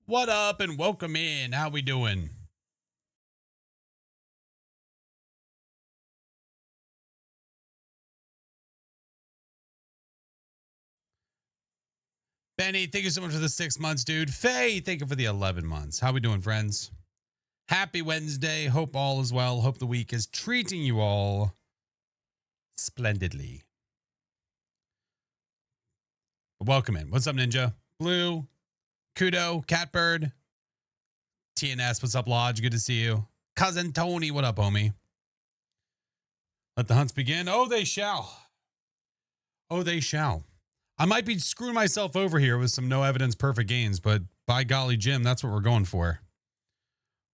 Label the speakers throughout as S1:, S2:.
S1: What up and welcome in. How we doing? Benny, thank you so much for the 6 months, dude. Faye, thank you for the 11 months. How we doing, friends? Happy Wednesday. Hope all is well. Hope the week is treating you all splendidly. Welcome in. What's up, Ninja? Blue, Kudo, Catbird, TNS. What's up, Lodge? Good to see you. Cousin Tony, what up, homie? Let the hunts begin. Oh, they shall. Oh, they shall. I might be screwing myself over here with some no evidence perfect gains, but by golly, Jim, that's what we're going for.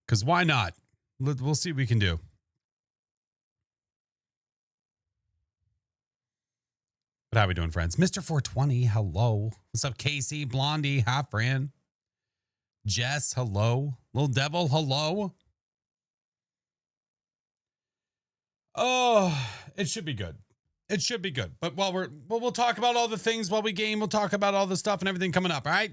S1: Because why not? We'll see what we can do. But how we doing, friends? Mr. 420, hello. What's up, Casey, Blondie, Half Fran, Jess, hello. Little Devil, hello. Oh, it should be good. It should be good. But we'll talk about all the things while we game. We'll talk about all the stuff and everything coming up, all right?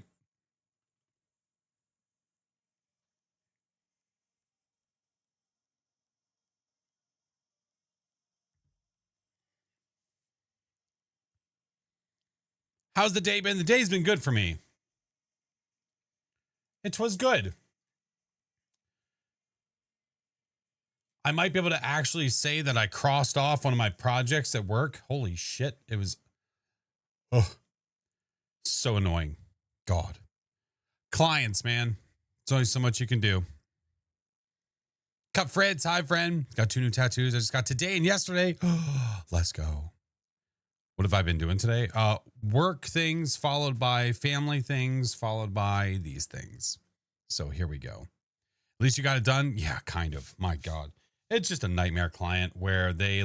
S1: How's the day been? The day's been good for me. It was good. I might be able to actually say that I crossed off one of my projects at work. Holy shit. It was so annoying. God. Clients, man. There's only so much you can do. Cup Fritz, hi friend. Got 2 new tattoos. I just got today and yesterday. Let's go. What have I been doing today? Work things followed by family things followed by these things. So here we go. At least you got it done. Yeah, kind of. My God. It's just a nightmare client where they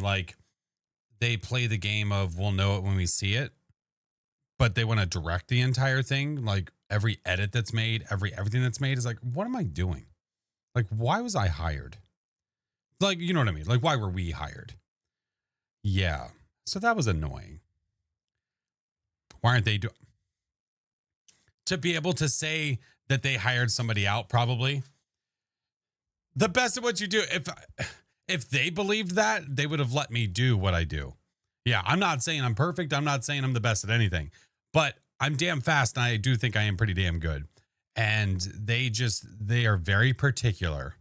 S1: play the game of we'll know it when we see it, but they want to direct the entire thing. Like every edit that's made, everything that's made is like, what am I doing? Like, why was I hired? Like, you know what I mean? Like, why were we hired? Yeah. So that was annoying. Why aren't they to be able to say that they hired somebody out? Probably the best of what you do. If they believed that, they would have let me do what I do. Yeah, I'm not saying I'm perfect. I'm not saying I'm the best at anything, but I'm damn fast. And I do think I am pretty damn good. And they are very particular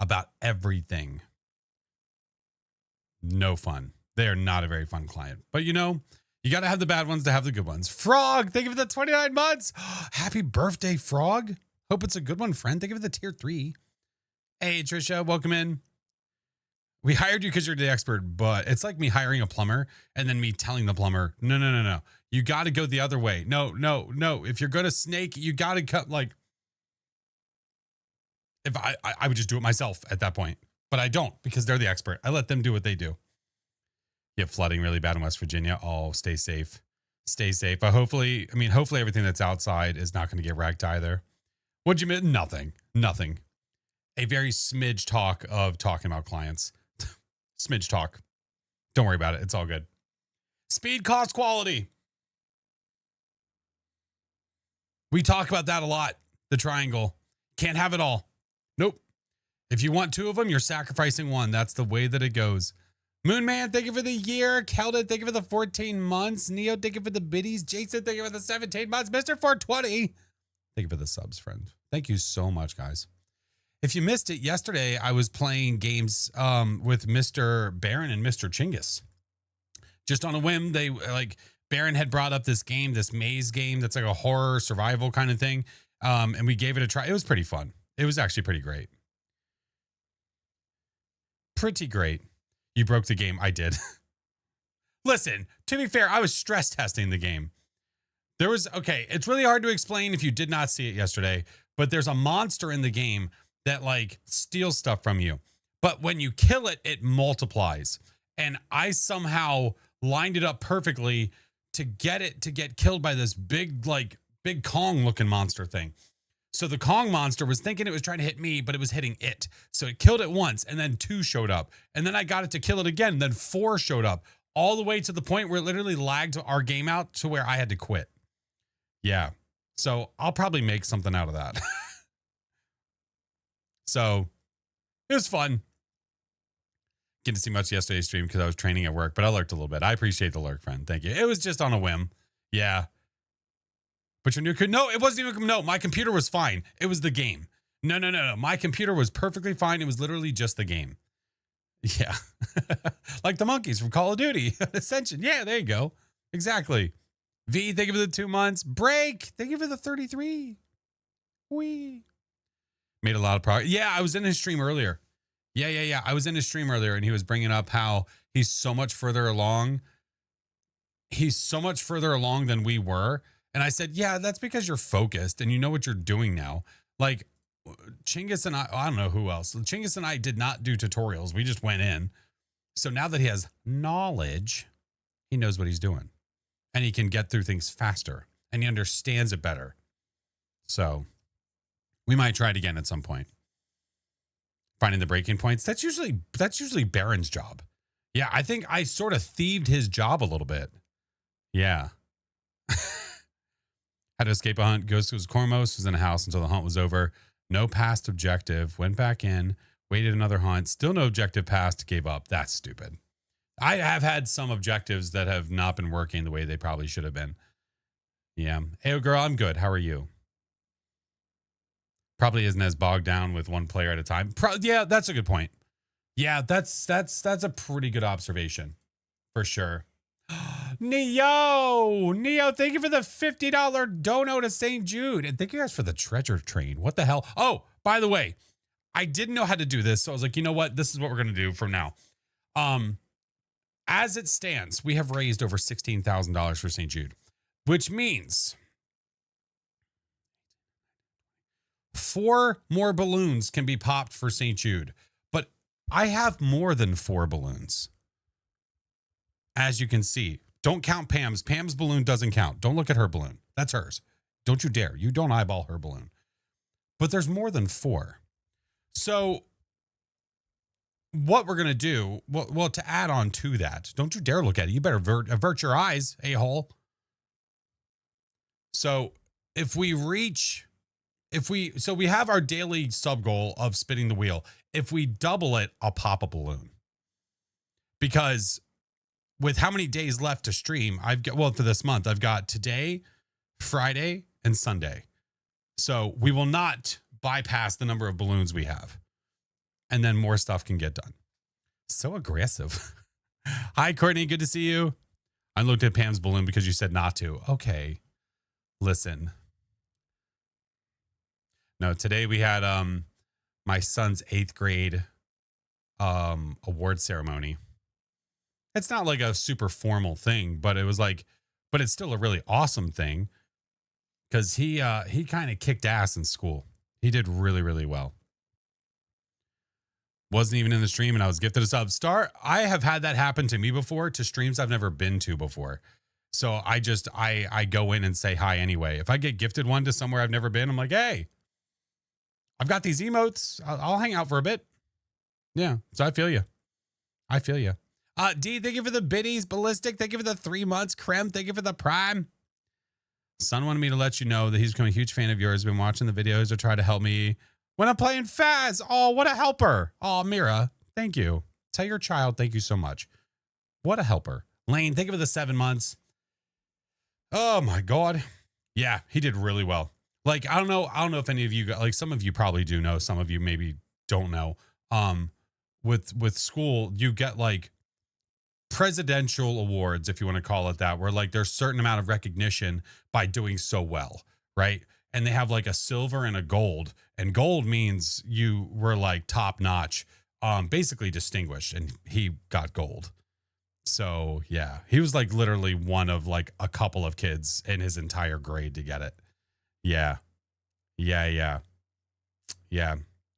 S1: about everything. No fun. They are not a very fun client, but you know, you got to have the bad ones to have the good ones. Frog, thank you for the 29 months. Happy birthday, Frog. Hope it's a good one, friend. Thank you for the tier 3. Hey, Trisha, welcome in. We hired you because you're the expert, but it's like me hiring a plumber and then me telling the plumber, no. You got to go the other way. No. If you're going to snake, you got to cut like. If I would just do it myself at that point, but I don't because they're the expert. I let them do what they do. You have flooding really bad in West Virginia. Oh, stay safe. Stay safe. Hopefully everything that's outside is not going to get wrecked either. What'd you miss? Nothing. A very smidge talk of talking about clients. Smidge talk. Don't worry about it. It's all good. Speed, cost, quality. We talk about that a lot. The triangle. Can't have it all. Nope. If you want 2 of them, you're sacrificing one. That's the way that it goes. Moonman, thank you for the year. Keldon, thank you for the 14 months. Neo, thank you for the biddies. Jason, thank you for the 17 months. Mr. 420, thank you for the subs, friend. Thank you so much, guys. If you missed it, yesterday I was playing games with Mr. Baron and Mr. Chinggis. Just on a whim, they Baron had brought up this game, this maze game that's like a horror survival kind of thing. And we gave it a try. It was pretty fun. It was actually pretty great. Pretty great. You broke the game. I did. Listen, to be fair, I was stress testing the game. It's really hard to explain if you did not see it yesterday, but there's a monster in the game that steals stuff from you. But when you kill it, it multiplies. And I somehow lined it up perfectly to get killed by this big Kong looking monster thing. So the Kong monster was thinking it was trying to hit me, but it was hitting it. So it killed it once and then 2 showed up. And then I got it to kill it again. Then 4 showed up all the way to the point where it literally lagged our game out to where I had to quit. Yeah. So I'll probably make something out of that. So it was fun. Didn't see much yesterday's stream because I was training at work, but I lurked a little bit. I appreciate the lurk, friend. Thank you. It was just on a whim. Yeah. But your new no, it wasn't even no. My computer was fine. It was the game. No. My computer was perfectly fine. It was literally just the game. Yeah. Like the monkeys from Call of Duty. Ascension. Yeah, there you go. Exactly. V, thank you for the 2 months. Break, thank you for the 33. We made a lot of progress. Yeah, I was in his stream earlier. Yeah. I was in his stream earlier and he was bringing up how he's so much further along. He's so much further along than we were. And I said, yeah, that's because you're focused and you know what you're doing now. Like Chinggis and I don't know who else. Chinggis and I did not do tutorials. We just went in. So now that he has knowledge, he knows what he's doing and he can get through things faster and he understands it better. So we might try it again at some point. Finding the breaking points. That's usually Baron's job. Yeah, I think I sort of thieved his job a little bit. Yeah. Had to escape a hunt. Goes to his Cormos. Was in a house until the hunt was over. No past objective. Went back in. Waited another hunt. Still no objective passed. Gave up. That's stupid. I have had some objectives that have not been working the way they probably should have been. Yeah. Hey, girl, I'm good. How are you? Probably isn't as bogged down with one player at a time. Yeah, that's a good point. Yeah, that's a pretty good observation for sure. Neo, thank you for the $50 dono to St. Jude. And thank you guys for the treasure train. What the hell? Oh, by the way, I didn't know how to do this. So I was like, you know what? This is what we're going to do from now. As it stands, we have raised over $16,000 for St. Jude, which means 4 more balloons can be popped for St. Jude. But I have more than 4 balloons. As you can see, don't count Pam's. Pam's balloon doesn't count. Don't look at her balloon. That's hers. Don't you dare. You don't eyeball her balloon. But there's more than 4. So what we're going to do, well, to add on to that, don't you dare look at it. You better avert your eyes, a-hole. So we have our daily sub goal of spinning the wheel. If we double it, I'll pop a balloon. Because with how many days left to stream, for this month, I've got today, Friday, and Sunday. So we will not bypass the number of balloons we have. And then more stuff can get done. So aggressive. Hi, Courtney. Good to see you. I looked at Pam's balloon because you said not to. Okay. Listen. No, today we had my son's 8th grade award ceremony. It's not like a super formal thing, but it's still a really awesome thing because he kind of kicked ass in school. He did really, really well. Wasn't even in the stream and I was gifted a sub. I have had that happen to me before to streams I've never been to before. So I go in and say hi anyway. If I get gifted one to somewhere I've never been, I'm like, hey, I've got these emotes. I'll hang out for a bit. Yeah. So I feel you. D, thank you for the biddies. Ballistic, thank you for the 3 months. Krem, thank you for the prime. Son wanted me to let you know that he's become a huge fan of yours. Been watching the videos to try to help me when I'm playing Phaz. Oh, what a helper. Oh, Mira, thank you. Tell your child thank you so much. What a helper. Lane, thank you for the 7 months. Oh my God. Yeah, he did really well. Like, I don't know if any of you, like some of you probably do know, some of you maybe don't know. With school, you get like presidential awards, if you want to call it that, where like there's a certain amount of recognition by doing so well, right? And they have like a silver and a gold, and gold means you were like top notch, basically distinguished, and he got gold. So yeah, he was like literally one of like a couple of kids in his entire grade to get it. Yeah.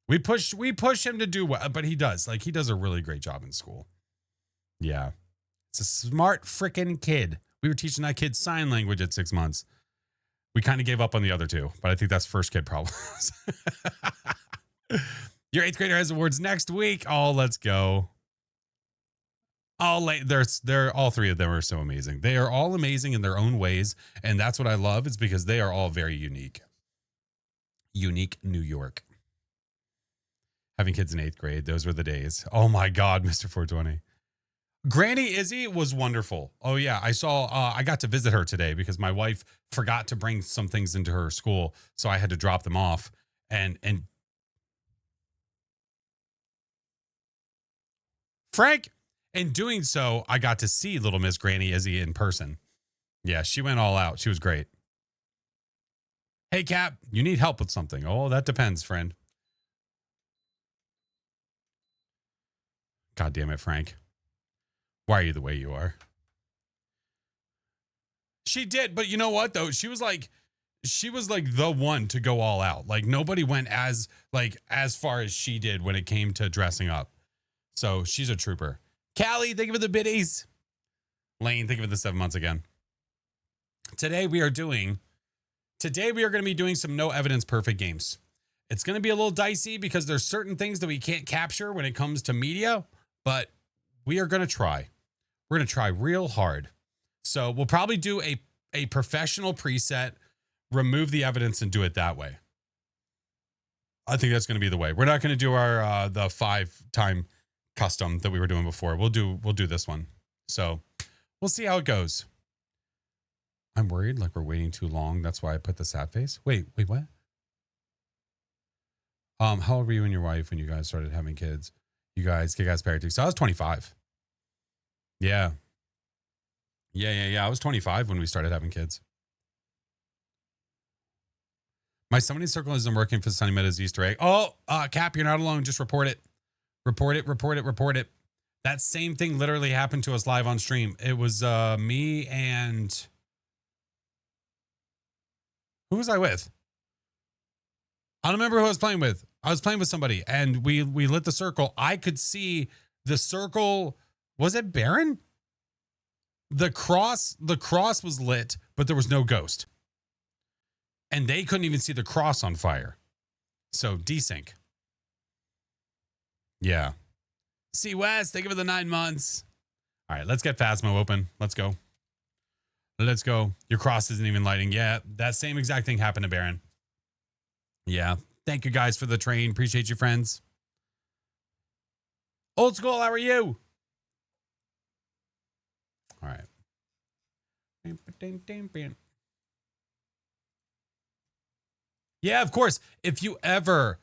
S1: We push him to do well, but he does a really great job in school. Yeah. It's a smart freaking kid. We were teaching that kid sign language at 6 months. We kind of gave up on the other 2, but I think that's first kid problems. Your 8th grader has awards next week. Oh, let's go. They're all 3 of them are so amazing. They are all amazing in their own ways. And that's what I love, is because they are all very unique. Unique New York. Having kids in 8th grade. Those were the days. Oh my God, Mr. 420. Granny Izzy was wonderful. Oh yeah. I got to visit her today because my wife forgot to bring some things into her school. So I had to drop them off. And Frank, in doing so, I got to see little Miss Granny Izzy in person. Yeah, she went all out. She was great. Hey, Cap, you need help with something. Oh, that depends, friend. God damn it, Frank. Why are you the way you are? She did, but you know what though? She was like the one to go all out. Like nobody went as far as she did when it came to dressing up. So she's a trooper. Callie, think of the biddies. Lane, think of the 7 months again. Today we are going to be doing some no evidence perfect games. It's going to be a little dicey because there's certain things that we can't capture when it comes to media, but we are going to try. We're going to try real hard. So we'll probably do a professional preset, remove the evidence and do it that way. I think that's going to be the way. We're not going to do our the 5-time custom that we were doing before. We'll do this one. So we'll see how it goes. I'm worried like we're waiting too long. That's why I put the sad face. Wait, what? How old were you and your wife when you guys started having kids? You guys get married too. So I was 25. Yeah. I was 25 when we started having kids. My summoning circle isn't working for Sunny Meadows Easter egg. Oh, Cap, you're not alone. Just report it. Report it. That same thing literally happened to us live on stream. It was me and who was I with? I don't remember who I was playing with. I was playing with somebody and we lit the circle. I could see the circle. Was it Baron? The cross was lit, but there was no ghost. And they couldn't even see the cross on fire. So desync. Yeah. See West, thank you for the 9 months. All right, let's get Phasmo open. Let's go. Your cross isn't even lighting. Yeah, that same exact thing happened to Baron. Yeah. Thank you guys for the train. Appreciate you, friends. Old school, how are you? All right. Yeah, of course. If you ever,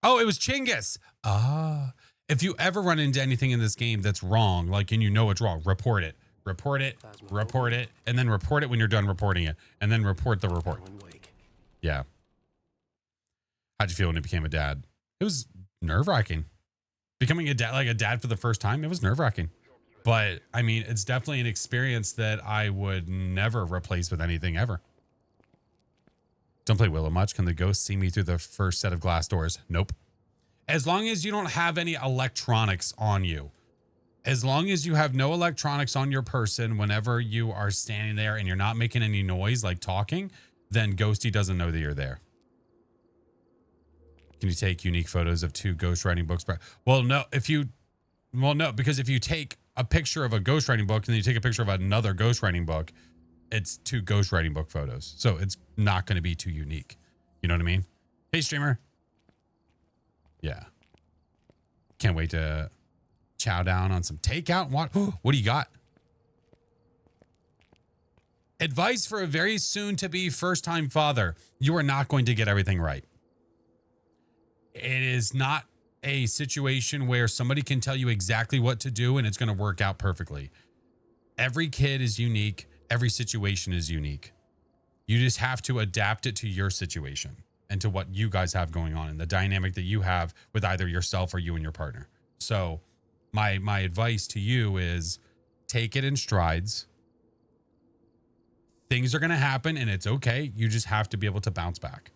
S1: oh, it was Chinggis. If you ever run into anything in this game that's wrong, like, and you know it's wrong, report it, and then report it when you're done reporting it, and then report the report. Yeah. How'd you feel when you became a dad? It was nerve-wracking. Becoming a dad for the first time, it was nerve-wracking. But I mean, it's definitely an experience that I would never replace with anything ever. Don't play Willow much. Can the ghost see me through the first set of glass doors? Nope. As long as you don't have any electronics on you. As long as you have no electronics on your person whenever you are standing there and you're not making any noise like talking, then Ghosty doesn't know that you're there. Can you take unique photos of 2 ghostwriting books? Well, no, because if you take a picture of a ghostwriting book and then you take a picture of another ghostwriting book, it's 2 ghostwriting book photos. So it's not going to be too unique. You know what I mean? Hey, streamer. Yeah. Can't wait to chow down on some takeout. What do you got? Advice for a very soon to be first time father. You are not going to get everything right. It is not a situation where somebody can tell you exactly what to do and it's going to work out perfectly. Every kid is unique. Every situation is unique. You just have to adapt it to your situation and to what you guys have going on and the dynamic that you have with either yourself or you and your partner. So my advice to you is take it in strides. Things are going to happen and it's okay. You just have to be able to bounce back.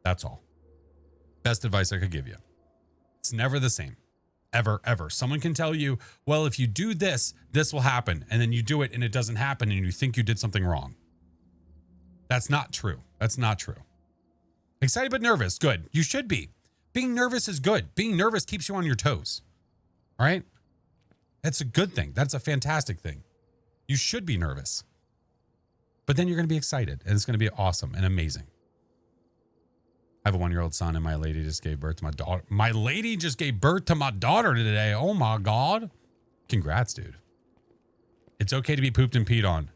S1: That's all. Best advice I could give you. It's never the same. Ever. Someone can tell you, well, if you do this, this will happen. And then you do it and it doesn't happen and you think you did something wrong. That's not true. Excited but nervous. Good. You should be. Being nervous is good. Being nervous keeps you on your toes. All right? That's a good thing. That's a fantastic thing. You should be nervous. But then you're going to be excited and it's going to be awesome and amazing. I have a 1-year-old son, and my lady just gave birth to my daughter. My lady just gave birth to my daughter today. Oh my God. Congrats, dude. It's okay to be pooped and peed on.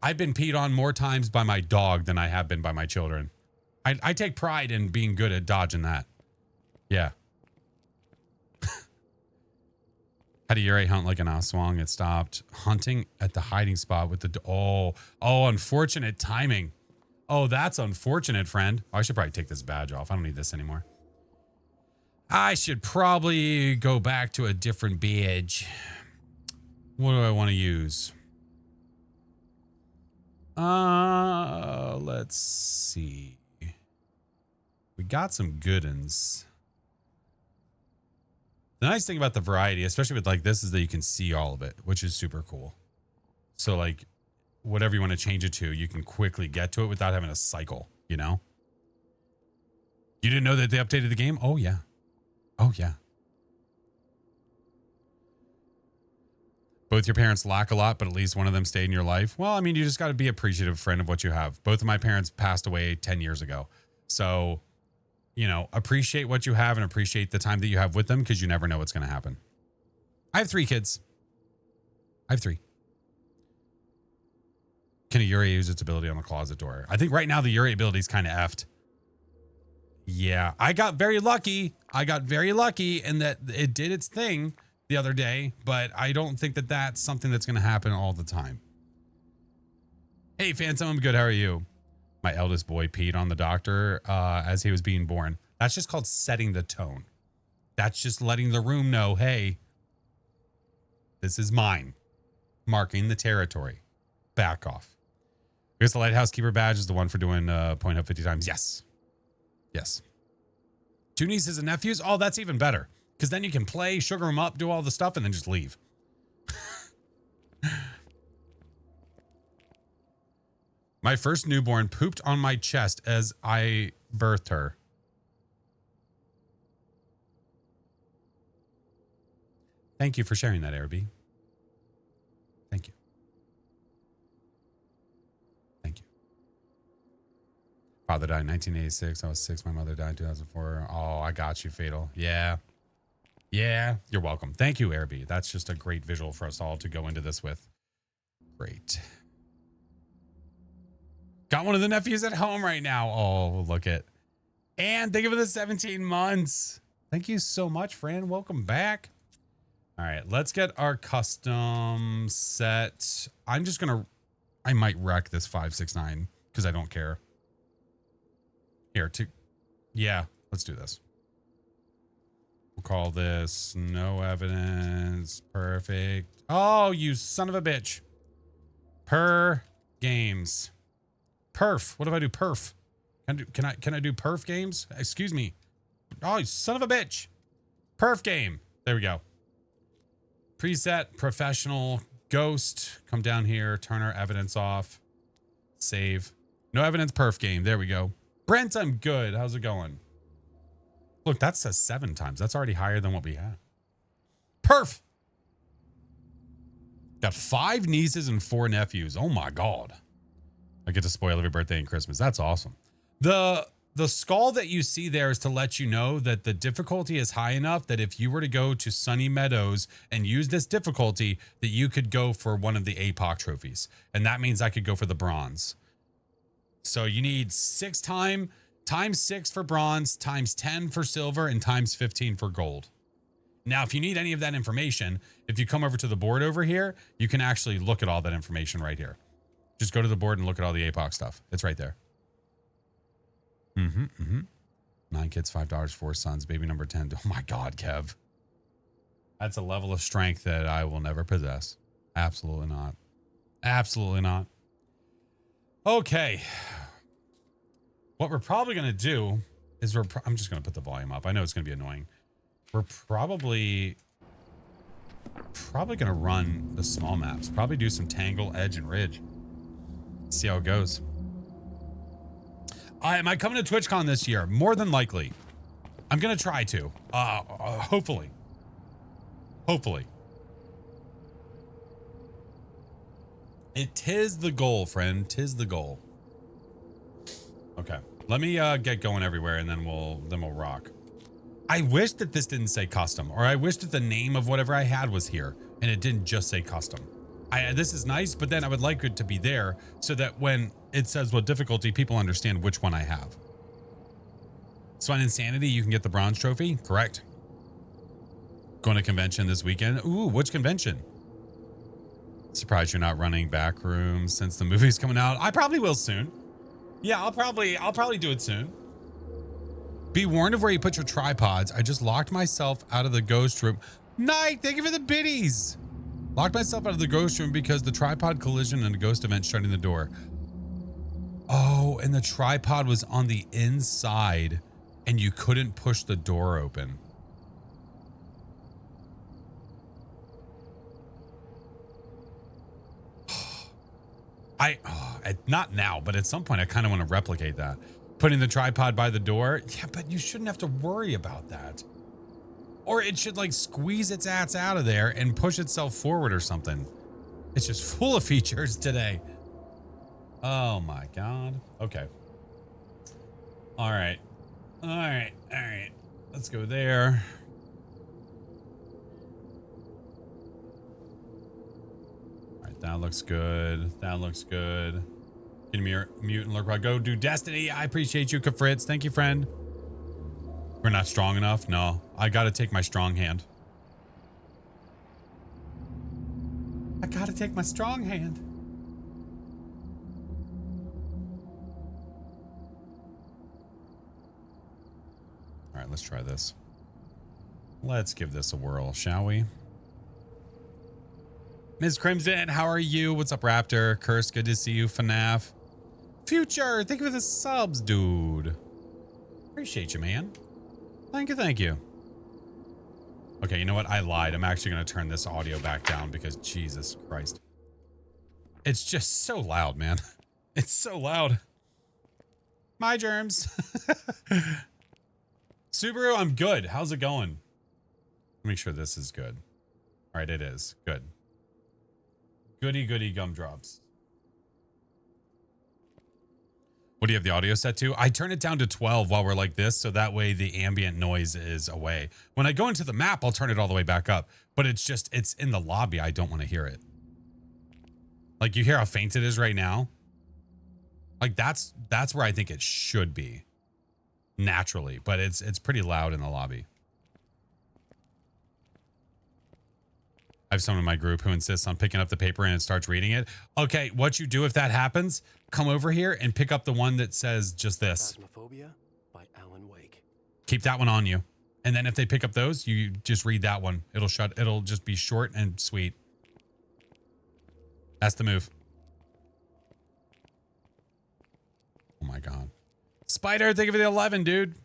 S1: I've been peed on more times by my dog than I have been by my children. I take pride in being good at dodging that. Yeah. Had a Yuri hunt like an Aswang. It stopped hunting at the hiding spot with the... Oh, unfortunate timing. Oh, that's unfortunate, friend. I should probably take this badge off. I don't need this anymore. I should probably go back to a different badge. What do I want to use? Let's see. We got some good ones. The nice thing about the variety, especially with like this, is that you can see all of it, which is super cool. So like whatever you want to change it to, you can quickly get to it without having a cycle, you know? You didn't know that they updated the game? Oh, yeah. Oh, yeah. Both your parents lack a lot, but at least one of them stayed in your life. Well, I mean, you just got to be appreciative, friend, of what you have. Both of my parents passed away 10 years ago. So, you know, appreciate what you have and appreciate the time that you have with them, because you never know what's going to happen. I have 3 kids. I have 3. Can a Yuri use its ability on the closet door? I think right now the Yuri ability is kind of effed. Yeah, I got very lucky. In that it did its thing the other day, but I don't think that that's something that's going to happen all the time. Hey, Phantom, I'm good. How are you? My eldest boy peed on the doctor as he was being born. That's just called setting the tone. That's just letting the room know, hey, this is mine. Marking the territory. Back off. I guess the Lighthouse Keeper badge is the one for doing point up 50 times. Yes. Yes. 2 nieces and nephews? Oh, that's even better. Because then you can play, sugar them up, do all the stuff, and then just leave. My first newborn pooped on my chest as I birthed her. Thank you for sharing that, Araby. Thank you. Thank you. Father died in 1986. I was 6. My mother died in 2004. Oh, I got you, Fatal. Yeah. Yeah, you're welcome. Thank you, Araby. That's just a great visual for us all to go into this with. Great. Got one of the nephews at home right now. Oh, look at. And thank you for the 17 months. Thank you so much, Fran. Welcome back. All right, let's get our custom set. I'm just going to, I might wreck this 569 because I don't care. Here, yeah, let's do this. We'll call this no evidence. Perfect. Oh, you son of a bitch. Per games. Perf. What if I do perf? Can I do perf games? Excuse me. Oh, you son of a bitch. Perf game. There we go. Preset, professional, ghost. Come down here, turn our evidence off. Save. No evidence, perf game. There we go. Brent, I'm good. How's it going? Look, that says 7 times. That's already higher than what we had. Perf. Got 5 nieces and 4 nephews. Oh my God. I get to spoil every birthday and Christmas. That's awesome. The skull that you see there is to let you know that the difficulty is high enough that if you were to go to Sunny Meadows and use this difficulty, that you could go for one of the APOC trophies. And that means I could go for the bronze. So you need 6 times 6 for bronze, times 10 for silver, and times 15 for gold. Now, if you need any of that information, if you come over to the board over here, you can actually look at all that information right here. Just go to the board and look at all the APOC stuff. It's right there. 9 kids, $5, 4 sons, baby number 10. Oh my God, Kev. That's a level of strength that I will never possess. Absolutely not. Absolutely not. Okay. What we're probably going to do is I'm just going to put the volume up. I know it's going to be annoying. We're probably going to run the small maps. Probably do some Tangle, Edge, and Ridge. See how it goes. Am I coming to TwitchCon this year? More than likely. I'm going to try to. Hopefully. Hopefully. It is the goal, friend. 'Tis the goal. Okay. Let me get going everywhere, and then we'll rock. I wish that this didn't say custom, or I wish that the name of whatever I had was here and it didn't just say custom. This is nice, but then I would like it to be there so that when it says what difficulty, people understand which one I have. So on Insanity, you can get the bronze trophy. Correct. Going to convention this weekend. Ooh, which convention? Surprised you're not running back rooms since the movie's coming out. I probably will soon. Yeah, I'll probably do it soon. Be warned of where you put your tripods. I just locked myself out of the ghost room. Night, thank you for the biddies. Locked myself out of the ghost room because the tripod collision and a ghost event shutting the door. Oh, and the tripod was on the inside and you couldn't push the door open. Not now, but at some point I kind of want to replicate that. Putting the tripod by the door. Yeah, but you shouldn't have to worry about that. Or it should like squeeze its ass out of there and push itself forward or something. It's just full of features today. Oh my God. Okay. All right. All right. All right. Let's go there. All right. That looks good. That looks good. Can you mute and look right? Go do Destiny. I appreciate you, Kafritz. Thank you, friend. We're not strong enough. No, I got to take my strong hand. I got to take my strong hand. All right, let's try this. Let's give this a whirl, shall we? Ms. Crimson, how are you? What's up, Raptor? Curse, good to see you. FNAF. Future, thank you for the subs, dude. Appreciate you, man. Thank you, thank you. Okay, you know what? I lied. I'm actually going to turn this audio back down because Jesus Christ. It's just so loud, man. It's so loud. My germs. Subaru, I'm good. How's it going? Make sure this is good. All right, it is. Good. Goody, goody gumdrops. What do you have the audio set to? I turn it down to 12 while we're like this, so that way the ambient noise is away. When I go into the map, I'll turn it all the way back up. But it's just, it's in the lobby. I don't want to hear it. Like, you hear how faint it is right now? Like, that's where I think it should be. Naturally. But it's pretty loud in the lobby. I have someone in my group who insists on picking up the paper and starts reading it. Okay, what you do if that happens, come over here and pick up the one that says just this.
S2: Phasmophobia by Alan Wake.
S1: Keep that one on you. And then if they pick up those, you just read that one. It'll just be short and sweet. That's the move. Oh my God. Spider, thank you for the 11, dude.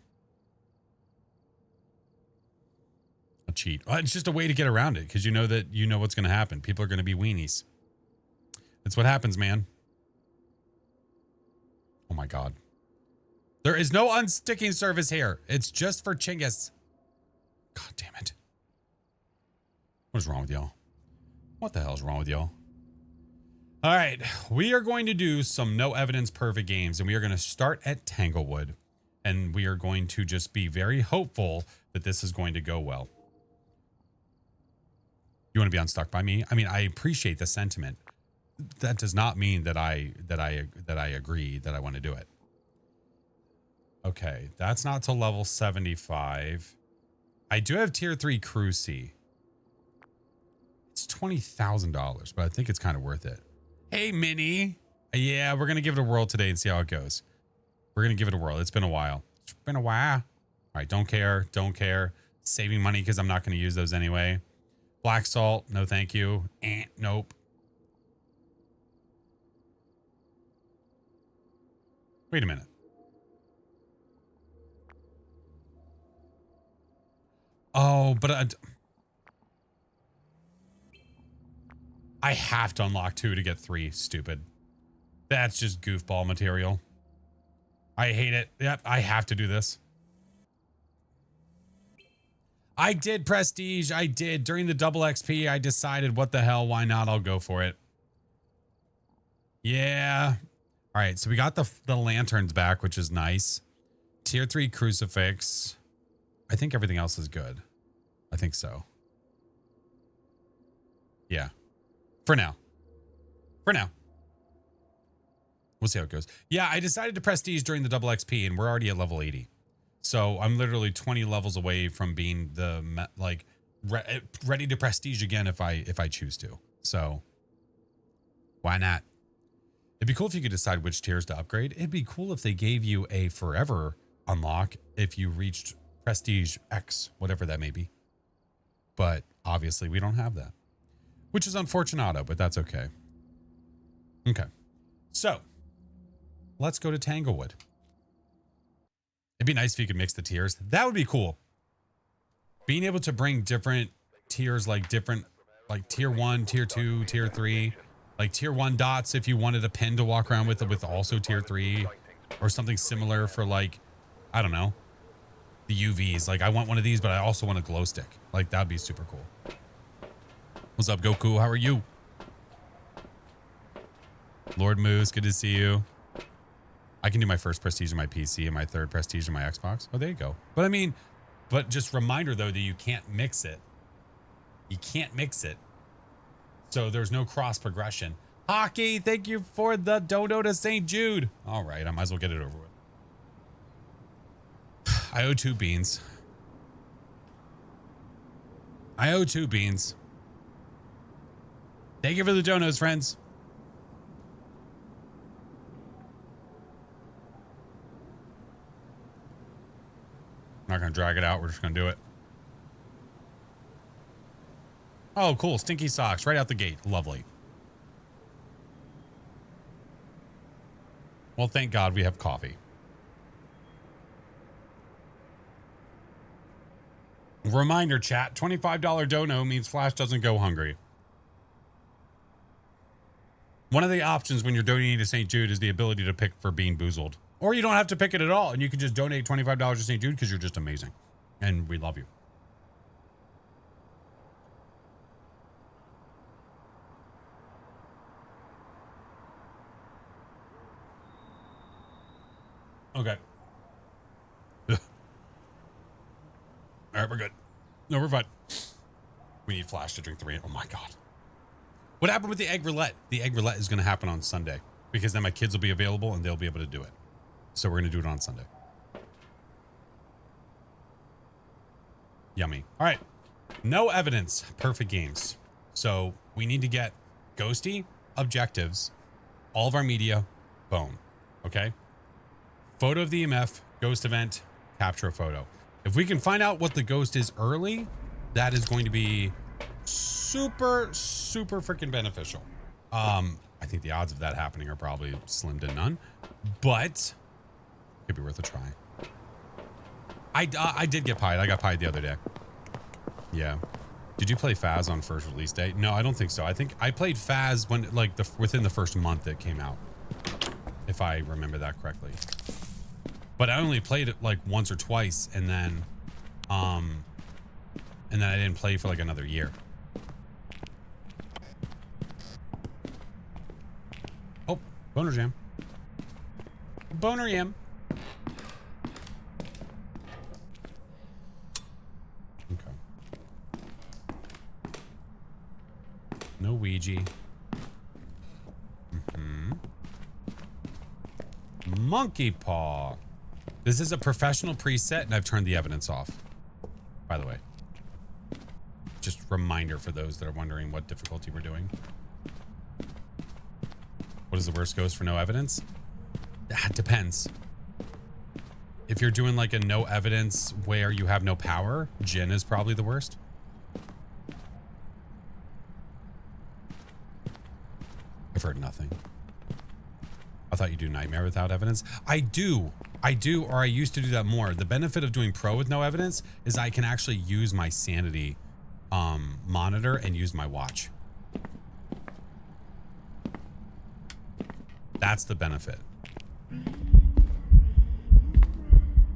S1: A cheat. Well, it's just a way to get around it because you know that you know what's going to happen. People are going to be weenies. That's what happens, man. Oh my God. There is no unsticking service here. It's just for Chinggis. God damn it. What is wrong with y'all? What the hell is wrong with y'all? All right. We are going to do some no evidence perfect games, and we are going to start at Tanglewood. And we are going to just be very hopeful that this is going to go well. You want to be unstuck by me? I mean, I appreciate the sentiment. That does not mean that I agree that I want to do it. Okay, that's not till level 75. I do have tier 3 Cruci. It's $20,000, but I think it's kind of worth it. Hey, Minnie. Yeah, we're going to give it a whirl today and see how it goes. We're going to give it a whirl. It's been a while. It's been a while. All right, don't care. Don't care. Saving money because I'm not going to use those anyway. Black salt. No, thank you. Nope. Wait a minute. Oh, but I have to unlock 2 to get 3. Stupid. That's just goofball material. I hate it. Yep, I have to do this. I did prestige. I did. During the double XP, I decided what the hell, why not? I'll go for it. Yeah. All right, so we got the lanterns back, which is nice. Tier 3 crucifix. I think everything else is good. I think so. Yeah. For now. For now. We'll see how it goes. Yeah, I decided to prestige during the double XP, and we're already at level 80. So I'm literally 20 levels away from being ready to prestige again if I choose to. So why not? It'd be cool if you could decide which tiers to upgrade. It'd be cool if they gave you a forever unlock if you reached prestige X, whatever that may be. But obviously we don't have that, which is unfortunate, but that's okay. Okay. So let's go to Tanglewood. It'd be nice if you could mix the tiers. That would be cool. Being able to bring different tiers, like tier 1, tier 2, tier 3, like tier 1 dots if you wanted a pin to walk around with also tier 3, or something similar for, like, I don't know, the UVs. Like, I want one of these, but I also want a glow stick. Like, that'd be super cool. What's up, Goku? How are you? Lord Moose, good to see you. I can do my first prestige in my PC and my third prestige in my Xbox. Oh, there you go. But I mean, but just reminder though that you can't mix it. You can't mix it. So there's no cross progression. Hockey, thank you for the dono to St. Jude. All right, I might as well get it over with. I owe 2 beans. I owe 2 beans. Thank you for the donos, friends. Not gonna drag it out. We're just gonna do it. Oh, cool. Stinky socks right out the gate. Lovely. Well, thank God we have coffee. Reminder, chat. $25 dono means Flash doesn't go hungry. One of the options when you're donating to St. Jude is the ability to pick for Bean Boozled. Or you don't have to pick it at all, and you can just donate $25 to St. Jude because you're just amazing. And we love you. Okay. All right, we're good. No, we're fine. We need Flash to drink the rain. Oh my God. What happened with the egg roulette? The egg roulette is going to happen on Sunday because then my kids will be available and they'll be able to do it. So we're going to do it on Sunday. Yummy. All right. No evidence. Perfect games. So we need to get ghosty objectives, all of our media, bone. Okay. Photo of the EMF, ghost event, capture a photo. If we can find out what the ghost is early, that is going to be super, super freaking beneficial. I think the odds of that happening are probably slim to none, but could be worth a try. I did get pied. I got pied the other day. Yeah. Did you play Phaz on first release day? No, I don't think so. I think I played Phaz when within the first month it came out, if I remember that correctly. But I only played it like once or twice, and then I didn't play for like another year. Oh, boner jam. Boner yam. Okay. No Ouija. Monkey paw. This is a professional preset, and I've turned the evidence off, by the way. Just reminder for those that are wondering what difficulty we're doing. What is the worst ghost for no evidence? That depends. If you're doing like a no evidence where you have no power, Jinn is probably the worst. I've heard nothing. I thought you do Nightmare without evidence. I do, or I used to do that more. The benefit of doing Pro with no evidence is I can actually use my sanity monitor and use my watch. That's the benefit.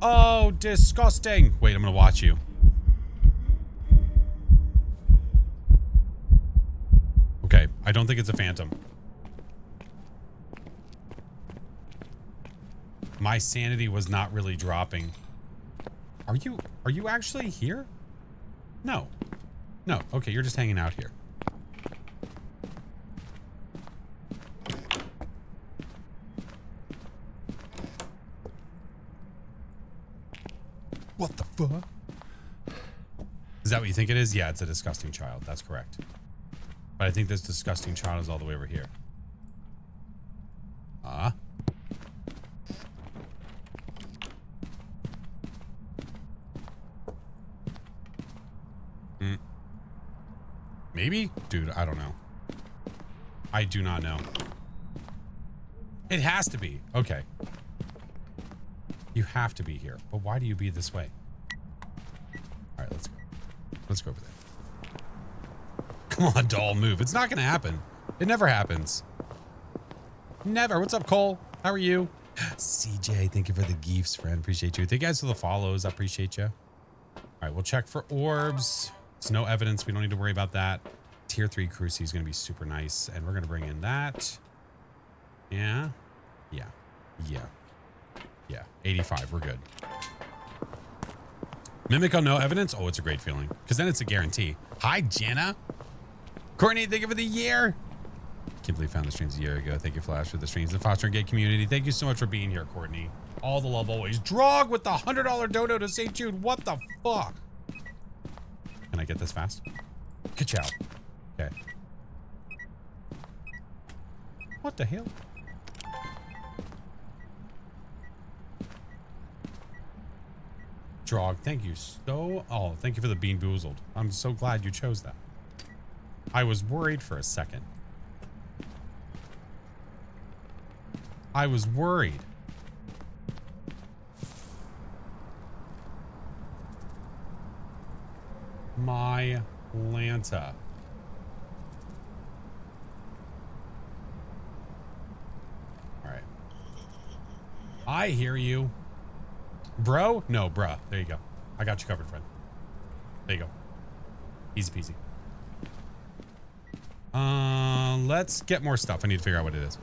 S1: Oh, disgusting. Wait, I'm gonna watch you. Okay, I don't think it's a phantom. My sanity was not really dropping. Are you actually here? No. No. Okay, you're just hanging out here. What the fuck? Is that what you think it is? Yeah, it's a disgusting child. That's correct. But I think this disgusting child is all the way over here. Maybe? Dude, I don't know. I do not know. It has to be. Okay. You have to be here. But why do you be this way? All right, let's go. Let's go over there. Come on, doll, move. It's not going to happen. It never happens. Never. What's up, Cole? How are you? CJ, thank you for the gifts, friend. Appreciate you. Thank you guys for the follows. I appreciate you. All right, we'll check for orbs. It's no evidence. We don't need to worry about that. Tier 3 Cruci is going to be super nice. And we're going to bring in that. Yeah. Yeah. Yeah. Yeah. 85. We're good. Mimic on no evidence. Oh, it's a great feeling. Because then it's a guarantee. Hi, Jenna. Courtney, thank you for the year. Can't believe I found the streams a year ago. Thank you, Flash, for the streams and fostering gay community. Thank you so much for being here, Courtney. All the love always. Drog with the $100 dodo to St. Jude. What the fuck? Can I get this fast? Ka-chow. Okay. What the hell? Drog, thank you so... Oh, thank you for the Bean Boozled. I'm so glad you chose that. I was worried for a second. I was worried. My Lanta. All right. I hear you. Bro? No, bruh. There you go. I got you covered, friend. There you go. Easy peasy. Let's get more stuff. I need to figure out what it is.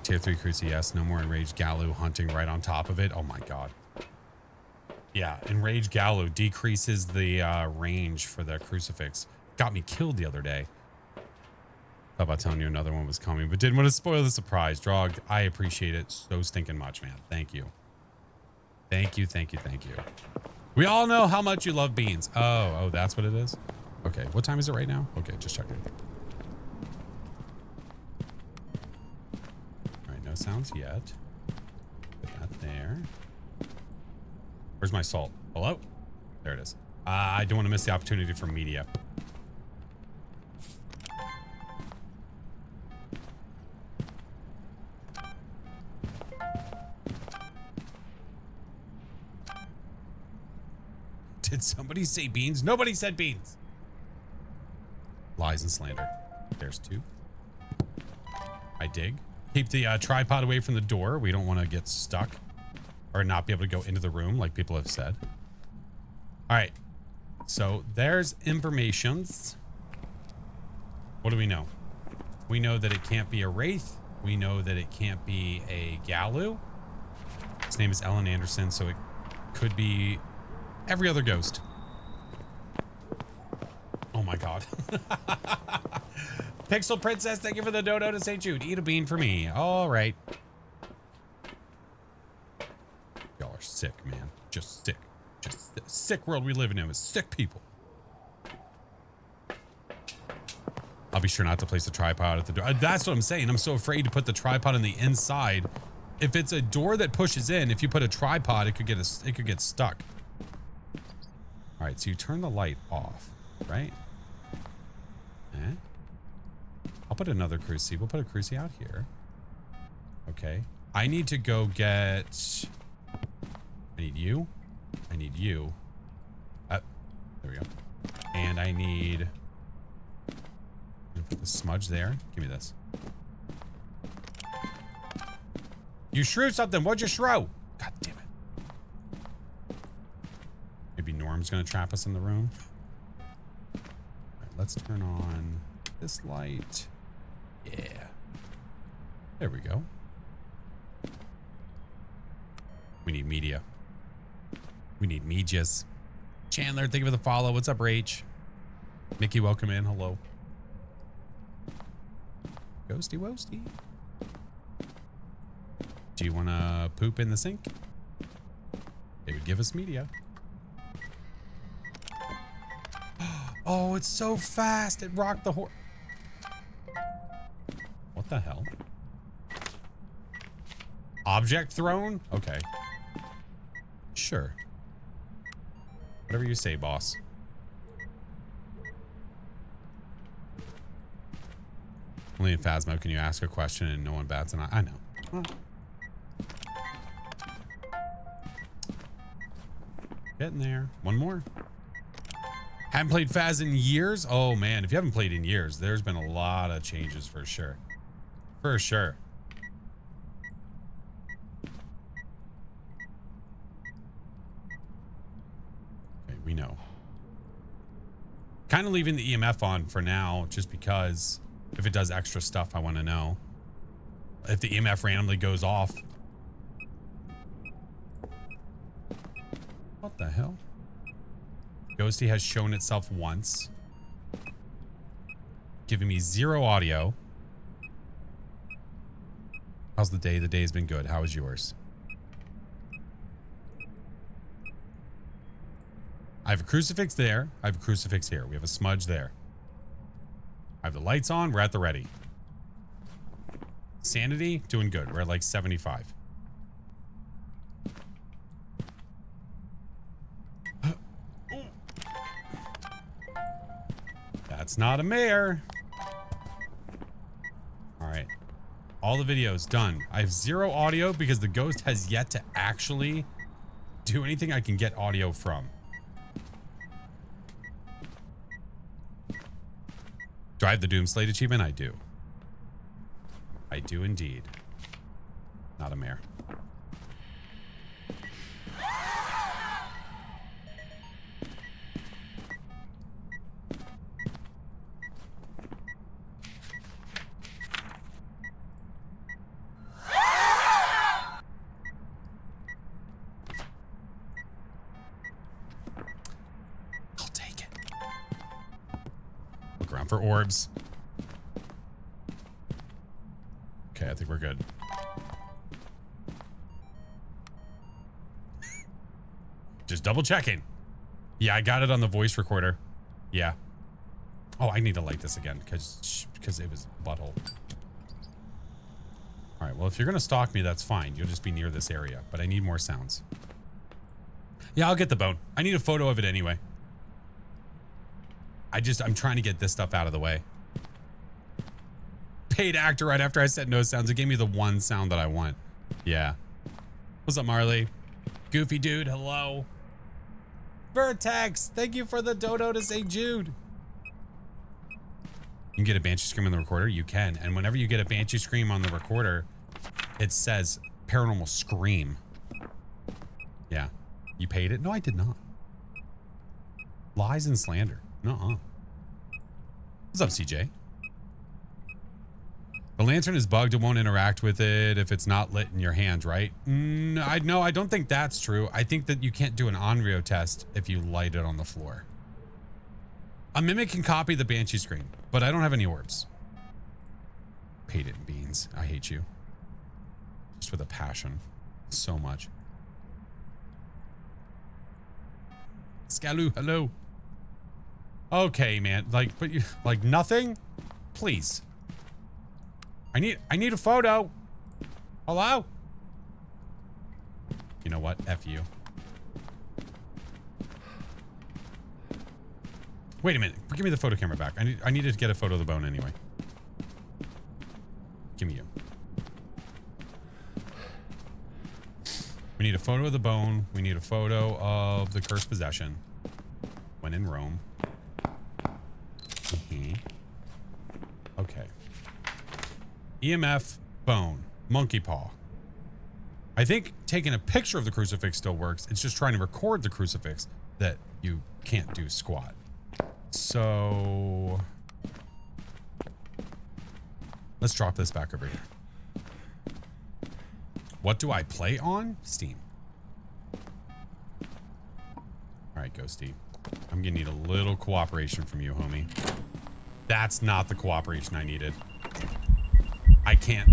S1: Tier 3 Cruci, yes. No more Enraged Galu hunting right on top of it. Oh my god. Yeah, Enraged Galu decreases the range for the crucifix. Got me killed the other day. Thought about telling you another one was coming, but didn't want to spoil the surprise. Drog, I appreciate it so stinking much, man. Thank you. Thank you, thank you, thank you. We all know how much you love beans. Oh, that's what it is? Okay, what time is it right now? Okay, just checking. All right, no sounds yet. Put that there. Where's my salt? Hello? There it is. I don't want to miss the opportunity for media. Did somebody say beans? Nobody said beans. Lies and slander. There's two. I dig. Keep the tripod away from the door. We don't want to get stuck or not be able to go into the room like people have said. All right. So there's informations. What do we know? We know that it can't be a Wraith. We know that it can't be a Galu. His name is Ellen Anderson, so it could be every other ghost. Oh my god. Pixel Princess, thank you for the dodo to St. Jude. Eat a bean for me. All right. Y'all are sick, man. Just sick. Just the sick world we live in with sick people. I'll be sure not to place the tripod at the door. That's what I'm saying. I'm so afraid to put the tripod on the inside. If it's a door that pushes in, if you put a tripod, it could get stuck. All right, so you turn the light off, right? I'll put another Cruci. We'll put a Cruci out here. Okay. I need to go get... I need you. I need you. There we go. And I need... put the smudge there. Give me this. You shrew something. What'd you shrew? God damn it. Maybe Norm's gonna trap us in the room. All right, let's turn on this light. Yeah. There we go. We need media. We need medias. Chandler, thank you for the follow. What's up, Rach? Mickey, welcome in. Hello. Ghosty Woasty. Do you want to poop in the sink? It would give us media. Oh, it's so fast. It rocked the horse. What the hell? Object thrown? Okay. Sure. Whatever you say, boss. Only in Phasmo can you ask a question and no one bats an eye. I know. Well. Getting there. One more. Haven't played Phas in years? Oh man, if you haven't played in years, there's been a lot of changes for sure. For sure. Okay, we know. Kind of leaving the EMF on for now, just because if it does extra stuff, I want to know. If the EMF randomly goes off. What the hell? Ghosty has shown itself once. Giving me 0 audio. How's the day? The day's been good. How is yours? I have a crucifix there. I have a crucifix here. We have a smudge there. I have the lights on. We're at the ready. Sanity, doing good. We're at like 75. That's not a mare. All right. All the videos done. I have 0 audio because the ghost has yet to actually do anything I can get audio from. Do I have the Doom Slate achievement? I do. I do indeed. Not a mare. For orbs. Okay, I think we're good. Just double checking. Yeah, I got it on the voice recorder. Yeah. Oh, I need to light this again because it was butthole. All right, well, if you're going to stalk me, that's fine. You'll just be near this area, but I need more sounds. Yeah, I'll get the bone. I need a photo of it anyway. I'm trying to get this stuff out of the way. Paid actor right after I said no sounds. It gave me the one sound that I want. Yeah. What's up, Marley? Goofy dude, hello. Vertex, thank you for the dodo to St. Jude. You can get a Banshee Scream on the recorder? You can. And whenever you get a Banshee Scream on the recorder, it says Paranormal Scream. Yeah. You paid it? No, I did not. Lies and slander. Nuh-uh. What's up, CJ? The lantern is bugged. It won't interact with it if it's not lit in your hand, right? No, I don't think that's true. I think that you can't do an Onryo test if you light it on the floor. A mimic can copy the Banshee screen, but I don't have any orbs. Paid it in beans. I hate you. Just with a passion. So much. Scaloo, hello. Okay, man. Like, but you like nothing? Please. I need a photo. Hello? You know what? F you. Wait a minute. Give me the photo camera back. I need to get a photo of the bone anyway. Give me you. We need a photo of the bone. We need a photo of the cursed possession. When in Rome. Okay. EMF, bone, monkey paw. I think taking a picture of the crucifix still works. It's just trying to record the crucifix that you can't do squat. So let's drop this back over here. What do I play on? Steam. All right, Ghosty. I'm gonna need a little cooperation from you, homie. That's not the cooperation I needed. I can't.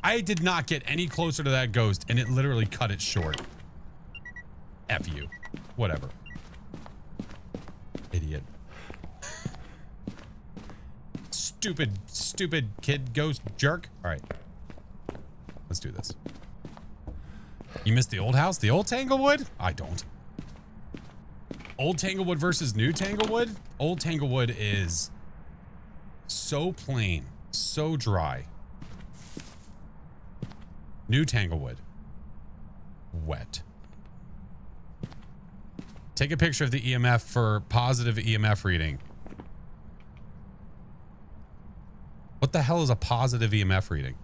S1: I did not get any closer to that ghost, and it literally cut it short. F you. Whatever. Idiot. Stupid kid ghost jerk. All right. Let's do this. You missed the old house? The old Tanglewood? I don't. Old Tanglewood versus new Tanglewood? Old Tanglewood is so plain, so dry. New Tanglewood. Wet. Take a picture of the EMF for positive EMF reading. What the hell is a positive EMF reading?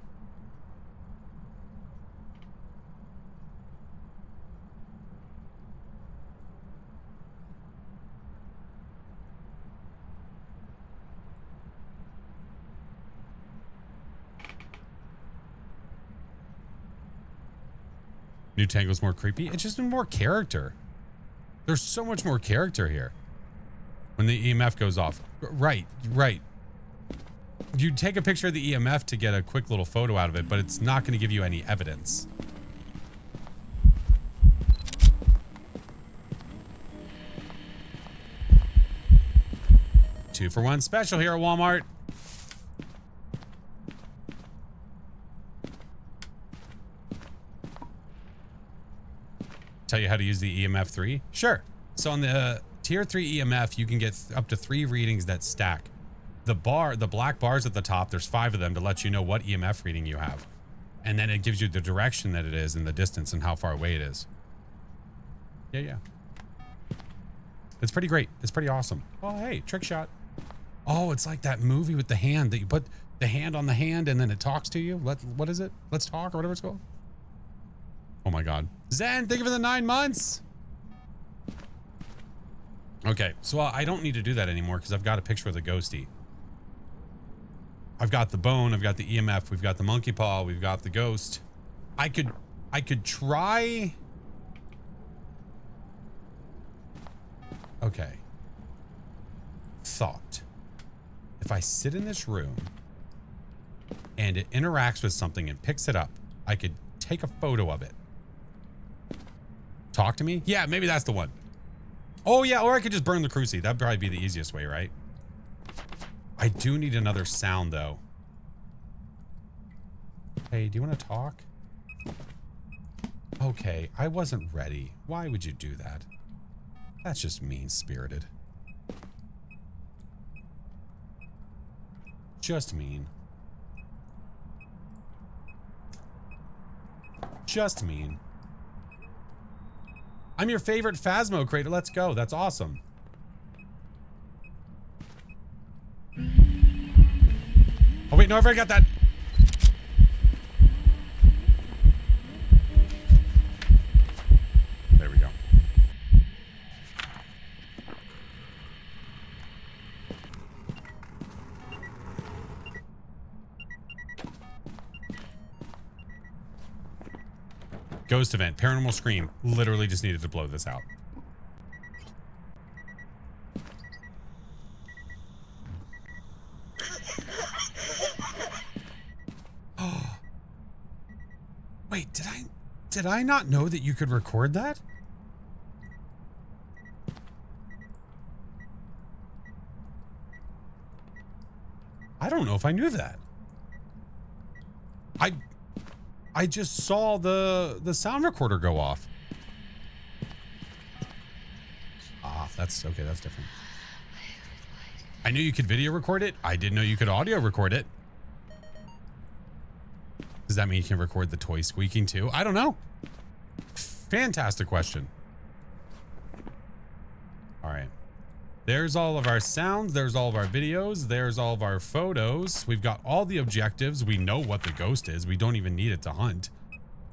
S1: New Tangle's more creepy. It's just more character. There's so much more character here. When the EMF goes off. Right. You take a picture of the EMF to get a quick little photo out of it, but it's not going to give you any evidence. Two for one special here at Walmart. Tell you how to use the EMF 3? Sure. So on the tier 3 EMF, you can get up to 3 readings that stack. The black bars at the top, there's 5 of them to let you know what EMF reading you have. And then it gives you the direction that it is and the distance and how far away it is. Yeah. It's pretty great. It's pretty awesome. Oh, hey, trick shot. Oh, it's like that movie with the hand that you put the hand on the hand and then it talks to you. What is it? Let's Talk or whatever it's called. Oh my God. Zen, thank you for the 9 months. Okay, so I don't need to do that anymore because I've got a picture of the ghosty. I've got the bone, I've got the EMF, we've got the monkey paw, we've got the ghost. I could try. Okay. Thought. If I sit in this room and it interacts with something and picks it up, I could take a photo of it. Talk to me? Yeah, maybe that's the one. Oh yeah, or I could just burn the cruci. That'd probably be the easiest way, right? I do need another sound though. Hey, do you want to talk? Okay, I wasn't ready. Why would you do that? That's just mean-spirited. Just mean. Just mean. I'm your favorite Phasmo creator. Let's go. That's awesome. Oh, wait. No, I forgot that. There we go. Ghost event, paranormal scream. Literally just needed to blow this out. Oh. Wait, did I not know that you could record that? I don't know if I knew that. I just saw the sound recorder go off. Ah, that's okay. That's different. I knew you could video record it. I didn't know you could audio record it. Does that mean you can record the toy squeaking too? I don't know. Fantastic question. All right. There's all of our sounds. There's all of our videos. There's all of our photos. We've got all the objectives. We know what the ghost is. We don't even need it to hunt.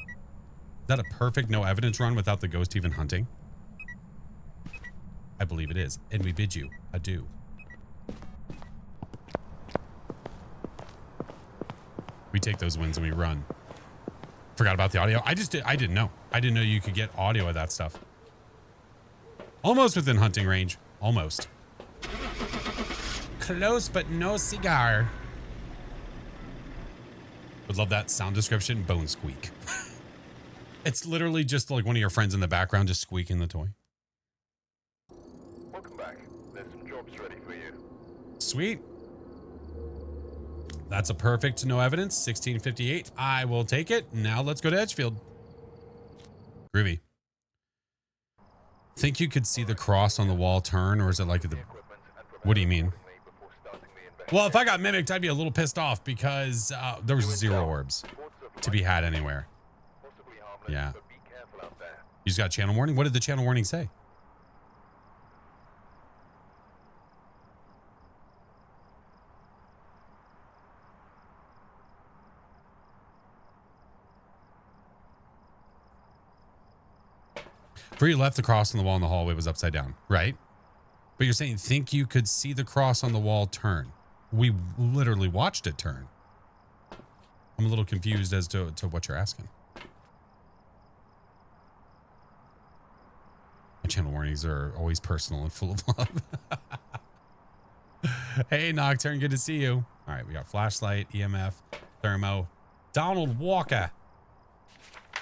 S1: Is that a perfect no evidence run without the ghost even hunting? I believe it is. And we bid you adieu. We take those wins and we run. Forgot about the audio. I didn't know. I didn't know you could get audio of that stuff. Almost within hunting range. Almost. Close, but no cigar. Would love that sound description. Bone squeak. It's literally just like one of your friends in the background just squeaking the toy.
S3: Welcome back. There's some jobs ready for you.
S1: Sweet. That's a perfect no evidence. 1658. I will take it. Now let's go to Edgefield. Groovy. Think you could see the cross on the wall turn, or is it like the... What do you mean? Well, if I got mimicked, I'd be a little pissed off because there was 0 orbs to be had anywhere. Yeah. You just got channel warning? What did the channel warning say? Before you left, the cross on the wall in the hallway was upside down, right? But you're saying think you could see the cross on the wall turn. We literally watched it turn. I'm a little confused as to what you're asking. My channel warnings are always personal and full of love. Hey, Nocturne, good to see you. All right, we got flashlight, EMF, thermo. Donald Walker.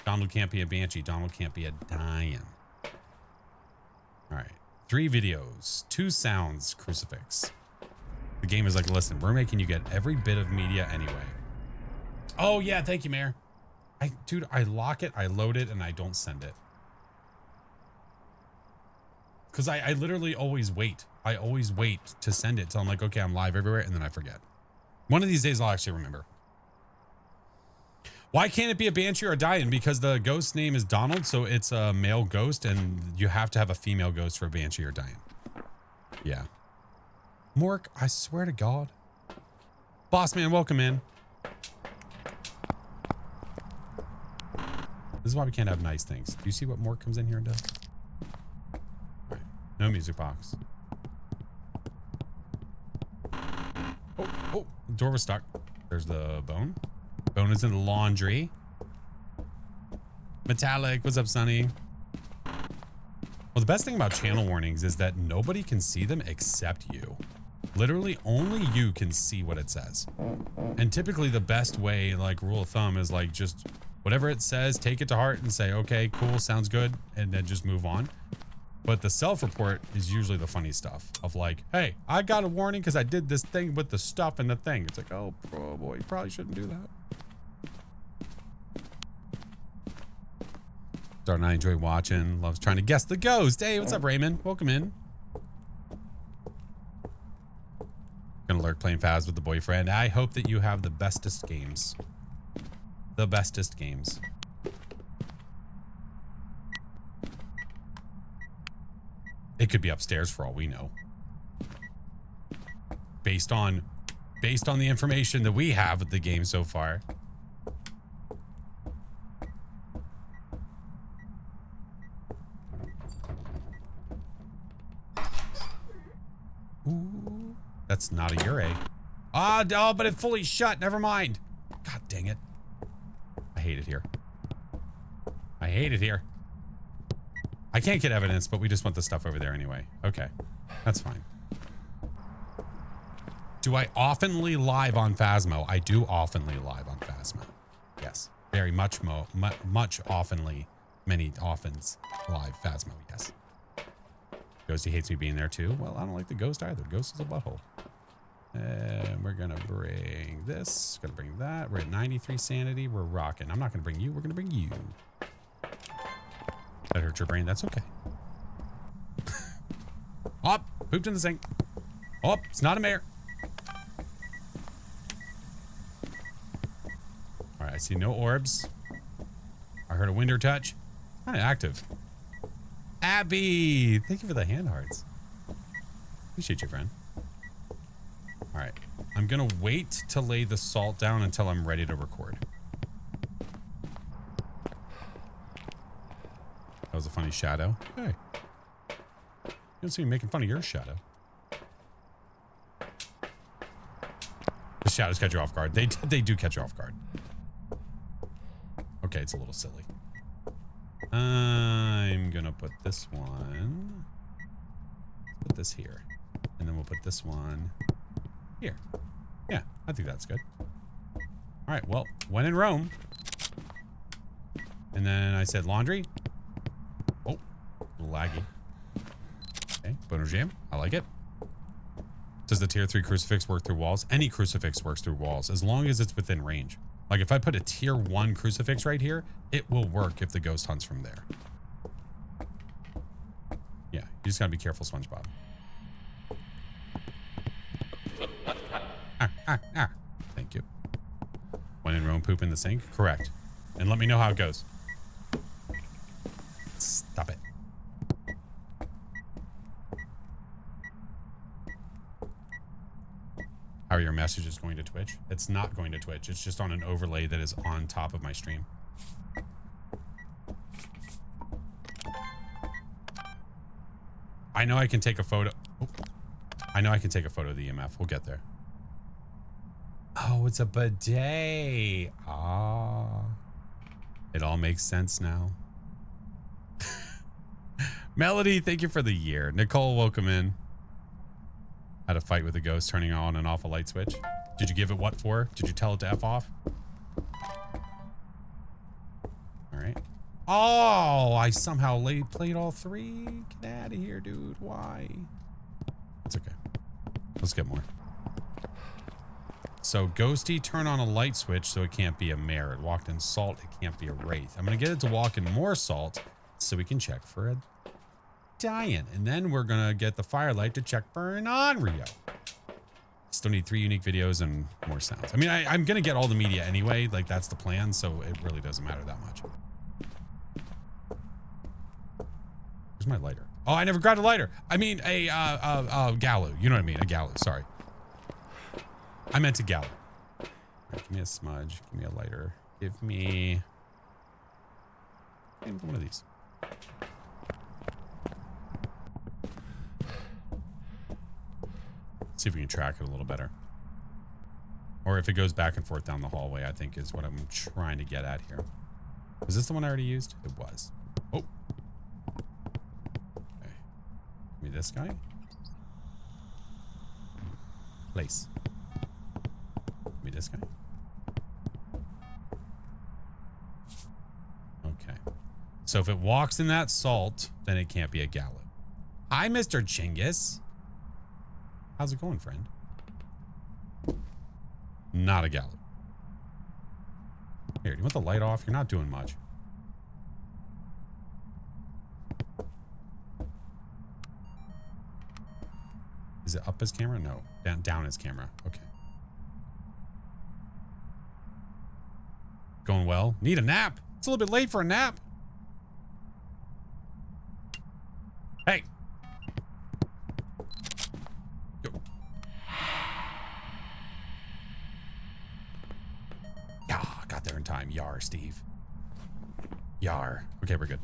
S1: Donald can't be a banshee. Donald can't be a dying. All right, 3 videos, 2 sounds, crucifix. The game is like, listen, we're making you get every bit of media anyway. Oh yeah, thank you, Mayor. Dude, I lock it, I load it, and I don't send it. Because I literally always wait. I always wait to send it till I'm like, okay, I'm live everywhere, and then I forget. One of these days I'll actually remember. Why can't it be a banshee or a Dian? Because the ghost name is Donald, so it's a male ghost, and you have to have a female ghost for a banshee or Dian. Yeah. Mork, I swear to God. Boss man, welcome in. This is why we can't have nice things. Do you see what Mork comes in here and does? All right. No music box. Oh, the door was stuck. There's the bone. Bone is in the laundry. Metallic, what's up, Sonny? Well, the best thing about channel warnings is that nobody can see them except you. Literally, only you can see what it says. And typically the best way, like rule of thumb, is like just whatever it says, take it to heart and say, okay, cool, sounds good, and then just move on. But the self-report is usually the funny stuff of like, hey, I got a warning because I did this thing with the stuff and the thing. It's like, oh boy, you probably shouldn't do that. Darn, I enjoy watching. Loves trying to guess the ghost. Hey, what's up, Raymond? Welcome in. Gonna lurk playing Phas with the boyfriend. I hope that you have the bestest games. The bestest games. It could be upstairs for all we know. Based on the information that we have with the game so far. Ooh, that's not a Ure. Ah, oh, but it fully shut. Never mind. God dang it. I hate it here. I hate it here. I can't get evidence, but we just want the stuff over there anyway. Okay, that's fine. Do I oftenly live on Phasmo? I do oftenly live on Phasmo. Yes, very much oftenly, many offens live Phasmo, yes. Ghosty hates me being there too. Well, I don't like the ghost either. Ghost is a butthole. And we're gonna bring this, gonna bring that. We're at 93 sanity, we're rocking. I'm not gonna bring you, we're gonna bring you. That hurt your brain, that's okay. Oh, pooped in the sink. Oh, it's not a mare. All right, I see no orbs. I heard a window touch. Kind of active. Abby, thank you for the hand hearts. Appreciate you, friend. All right, I'm gonna wait to lay the salt down until I'm ready to record. That was a funny shadow. Hey. don't see me making fun of your shadow. The shadows catch you off guard. They do catch you off guard. Okay, it's a little silly. I'm gonna put this one. Put this here. And then we'll put this one here. Yeah, I think that's good. All right, well, when in Rome. And then I said laundry. Oh, a little laggy. Okay, bonus jam. I like it. Does the tier 3 crucifix work through walls? Any crucifix works through walls as long as it's within range. Like if I put a tier 1 crucifix right here, it will work if the ghost hunts from there. Yeah, you just gotta be careful, SpongeBob. Thank you. When in Rome, poop in the sink? Correct. And let me know how it goes. Stop it. How are your messages going to Twitch? It's not going to Twitch. It's just on an overlay that is on top of my stream. I know I can take a photo. Oh, I know I can take a photo of the EMF. We'll get there. Oh, it's a bidet. Ah. It all makes sense now. Melody, thank you for the year. Nicole, welcome in. Had a fight with a ghost turning on and off a light switch. Did you give it what for? Did you tell it to F off? All right. Oh, I somehow played all 3. Get out of here, dude. Why? It's okay. Let's get more. So Ghosty, turn on a light switch so it can't be a mare. It walked in salt. It can't be a wraith. I'm going to get it to walk in more salt so we can check for a Diane. And then we're going to get the firelight to check for an Onryo. Still need 3 unique videos and more sounds. I mean, I'm going to get all the media anyway. Like, that's the plan. So it really doesn't matter that much. Where's my lighter? Oh, I never grabbed a lighter. I mean, a gallo. You know what I mean? A gallo. Sorry. I meant a gallo. Right, give me a smudge. Give me a lighter. Give me one of these. See if we can track it a little better. Or if it goes back and forth down the hallway, I think is what I'm trying to get at here. Was this the one I already used? It was. Oh. Okay. Give me this guy. Place. Give me this guy. Okay. So if it walks in that salt, then it can't be a gallo. Hi, Mr. Chinggis. How's it going, friend? Not a gallo. Here, do you want the light off? You're not doing much. Is it up his camera? No. Down his camera. Okay. Going well. Need a nap. It's a little bit late for a nap. Hey. Go. Yeah, got there in time. Yar, Steve. Yar. Okay, we're good.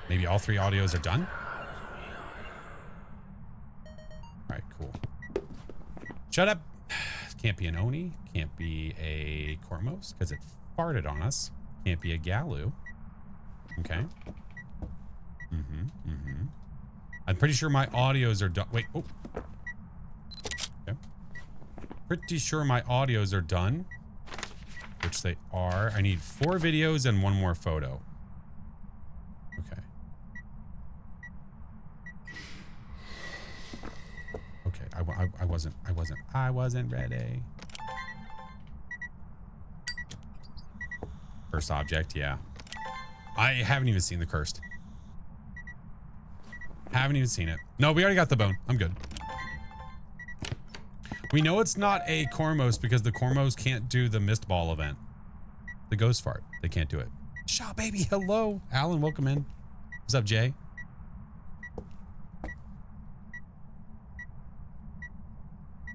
S1: Maybe all 3 audios are done? Alright, cool. Shut up. Can't be an Oni. Can't be a Cormos because it farted on us. Can't be a Galu. Okay. I'm pretty sure my audios are done. Wait. Oh. Okay. Pretty sure my audios are done. Which they are. I need 4 videos and 1 more photo. Okay. Okay. I wasn't ready. First object, yeah. I haven't even seen the cursed. Haven't even seen it. No, we already got the bone. I'm good. We know it's not a Cormos because the Cormos can't do the mist ball event. The ghost fart. They can't do it. Shaw baby, hello. Alan, welcome in. What's up, Jay?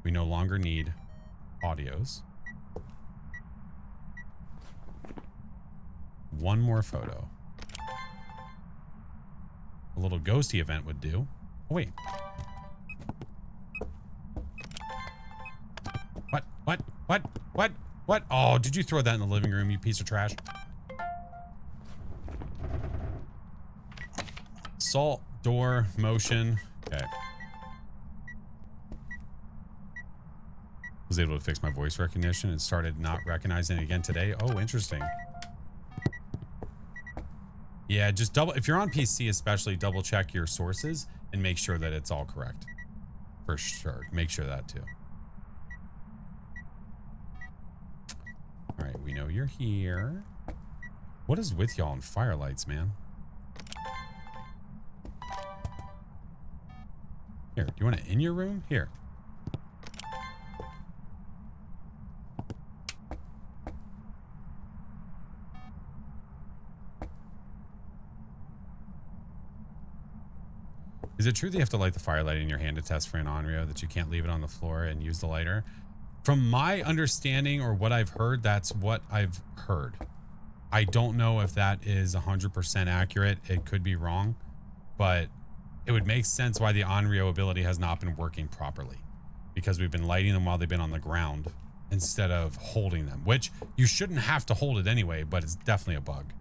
S1: We no longer need audios. 1 more photo. a little ghosty event would do. Oh, wait. What? Oh, did you throw that in the living room, you piece of trash? Salt, door, motion. Okay. Was able to fix my voice recognition and started not recognizing it again today. Oh, interesting. Yeah, just double, if you're on PC especially, double check your sources and make sure that it's all correct. For sure. Make sure that too. All right, we know you're here. What is with y'all in firelights, man? Here, do you want it in your room? Here. Is it true that you have to light the firelight in your hand to test for an Onryo, that you can't leave it on the floor and use the lighter? From my understanding or what I've heard, that's what I've heard. I don't know if that is 100% accurate. It could be wrong, but it would make sense why the Onryo ability has not been working properly, because we've been lighting them while they've been on the ground instead of holding them, which you shouldn't have to hold it anyway, but it's definitely a bug.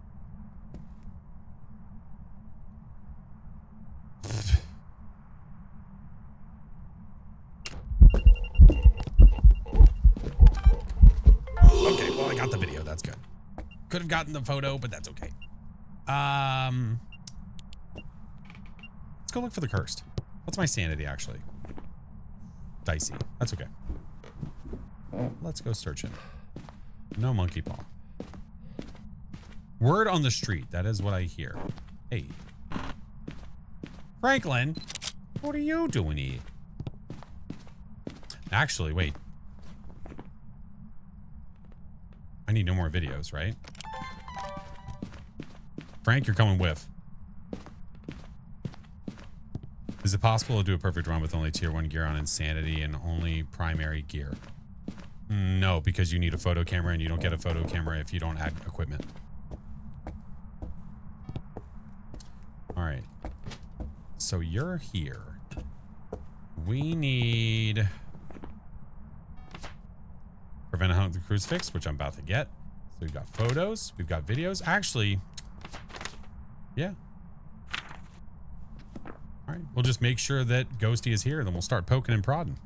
S1: Okay, well, I got the video. That's good. Could have gotten the photo, but that's okay. Let's go look for the cursed. What's my sanity, actually? Dicey. That's okay. Let's go searching. No monkey paw. Word on the street. That is what I hear. Hey. Franklin, what are you doing here? Actually, wait. I need no more videos, right? Frank, you're coming with. Is it possible to do a perfect run with only tier 1 gear on insanity and only primary gear? No, because you need a photo camera and you don't get a photo camera if you don't add equipment. All right. So you're here. We need... Prevent a hunt with the crucifix, which I'm about to get. So we've got photos, we've got videos. Actually, yeah. All right, we'll just make sure that Ghosty is here, then we'll start poking and prodding.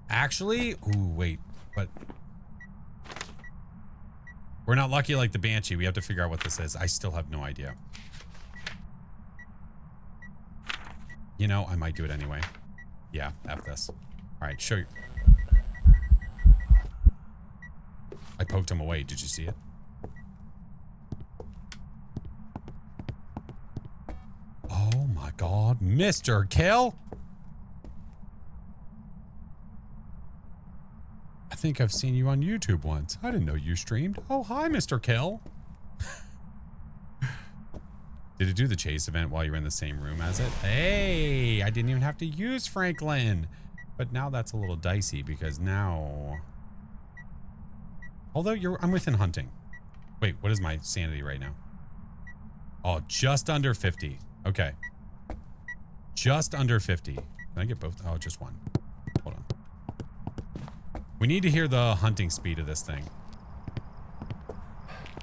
S1: Actually, ooh, wait, but we're not lucky like the Banshee. We have to figure out what this is. I still have no idea. You know, I might do it anyway. Yeah, F this. All right, show you. I poked him away. Did you see it? Oh my God, Mr. Kill. I think I've seen you on YouTube once. I didn't know you streamed. Oh, hi, Mr. Kill. Did it do the chase event while you were in the same room as it? Hey, I didn't even have to use Franklin. But now that's a little dicey because now... Although I'm within hunting. Wait, what is my sanity right now? Oh, just under 50. Okay. Just under 50. Can I get both? Oh, just one. Hold on. We need to hear the hunting speed of this thing.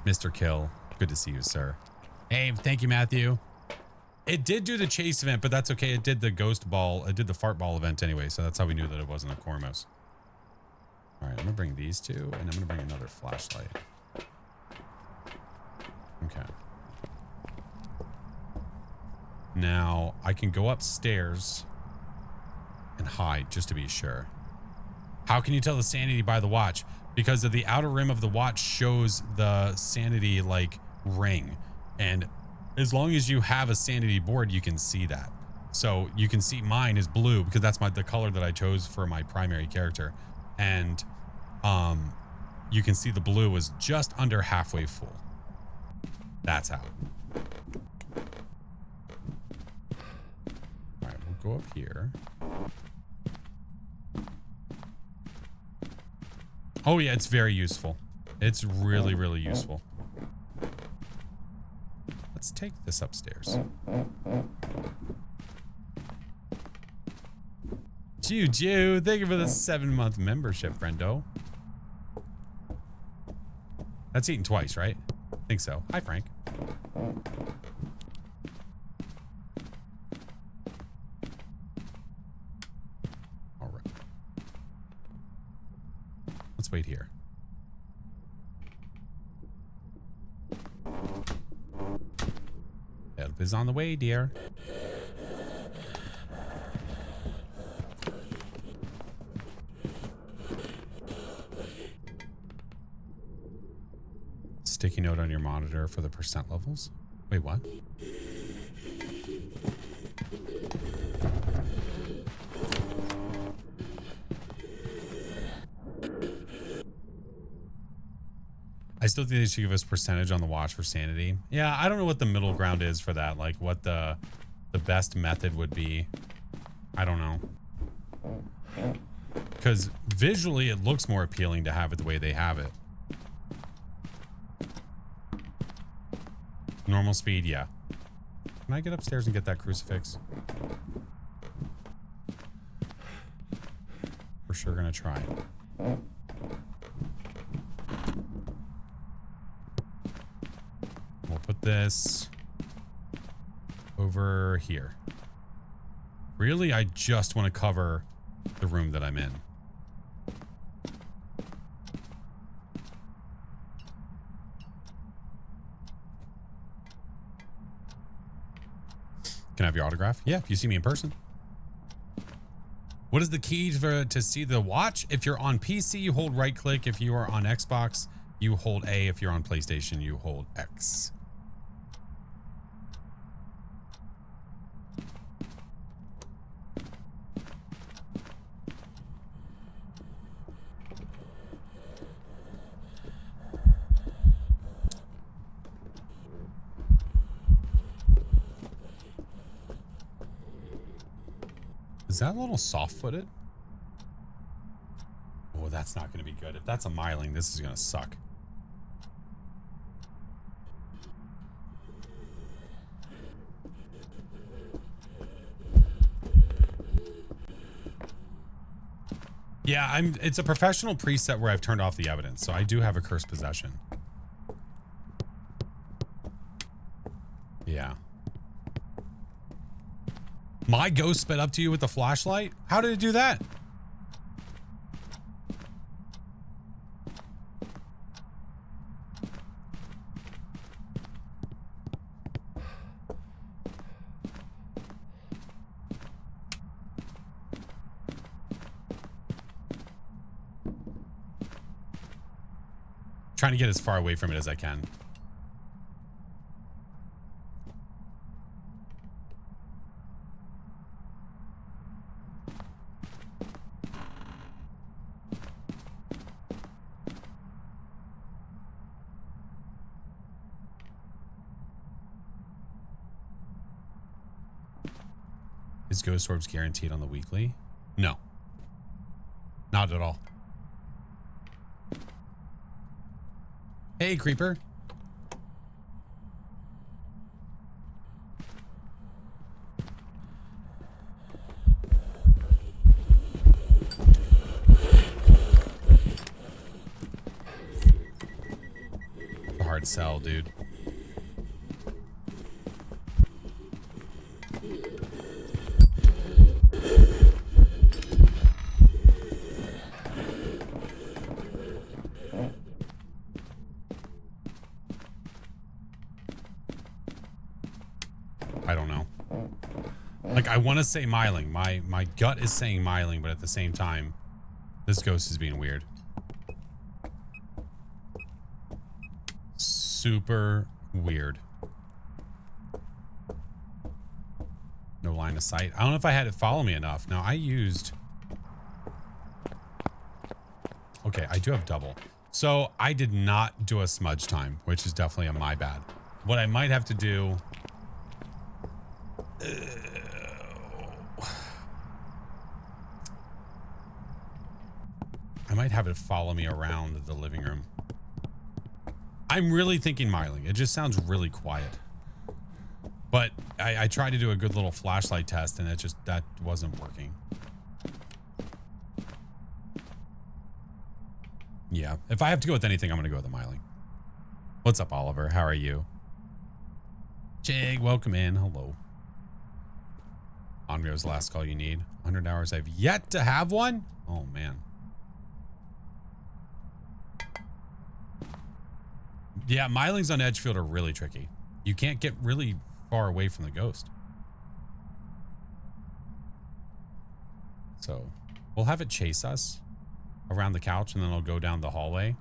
S1: Mr. Kill. Good to see you, sir. Hey, thank you, Matthew. It did do the chase event, but that's okay. It did the ghost ball. It did the fart ball event anyway, so that's how we knew that it wasn't a Cormos. All right, I'm gonna bring these two, and I'm gonna bring another flashlight. Okay. Now, I can go upstairs and hide, just to be sure. How can you tell the sanity by the watch? Because of the outer rim of the watch shows the sanity, like, ring. And as long as you have a sanity board, you can see that. So you can see mine is blue because that's the color that I chose for my primary character. And you can see the blue was just under halfway full. That's how. All right, we'll go up here. Oh yeah, it's very useful. It's really, really useful. Let's let's take this upstairs. Juju, thank you for the 7-month membership, friendo. That's eaten twice, right? I think so. Hi, Frank. All right. Let's wait here. Help is on the way, dear. Sticky note on your monitor for the percent levels. Wait, what? I still think they should give us percentage on the watch for sanity. Yeah, I don't know what the middle ground is for that. Like what the best method would be. I don't know. Because visually it looks more appealing to have it the way they have it. Normal speed, yeah. Can I get upstairs and get that crucifix? For sure gonna try. We'll put this over here. Really, I just want to cover the room that I'm in. Can I have your autograph? Yeah, if you see me in person. What is the key to see the watch? If you're on PC, you hold right click. If you are on Xbox, you hold A. If you're on PlayStation, you hold X. Is that a little soft-footed? Oh, that's not going to be good. If that's a miling, this is going to suck. Yeah, it's a professional preset where I've turned off the evidence, so I do have a cursed possession. Yeah. My ghost sped up to you with the flashlight? How did it do that? Trying to get as far away from it as I can. Is Ghost Orbs guaranteed on the weekly? No. Not at all. Hey, Creeper. A hard sell, dude. I don't know. Like, I want to say miling. My gut is saying miling, but at the same time, this ghost is being weird. Super weird. No line of sight. I don't know if I had it follow me enough. Now, I used... Okay, I do have double. So, I did not do a smudge time, which is definitely a my bad. What I might have to do... I might have it follow me around the living room. I'm really thinking miling. It just sounds really quiet. But I tried to do a good little flashlight test and that wasn't working. Yeah, if I have to go with anything, I'm going to go with the Myling. What's up, Oliver? How are you? Jig, welcome in. Hello. Onrio's the last call you need. 100 hours. I've yet to have one. Oh, man. Yeah, Mylings on Edgefield are really tricky. You can't get really far away from the ghost. So we'll have it chase us around the couch and then it'll go down the hallway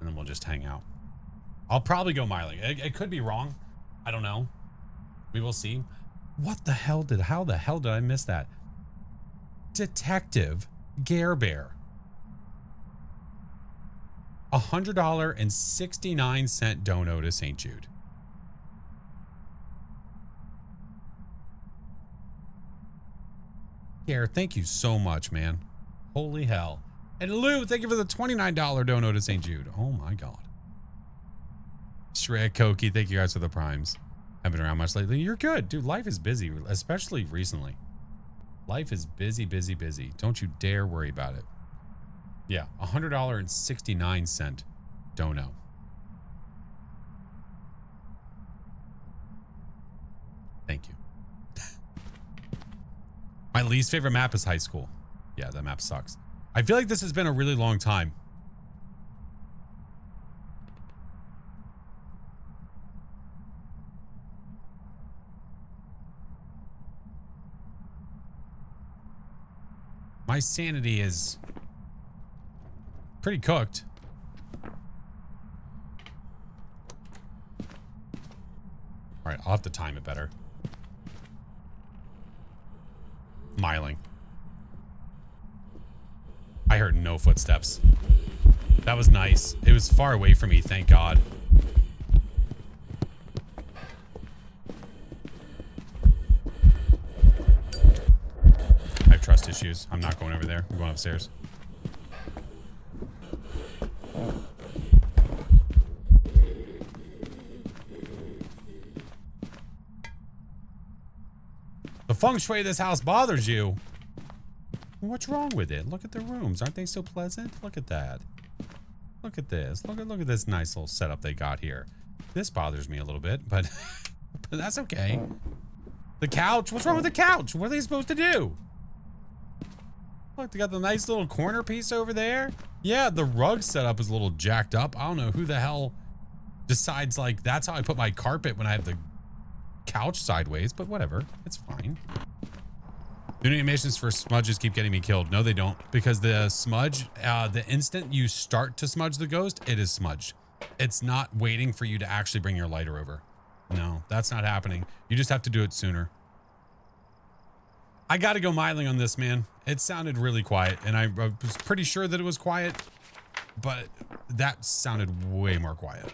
S1: and then we'll just hang out. I'll probably go Myling. It could be wrong. I don't know. We will see. What the hell how the hell did I miss that? Detective Gare Bear. $100.69 dono to St. Jude. Gare, thank you so much, man. Holy hell. And Lou, thank you for the $29 dono to St. Jude. Oh my God. Shrek Koki, thank you guys for the primes. Haven't been around much lately. You're good. Dude, life is busy, especially recently. Life is busy, busy, busy. Don't you dare worry about it. Yeah, $100.69 dono. Thank you. My least favorite map is high school. Yeah, that map sucks. I feel like this has been a really long time. My sanity is pretty cooked. All right, I'll have to time it better. Myling. I heard no footsteps. That was nice. It was far away from me, thank God. I have trust issues. I'm not going over there. I'm going upstairs. The feng shui of this house bothers you. What's wrong with it? Look at the rooms. Aren't they so pleasant? Look at that. Look at this. Look at this nice little setup they got here. This bothers me a little bit, but, but that's okay. The couch? What's wrong with the couch? What are they supposed to do? Look, they got the nice little corner piece over there. Yeah, the rug setup is a little jacked up. I don't know who the hell decides, like, that's how I put my carpet when I have the couch sideways, but whatever. It's fine. The animations for smudges keep getting me killed. No, they don't. Because the smudge, the instant you start to smudge the ghost, it is smudged. It's not waiting for you to actually bring your lighter over. No, that's not happening. You just have to do it sooner. I got to go Myling on this, man. It sounded really quiet, and I was pretty sure that it was quiet, but that sounded way more quiet.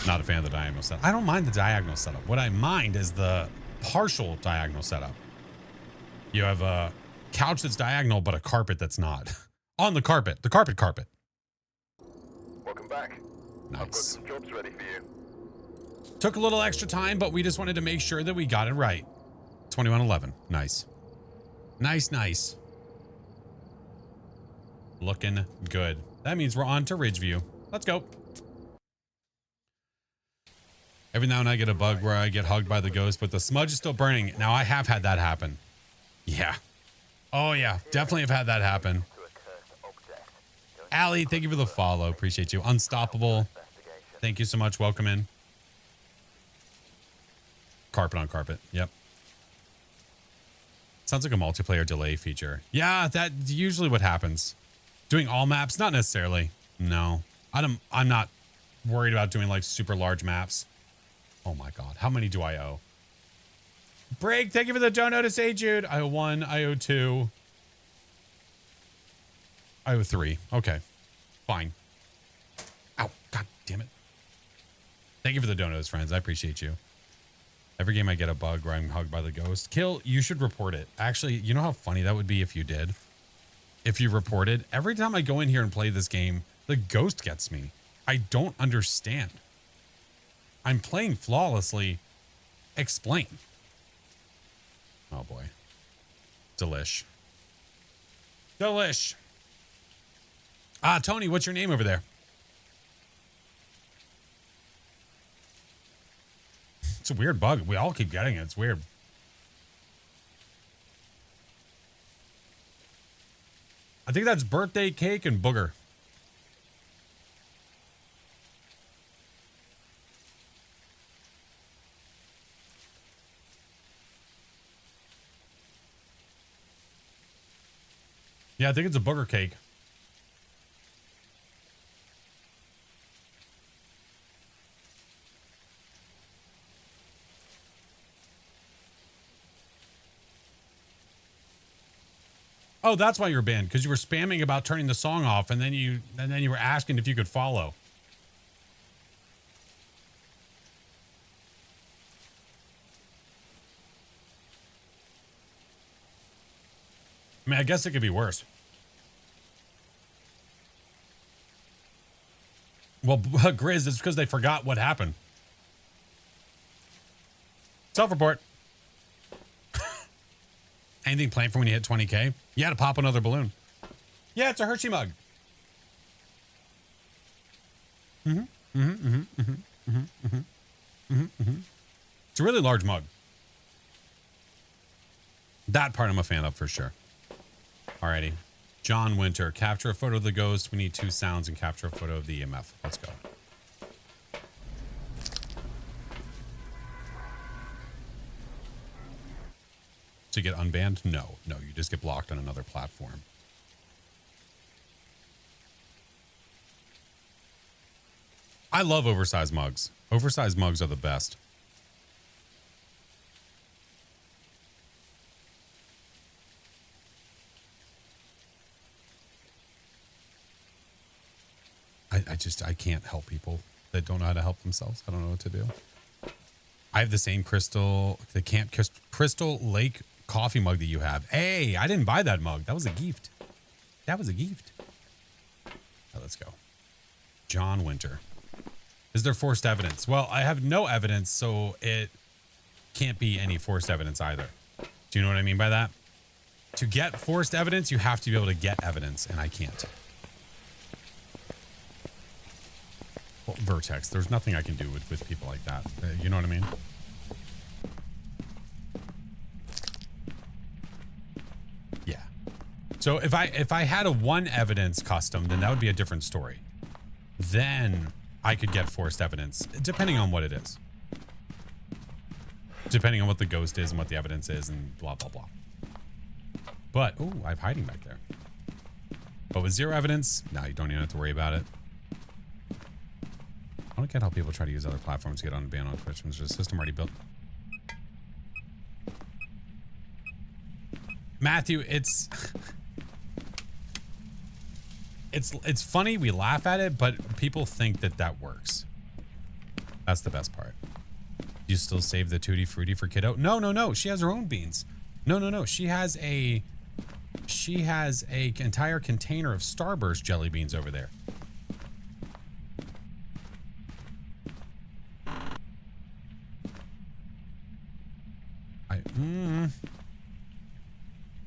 S1: Not a fan of the diagonal setup. I don't mind the diagonal setup. What I mind is the partial diagonal setup. You have a couch that's diagonal, but a carpet that's not. On the carpet. The carpet.
S3: Welcome back.
S1: Nice.
S3: I've got some jobs ready for you.
S1: Took a little extra time, but we just wanted to make sure that we got it right. 2111. Nice. Nice. Looking good. That means we're on to Ridgeview. Let's go. Every now and then I get a bug where I get hugged by the ghost, but the smudge is still burning. Now, I have had that happen. Yeah. Oh, yeah. Definitely have had that happen. Allie, thank you for the follow. Appreciate you. Unstoppable. Thank you so much. Welcome in. Carpet on carpet. Yep. Sounds like a multiplayer delay feature. Yeah, that's usually what happens. Doing all maps? Not necessarily. No. I'm not worried about doing like super large maps. Oh my God. How many do I owe? Break, thank you for the dono to St. Jude. I owe 1, I owe 2. I owe 3. Okay. Fine. Ow. God damn it. Thank you for the donos, friends. I appreciate you. Every game I get a bug where I'm hugged by the ghost. Kill, you should report it. Actually, you know how funny that would be if you did? If you reported. Every time I go in here and play this game, the ghost gets me. I don't understand. I'm playing flawlessly, Explain. Oh boy. Delish. Delish. Tony, what's your name over there? It's a weird bug. We all keep getting it. It's weird. I think that's birthday cake and booger. Yeah, I think it's a booger cake. Oh, that's why you were banned, because you were spamming about turning the song off, and then you were asking if you could follow. I mean, I guess it could be worse. Well, Grizz, it's because they forgot what happened. Self-report. Anything planned for when you hit 20K? Yeah, to pop another balloon. Yeah, it's a Hershey mug. It's a really large mug. That part I'm a fan of for sure. Alrighty. John Winter, capture a photo of the ghost. We need 2 sounds and capture a photo of the EMF. Let's go. To get unbanned? No, you just get blocked on another platform. I love oversized mugs. Oversized mugs are the best. I can't help people that don't know how to help themselves. I don't know what to do. I have the same Crystal Lake coffee mug that you have. Hey, I didn't buy that mug. That was a gift. That was a gift. Right, let's go. John Winter. Is there forced evidence? Well, I have no evidence, so it can't be any forced evidence either. Do you know what I mean by that? To get forced evidence, you have to be able to get evidence, and I can't. Well, Vertex, there's nothing I can do with people like that. You know what I mean? Yeah. So if I had a 1 evidence custom, then that would be a different story. Then I could get forced evidence, depending on what it is. Depending on what the ghost is and what the evidence is and blah, blah, blah. But, oh, I have hiding back there. But with 0 evidence, no, you don't even have to worry about it. I don't get how people try to use other platforms to get unbanned on Twitch when there's a system already built. Matthew, it's funny. We laugh at it, but people think that works. That's the best part. You still save the Tutti Frutti for Kiddo? No. She has her own beans. No. She has a entire container of Starburst jelly beans over there.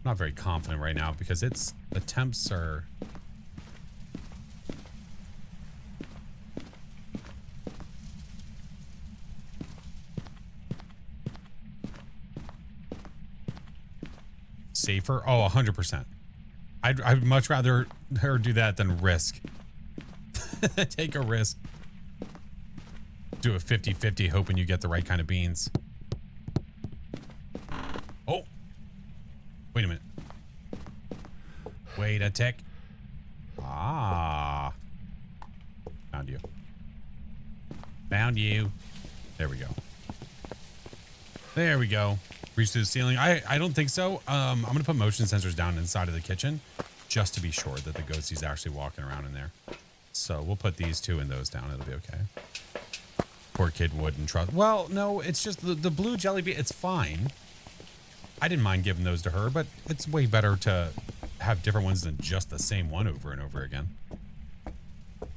S1: Not very confident right now because the temps are safer. Oh, 100%. I'd much rather her do that than risk. Take a risk. Do a 50-50 hoping you get the right kind of beans. Oh. Wait a minute. Wait a tick. Ah. Found you. Found you. There we go. There we go. Reach through the ceiling. I don't think so. I'm going to put motion sensors down inside of the kitchen just to be sure that the ghostie's actually walking around in there. So we'll put these 2 and those down. It'll be okay. Poor kid wouldn't trust. Well, no, it's just the blue jelly bean. It's fine. I didn't mind giving those to her, but it's way better to have different ones than just the same one over and over again.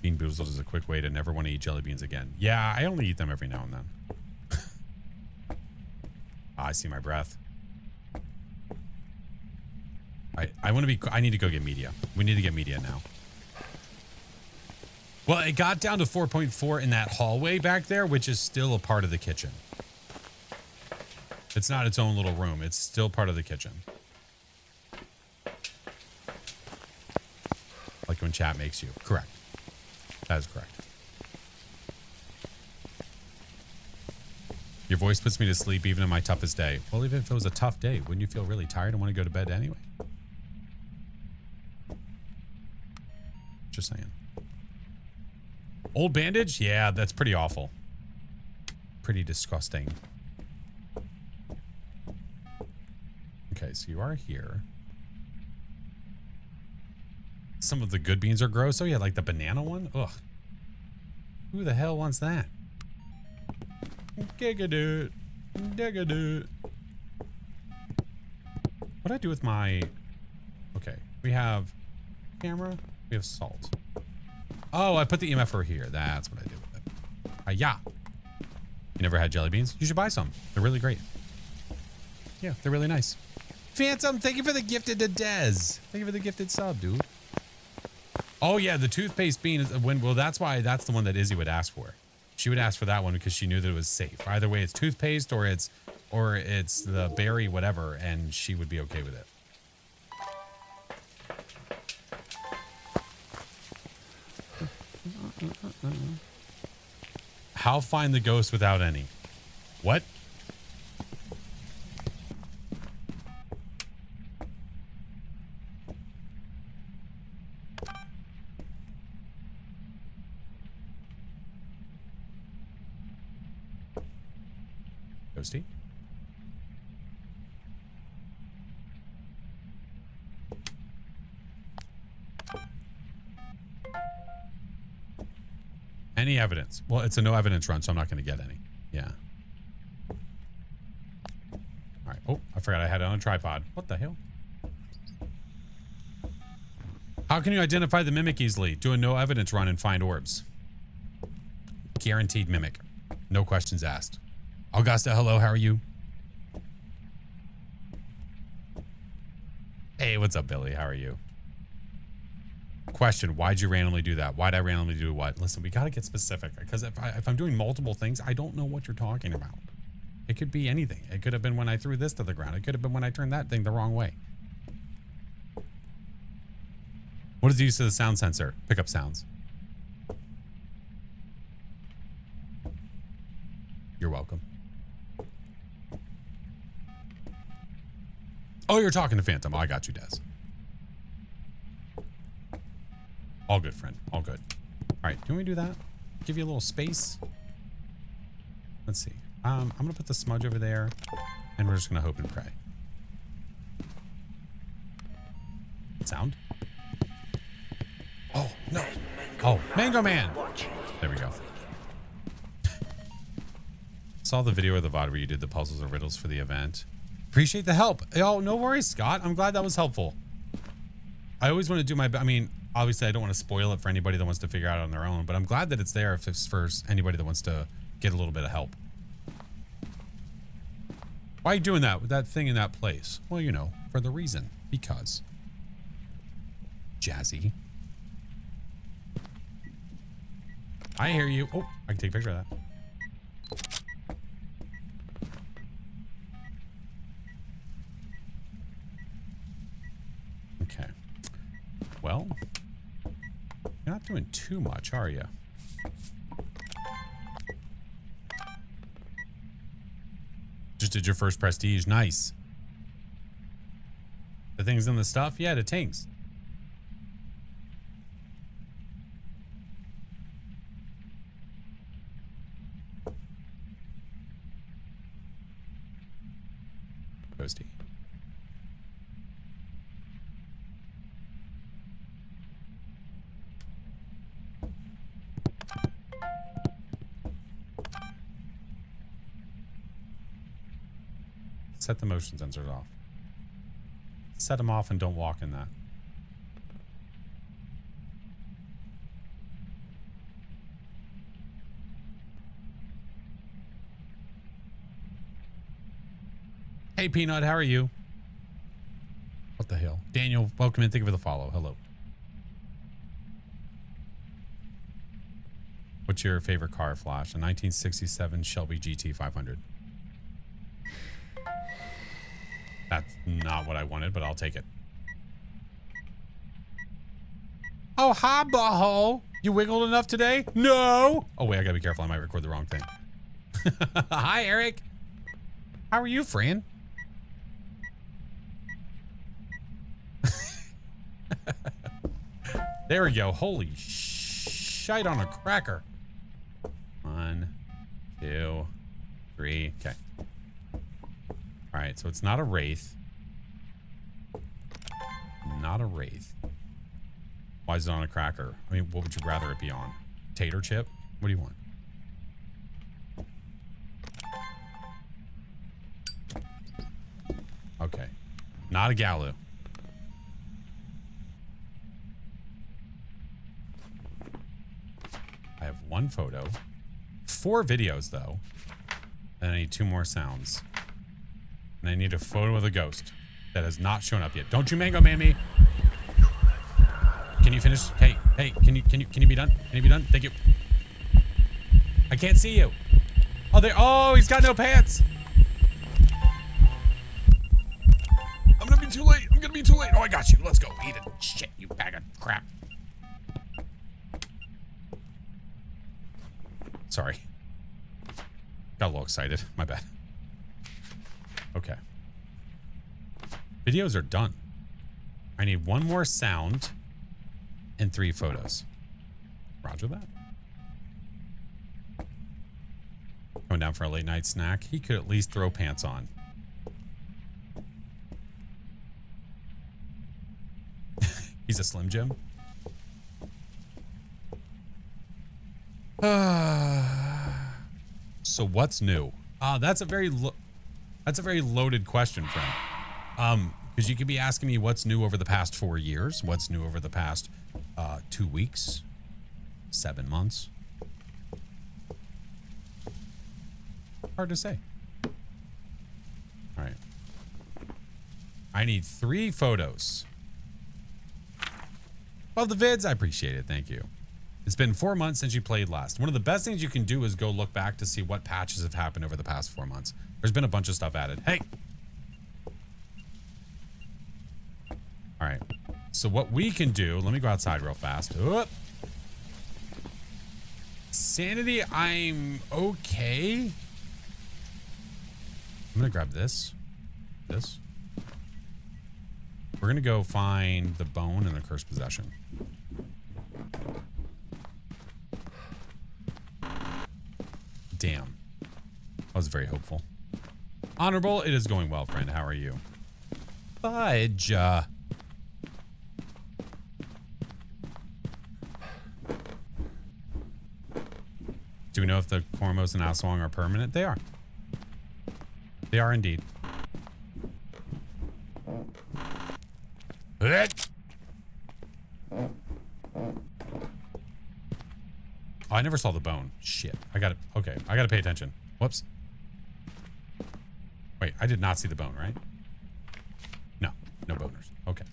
S1: Bean Boozled is a quick way to never want to eat jelly beans again. Yeah, I only eat them every now and then. I see my breath. I want to be. I need to go get media. We need to get media now. Well, it got down to 4.4 in that hallway back there, which is still a part of the kitchen. It's not its own little room. It's still part of the kitchen. Like when chat makes you. Correct. That is correct. Your voice puts me to sleep even on my toughest day. Well, even if it was a tough day, wouldn't you feel really tired and want to go to bed anyway? Just saying. Old bandage? Yeah, that's pretty awful. Pretty disgusting. Okay, so you are here. Some of the good beans are gross. Oh yeah, like the banana one? Ugh. Who the hell wants that? Gigadoot. Gigadoot. What do I do with my... Okay, we have camera. We have salt. Oh, I put the EMFer here. That's what I did with it. Yeah. You never had jelly beans? You should buy some. They're really great. Yeah, they're really nice. Phantom, thank you for the gifted to Dez. Thank you for the gifted sub, dude. Oh yeah, the toothpaste bean is well, that's why that's the one that Izzy would ask for. She would ask for that one because she knew that it was safe. Either way, it's toothpaste or it's the berry whatever, and she would be okay with it. How find the ghost without any? What? Ghosty? Any evidence? Well, it's a no evidence run, so I'm not going to get any. Yeah. All right. Oh, I forgot I had it on a tripod. What the hell? How can you identify the mimic easily? Do a no evidence run and find orbs. Guaranteed mimic. No questions asked. Augusta, hello. How are you? Hey, what's up, Billy? How are you? Question, why'd you randomly do that? Why'd I randomly do what? Listen, we got to get specific because if I'm doing multiple things, I don't know what you're talking about. It could be anything. It could have been when I threw this to the ground. It could have been when I turned that thing the wrong way. What is the use of the sound sensor? Pick up sounds. You're welcome. Oh, you're talking to Phantom. Oh, I got you, Des. All good, friend. All good. All right. Can we do that? Give you a little space. Let's see. I'm going to put the smudge over there, and we're just going to hope and pray. Sound? Oh, no. Oh, Mango Man. There we go. Saw the video of the VOD where you did the puzzles and riddles for the event. Appreciate the help. Oh, no worries, Scott. I'm glad that was helpful. I always want to do my best. I mean, obviously, I don't want to spoil it for anybody that wants to figure it out on their own, but I'm glad that it's there if it's for anybody that wants to get a little bit of help. Why are you doing that with that thing in that place? Well, you know, for the reason. Because. Jazzy. I hear you. Oh, I can take a picture of that. Okay. Well, you're not doing too much, are you? Just did your first prestige. Nice. The things in the stuff? Yeah, the tanks. Ghosty. Set the motion sensors off. Set them off and don't walk in that. Hey, Peanut, how are you? What the hell? Daniel, welcome in. Thank you for the follow. Hello. What's your favorite car, Flash? A 1967 Shelby GT 500. That's not what I wanted, but I'll take it. Oh, hi, butthole. You wiggled enough today? No. Oh, wait, I gotta be careful. I might record the wrong thing. Hi, Eric. How are you, Fran? There we go. Holy shite on a cracker. 1, 2, 3. Okay. All right, so it's not a wraith. Not a wraith. Why is it on a cracker? I mean, what would you rather it be on? Tater chip? What do you want? Okay. Not a Galu. I have 1 photo. 4 videos, though. And I need 2 more sounds. And I need a photo of the ghost that has not shown up yet. Don't you mango man me. Can you finish? Hey, can you be done? Can you be done? Thank you. I can't see you. Oh, he's got no pants. I'm gonna be too late. I'm gonna be too late. Oh, I got you. Let's go. Eat it. Shit, you bag of crap. Sorry. Got a little excited. My bad. Okay. Videos are done. I need 1 more sound and 3 photos. Roger that. Going down for a late night snack. He could at least throw pants on. He's a Slim Jim. So what's new? That's a very loaded question, friend. Because you could be asking me what's new over the past 4 years, what's new over the past 2 weeks, 7 months. Hard to say. All right. I need 3 photos of the vids. I appreciate it. Thank you. It's been 4 months since you played last. One of the best things you can do is go look back to see what patches have happened over the past 4 months. There's been a bunch of stuff added. Hey. All right. So what we can do, let me go outside real fast. Oop. Sanity, I'm okay. I'm going to grab this. This. We're going to go find the bone and the cursed possession. Damn. I was very hopeful. Honorable, it is going well, friend. How are you? Fudge. Do we know if the Cormos and Aswang are permanent? They are. They are indeed. Oh, I never saw the bone. Shit. I gotta pay attention. Whoops. Wait, I did not see the bone, right? No boners. Okay.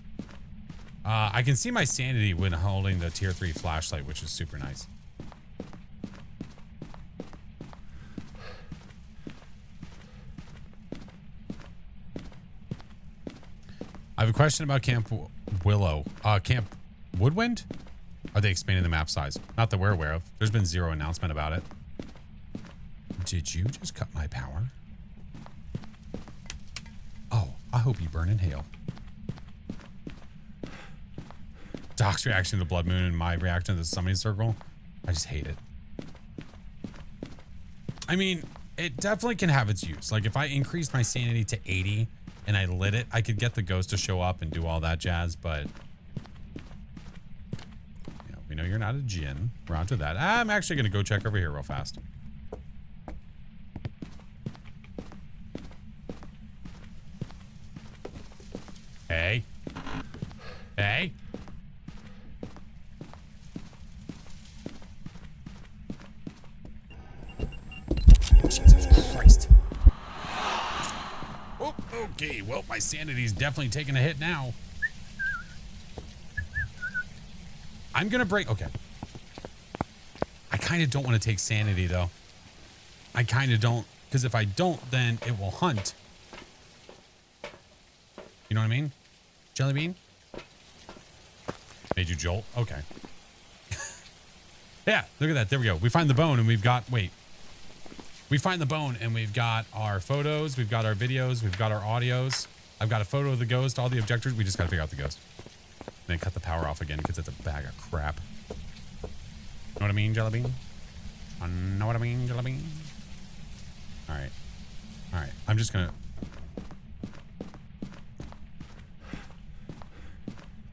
S1: I can see my sanity when holding the tier 3 flashlight, which is super nice. I have a question about Camp Willow. Camp Woodwind? Are they expanding the map size? Not that we're aware of. There's been 0 announcement about it. Did you just cut my power? Oh, I hope you burn in hell. Doc's reaction to the blood moon and my reaction to the summoning circle. I just hate it. I mean, it definitely can have its use. Like if I increased my sanity to 80 and I lit it, I could get the ghost to show up and do all that jazz, but yeah, we know you're not a djinn. We're on to that. I'm actually going to go check over here real fast. Hey. Hey. Jesus Christ. Oh, Okay, well, my sanity's definitely taking a hit now. I'm gonna break. Okay. I kind of don't want to take sanity, though. I kind of don't. Because if I don't, then it will hunt. You know what I mean? Jelly bean? Made you jolt? Okay. Yeah, look at that. There we go. We find the bone and we've got... Wait. We find the bone and we've got our photos. We've got our videos. We've got our audios. I've got a photo of the ghost. All the objectors. We just got to figure out the ghost. And then cut the power off again because it's a bag of crap. Know what I mean, Jelly Bean? I know what I mean, Jelly Bean? All right. All right. I'm just going to...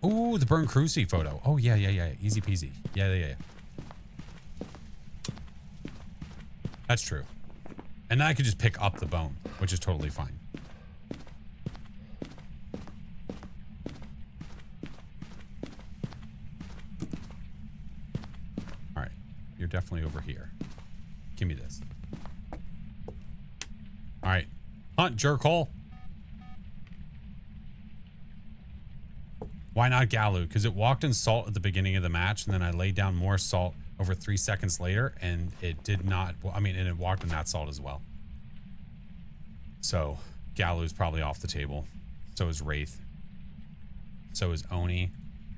S1: Ooh, the burn cruci photo. Oh, yeah. Easy peasy. Yeah. That's true. And then I could just pick up the bone, which is totally fine. All right. You're definitely over here. Give me this. All right. Hunt, jerkhole. Why not Galu? Because it walked in salt at the beginning of the match, and then I laid down more salt over 3 seconds later, and it did not... I mean, and it walked in that salt as well. So, Galu's probably off the table. So is Wraith. So is Oni.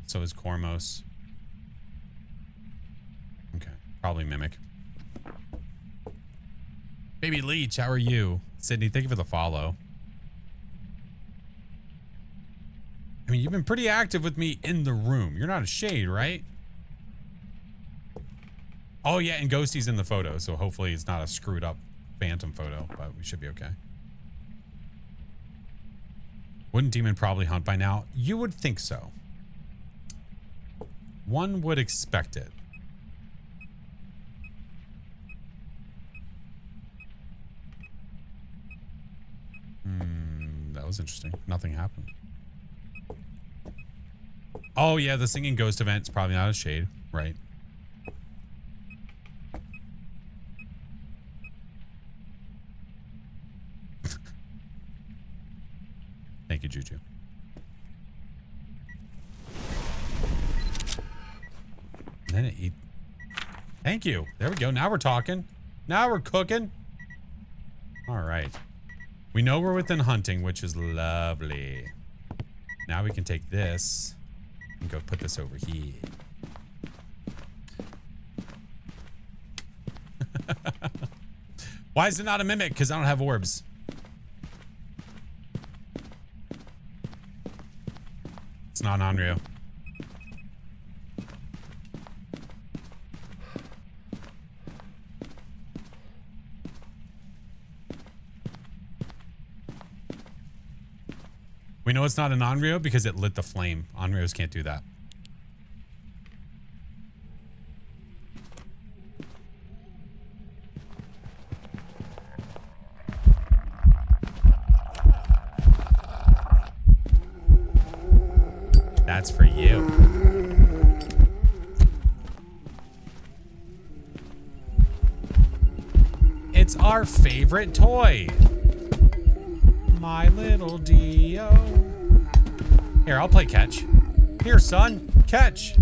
S1: So is Kormos. Okay. Probably Mimic. Baby Leech, how are you? Sydney, thank you for the follow. I mean, you've been pretty active with me in the room. You're not a shade, right? Oh, yeah, and Ghosty's in the photo, so hopefully it's not a screwed up phantom photo, but we should be okay. Wouldn't Demon probably hunt by now? You would think so. One would expect it. That was interesting. Nothing happened. Oh, yeah, the singing ghost event's probably not a shade, right? Thank you, Juju. And then it eat. Thank you. There we go. Now we're talking. Now we're cooking. All right. We know we're within hunting, which is lovely. Now we can take this and go put this over here. Why is it not a mimic? Because I don't have orbs. It's not Onryo. We know it's not an Onryo because it lit the flame. Onryos can't do that. That's for you. It's our favorite toy. My little Dio. Here, I'll play catch. Here, son. Catch.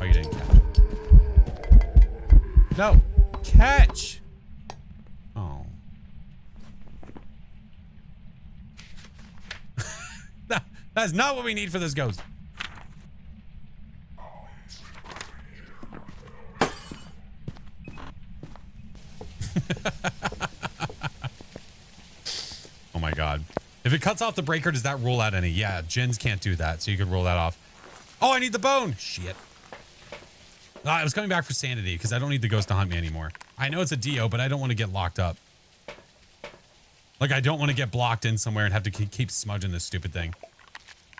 S1: Oh, you didn't catch. No. Catch. Oh. That's not what we need for this ghost. Oh my god. If it cuts off the breaker, does that rule out any? Yeah, gens can't do that, so you could roll that off. Oh, I need the bone. Shit. I was coming back for sanity because I don't need the ghost to hunt me anymore. I know it's a Dio, but I don't want to get locked up. Like, I don't want to get blocked in somewhere and have to keep smudging this stupid thing.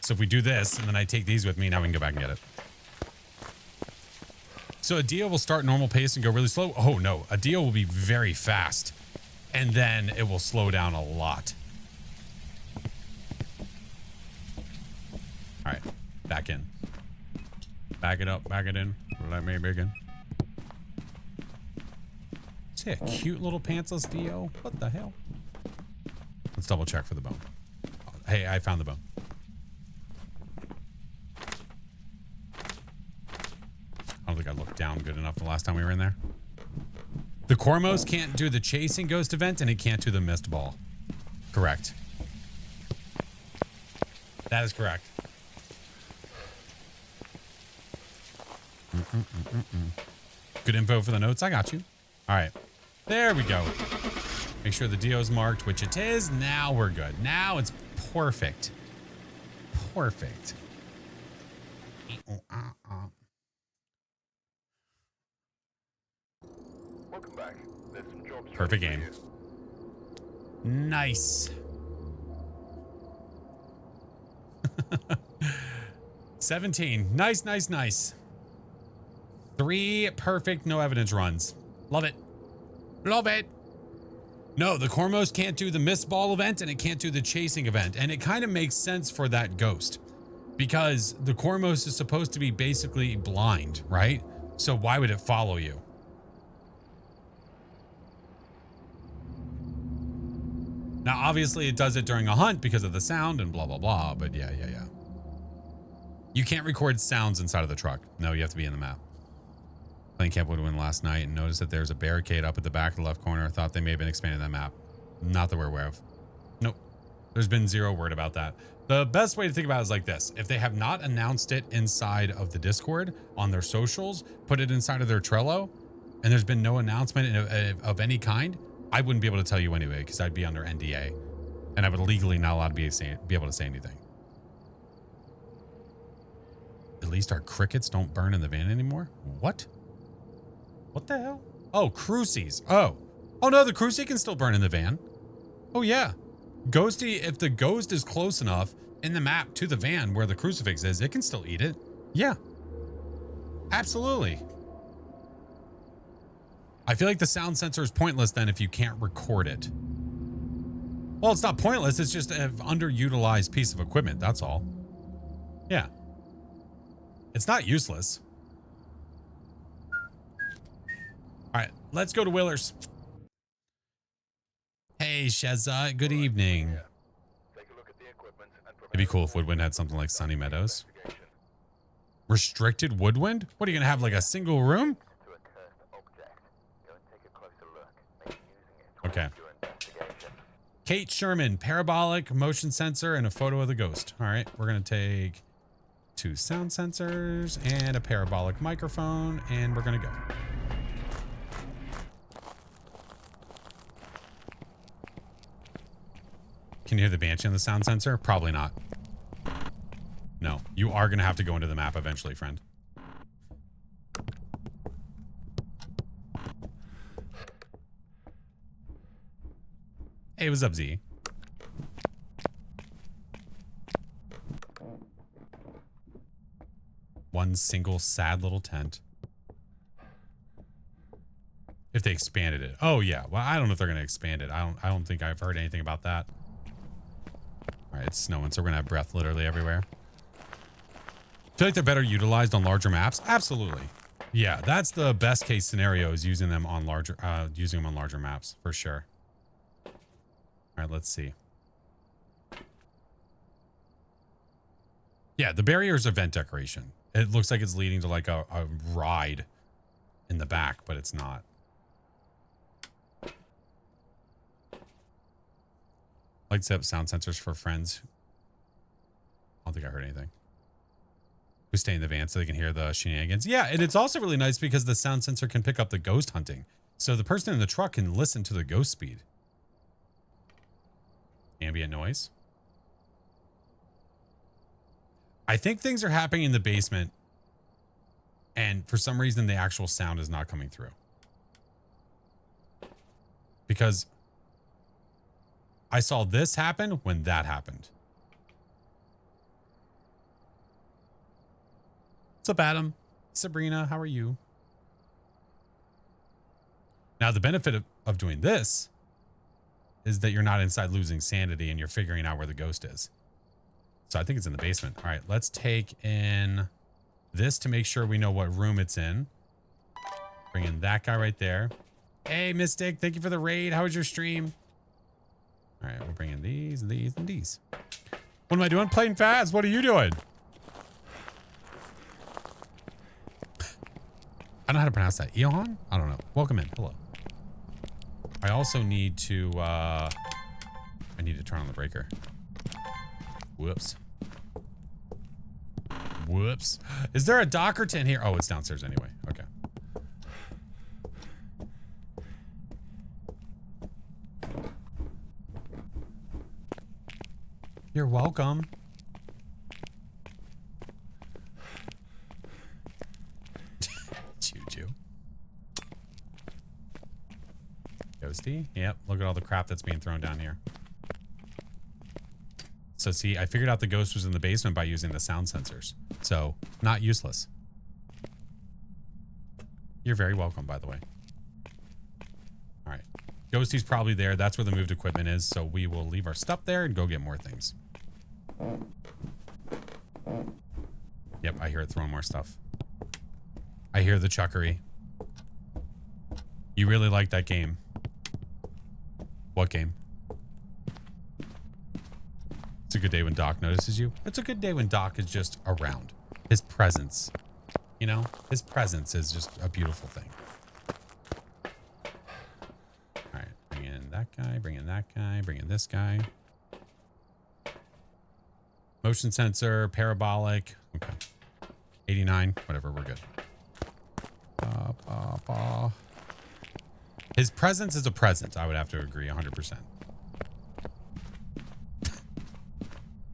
S1: So if we do this, and then I take these with me, now we can go back and get it. So a Dio will start normal pace and go really slow. Oh, no. A Dio will be very fast. And then it will slow down a lot. All right. Back in. Back it up. Back it in. Let me begin. Is he a cute little pantsless Dio? What the hell? Let's double check for the bone. Hey, I found the bone. I don't think I looked down good enough the last time we were in there. The Cormos can't do the chasing ghost event, and it can't do the mist ball. Correct. That is correct. Good info for the notes. I got you. All right. There we go. Make sure the DO is marked, which it is. Now we're good. Now it's perfect. Perfect.
S3: Welcome back. There's some jobs
S1: Perfect
S3: ready for
S1: game.
S3: you.
S1: Nice. 17. Nice, nice, nice. 3 perfect no evidence runs. Love it. Love it. No, the Cormos can't do the mist ball event and it can't do the chasing event. And it kind of makes sense for that ghost because the Cormos is supposed to be basically blind, right? So why would it follow you? Now, obviously it does it during a hunt because of the sound and blah, blah, blah. But yeah. You can't record sounds inside of the truck. No, you have to be in the map. Playing Camp Woodwind last night and noticed that there's a barricade up at the back of the left corner. Thought they may have been expanding that map. Not that we're aware of. Nope. There's been 0 word about that. The best way to think about it is like this. If they have not announced it inside of the Discord on their socials, put it inside of their Trello, and there's been no announcement of any kind, I wouldn't be able to tell you anyway because I'd be under NDA and I would legally not allowed to be able to say anything. At least our crickets don't burn in the van anymore. What? What the hell? Oh, crucies. Oh no, the crucie can still burn in the van. Oh yeah. Ghosty, if the ghost is close enough in the map to the van where the crucifix is, it can still eat it. Yeah. Absolutely. I feel like the sound sensor is pointless then if you can't record it. Well, it's not pointless. It's just an underutilized piece of equipment. That's all. Yeah. It's not useless. All right, let's go to Willer's. Hey, Sheza. Good evening.
S3: Take a look at the equipment and
S1: It'd be cool if Woodwind had something like Sunny Meadows. Restricted Woodwind? What, are you going to have like a single room?
S3: to a cursed object. Go and take a closer look. Maybe using it
S1: Okay.
S3: your investigation.
S1: Kate Sherman, parabolic, motion sensor, and a photo of the ghost. All right, we're going to take 2 sound sensors and a parabolic microphone, and we're going to go. Can you hear the banshee on the sound sensor? Probably not. No, you are going to have to go into the map eventually, friend. Hey, what's up, Z? One single sad little tent. If they expanded it. Oh yeah. Well, I don't know if they're going to expand it. I don't think I've heard anything about that. All right, it's snowing, so we're going to have breath literally everywhere. I feel like they're better utilized on larger maps. Absolutely. Yeah, that's the best case scenario is using them on larger maps for sure. All right, let's see. Yeah, the barrier is event decoration. It looks like it's leading to like a ride in the back, but it's not. Like to set up sound sensors for friends. I don't think I heard anything. Who stay in the van so they can hear the shenanigans. Yeah, and it's also really nice because the sound sensor can pick up the ghost hunting. So the person in the truck can listen to the ghost speed. Ambient noise. I think things are happening in the basement. And for some reason, the actual sound is not coming through. Because I saw this happen when that happened. What's up, Adam? Sabrina, how are you? Now, the benefit of doing this is that you're not inside losing sanity and you're figuring out where the ghost is. So I think it's in the basement. All right, let's take in this to make sure we know what room it's in. Bring in that guy right there. Hey, Mystic, thank you for the raid. How was your stream? All right, we'll bring in these, and these, and these. What am I doing? Playing Phas. What are you doing? I don't know how to pronounce that. Eohan? I don't know. Welcome in. Hello. I also need to, I need to turn on the breaker. Whoops. Whoops. Is there a Docker tent here? Oh, it's downstairs anyway. Okay. You're welcome. Choo-choo. Ghosty? Yep. Look at all the crap that's being thrown down here. So see, I figured out the ghost was in the basement by using the sound sensors. So, not useless. You're very welcome, by the way. All right. Ghosty's probably there. That's where the moved equipment is. So we will leave our stuff there and go get more things. Yep, I hear it throwing more stuff. I hear the chuckery. You really like that game. What game? It's a good day when Doc notices you. It's a good day when Doc is just around. His presence. You know? His presence is just a beautiful thing. Alright, bring in that guy, bring in that guy, bring in this guy. Motion sensor, parabolic. Okay. 89. Whatever, we're good. His presence is a present. I would have to agree 100%.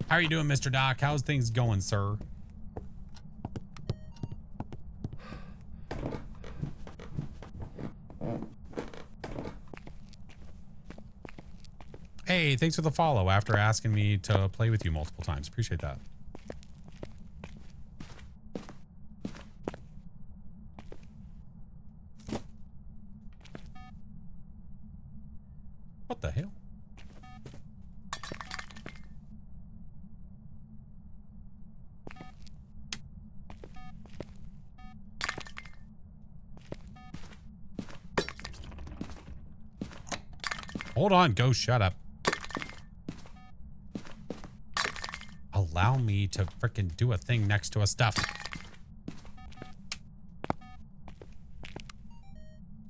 S1: How are you doing, Mr. Doc? How's things going, sir? Hey, thanks for the follow after asking me to play with you multiple times. Appreciate that. What the hell? Hold on, go shut up. Allow me to frickin' do a thing next to a stuff.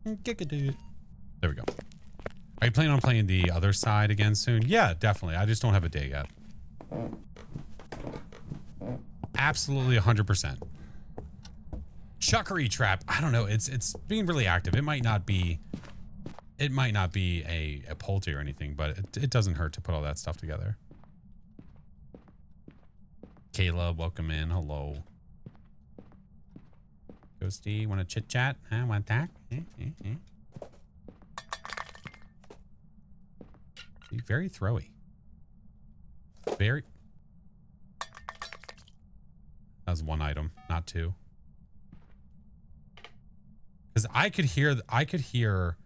S1: There we go. Are you planning on playing the other side again soon? Yeah, definitely. I just don't have a day yet. Absolutely 100%. Chuckery trap. I don't know. It's being really active. It might not be a poultry or anything, but it doesn't hurt to put all that stuff together. Kayla, welcome in. Hello. Ghosty, want to chit chat? I want that. Very throwy. Very. That was one item, not two. Because I could hear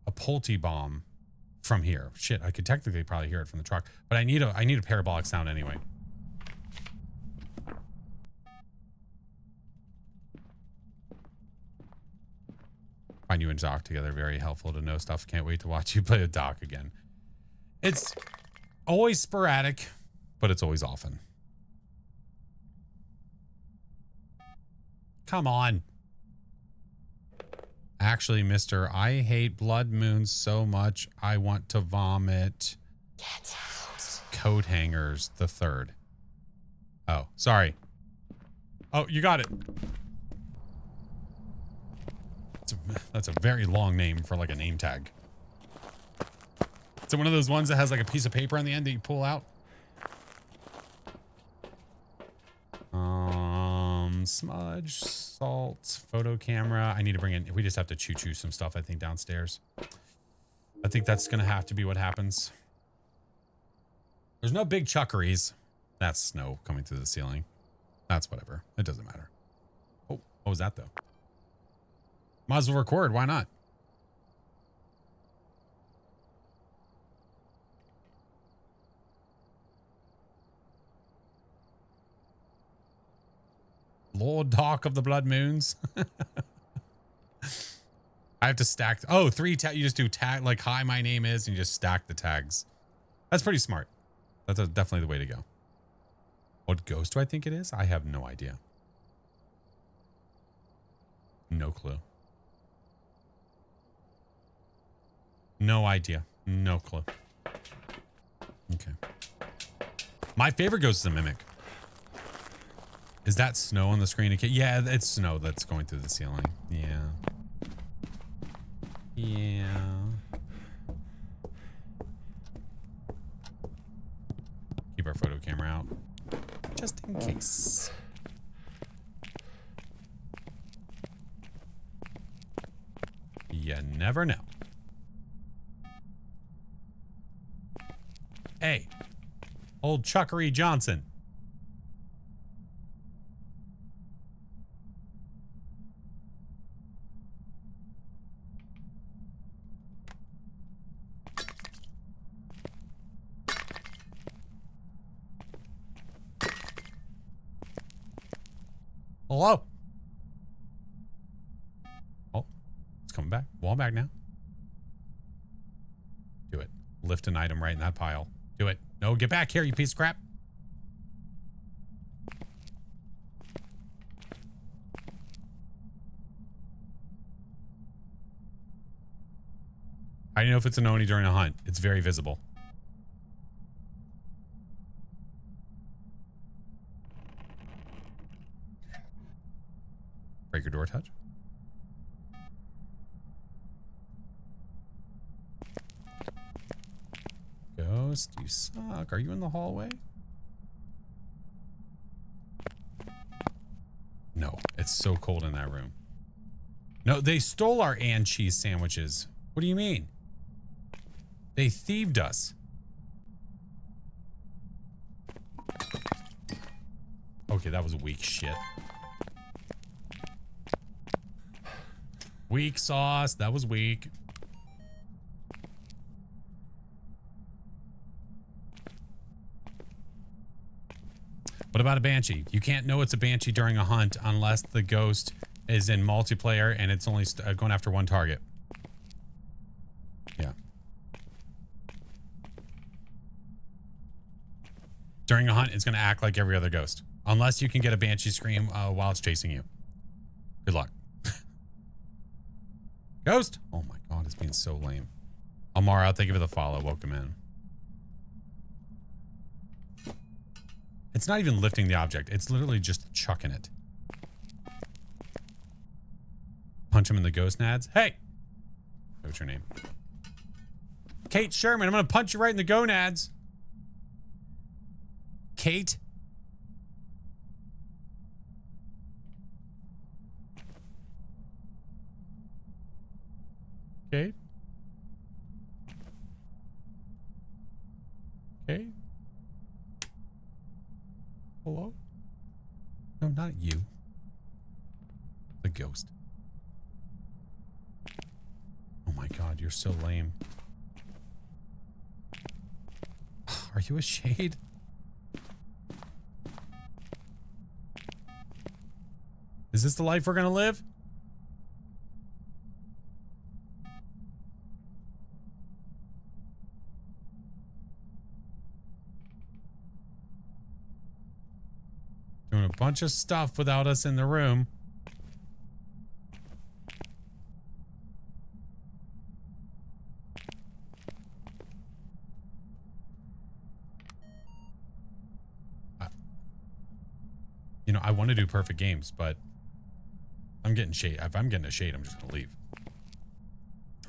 S1: a poultry bomb from here. Shit, I could technically probably hear it from the truck, but I need a parabolic sound anyway. Find you and Doc together very helpful to know stuff. Can't wait to watch you play with Doc again. It's always sporadic, but it's always often. Come on. Actually, mister, I hate blood moons so much I want to vomit. Get out. Coat hangers, the third. Oh, sorry. Oh, you got it. That's a very long name for like a name tag. Is it one of those ones that has like a piece of paper on the end that you pull out? Smudge, salt, photo camera. I need to bring in, we just have to choo-choo some stuff, I think, downstairs. I think that's going to have to be what happens. There's no big chuckeries. That's snow coming through the ceiling. That's whatever. It doesn't matter. Oh, what was that though? Might as well record. Why not? Lord Doc of the Blood Moons. I have to stack. Oh, 3 tag. You just do tag like hi, my name is, and you just stack the tags. That's pretty smart. That's definitely the way to go. What ghost do I think it is? I have no idea. No clue. No idea. No clue. Okay. My favorite ghost is a mimic. Is that snow on the screen? Yeah, it's snow that's going through the ceiling. Yeah. Yeah. Keep our photo camera out. Just in case. You never know. Hey. Old Chuckery Johnson. Hello. Oh, it's coming back. Wall back now. Do it. Lift an item right in that pile. Do it. No, get back here, you piece of crap. How do you know if it's an Oni during a hunt? It's very visible. Break your door touch. Ghost, you suck. Are you in the hallway? No, it's so cold in that room. No, they stole our and cheese sandwiches. What do you mean? They thieved us. Okay, that was weak shit. Weak sauce. That was weak. What about a banshee? You can't know it's a banshee during a hunt unless the ghost is in multiplayer and it's only going after one target. Yeah. During a hunt, it's going to act like every other ghost. Unless you can get a banshee scream while it's chasing you. Good luck. Ghost! Oh my god, it's being so lame. Amara, thank you for the follow. Welcome in. It's not even lifting the object. It's literally just chucking it. Punch him in the ghost nads. Hey! What's your name? Kate Sherman. I'm going to punch you right in the gonads. Kate? Kate? Kate? Hello? No, not you. The ghost. Oh my god, you're so lame. Are you a shade? Is this the life we're gonna live? Doing a bunch of stuff without us in the room. You know, I want to do perfect games, but I'm getting shade. If I'm getting a shade, I'm just going to leave.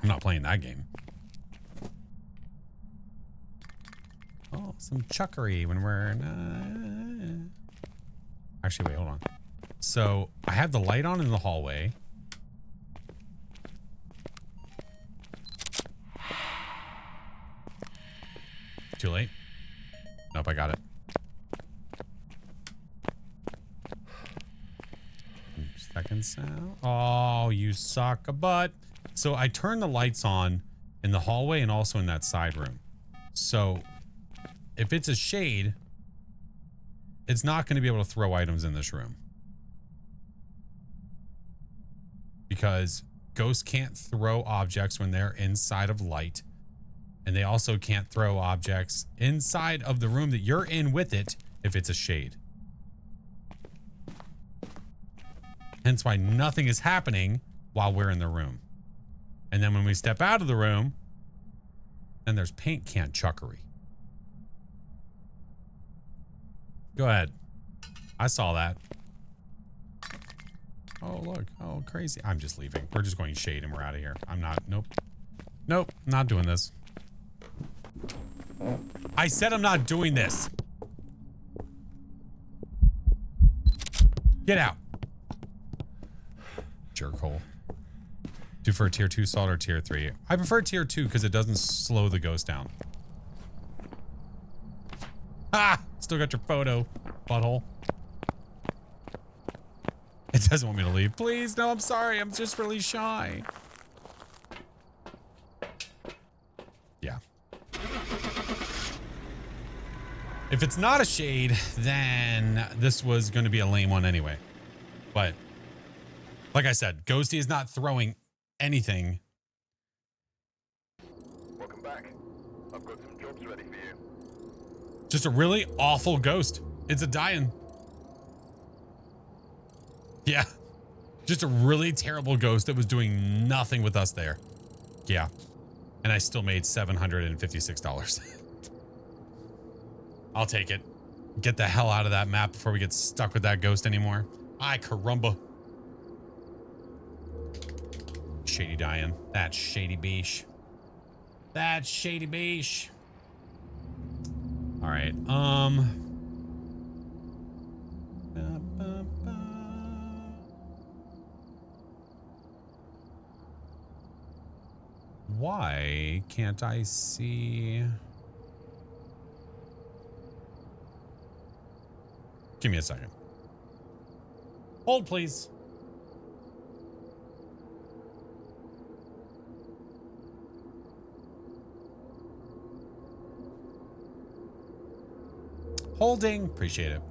S1: I'm not playing that game. Oh, some chuckery when we're... Actually, wait, hold on. So, I have the light on in the hallway. Too late? Nope, I got it. Seconds out. Oh, you suck a butt. So I turn the lights on in the hallway and also in that side room. So if it's a shade, it's not going to be able to throw items in this room. Because ghosts can't throw objects when they're inside of light. And they also can't throw objects inside of the room that you're in with it if it's a shade. Hence why nothing is happening while we're in the room. And then when we step out of the room, then there's paint can chuckery. Go ahead. I saw that. Oh, look. Oh, crazy. I'm just leaving. We're just going shade and we're out of here. I'm not. Nope. Nope. Not doing this. I said I'm not doing this. Get out. Jerkhole. Do you prefer tier 2 salt or tier 3? I prefer tier 2 because it doesn't slow the ghost down. Ah! Still got your photo, butthole. It doesn't want me to leave. Please, no, I'm sorry. I'm just really shy. Yeah. If it's not a shade, then this was going to be a lame one anyway. But like I said, Ghosty is not throwing anything.
S3: Welcome back. I've got some jobs ready for you.
S1: Just a really awful ghost. It's a dying. Yeah. Just a really terrible ghost that was doing nothing with us there. Yeah. And I still made $756. I'll take it. Get the hell out of that map before we get stuck with that ghost anymore. Ay, caramba. Shady dying. That's shady beesh. That's shady beesh. All right. Why can't I see? Give me a second. Hold, please. Holding. Appreciate it.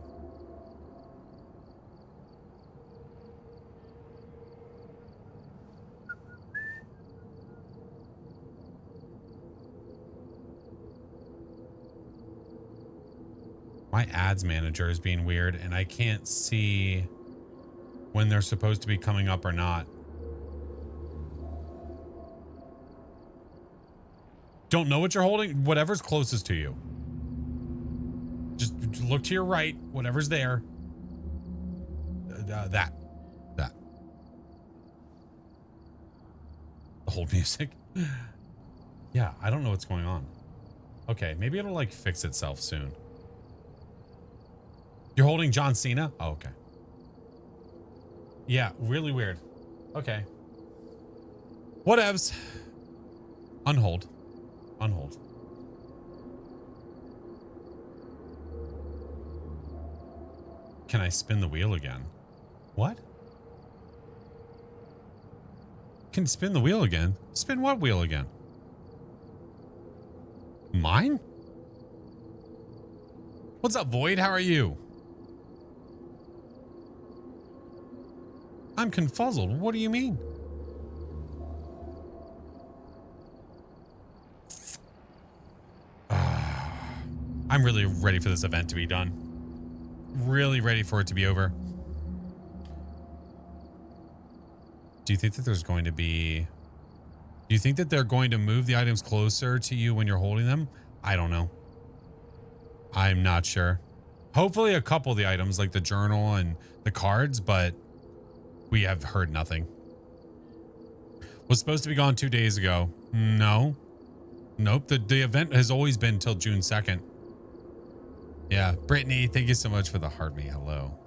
S1: My ads manager is being weird and I can't see when they're supposed to be coming up or not. Don't know what you're holding? Whatever's closest to you. Just look to your right, whatever's there. That. The hold music. Yeah, I don't know what's going on. Okay, maybe it'll like fix itself soon. You're holding John Cena? Oh, okay. Yeah, really weird. Okay. Whatevs. Unhold. Unhold. Can I spin the wheel again? What? Can spin the wheel again? Spin what wheel again? Mine? What's up, Void? How are you? I'm confuzzled. What do you mean? I'm really ready for this event to be done. Really ready for it to be over. Do you think that there's going to be... Do you think that they're going to move the items closer to you when you're holding them? I don't know. I'm not sure. Hopefully a couple of the items like the journal and the cards, but we have heard nothing. Was supposed to be gone 2 days ago. No. Nope. The event has always been till June 2nd. Yeah. Brittany, thank you so much for the heart me. Hello.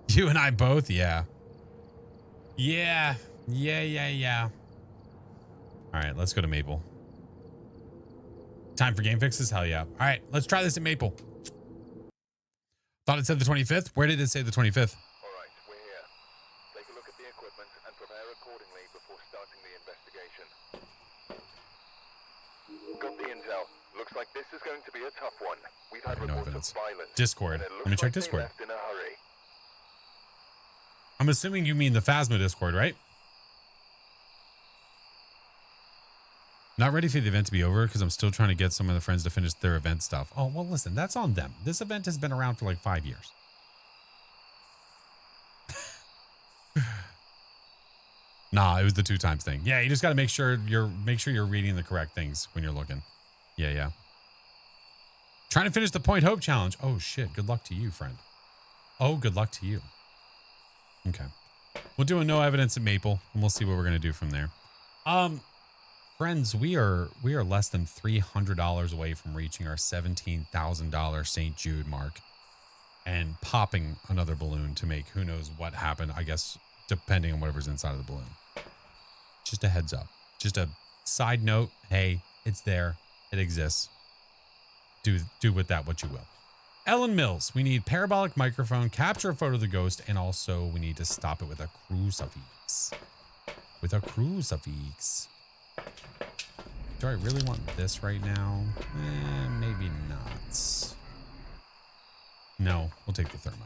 S1: You and I both? Yeah. Yeah. Yeah. All right, let's go to Maple. Time for game fixes? Hell yeah. All right, let's try this at Maple. Thought it said the 25th. Where did it say the 25th?
S3: All right, we're here. Take a look at the equipment and prepare accordingly before starting the investigation. Got the intel. Looks like this is going to be a tough one. We've had
S1: No
S3: reports
S1: evidence.
S3: of violence.
S1: Discord.
S3: and it
S1: Let me
S3: looks
S1: check
S3: like they
S1: Discord.
S3: left in a hurry.
S1: I'm assuming you mean the Phasma Discord, right? Not ready for the event to be over because I'm still trying to get some of the friends to finish their event stuff. Oh, well, listen, that's on them. This event has been around for like 5 years. Nah, it was the 2 times thing. Yeah, you just got to make sure you're reading the correct things when you're looking. Yeah. Trying to finish the Point Hope challenge. Oh shit, good luck to you, friend. Oh, good luck to you. Okay. We'll do a no evidence at Maple and we'll see what we're going to do from there. Friends, we are less than $300 away from reaching our $17,000 St. Jude mark and popping another balloon to make who knows what happened, I guess, depending on whatever's inside of the balloon. Just a heads up. Just a side note. Hey, it's there. It exists. Do with that what you will. Ellen Mills, we need parabolic microphone, capture a photo of the ghost, and also we need to stop it with a crucifix. With a crucifix. Do I really want this right now? Maybe not. No, we'll take the thermo.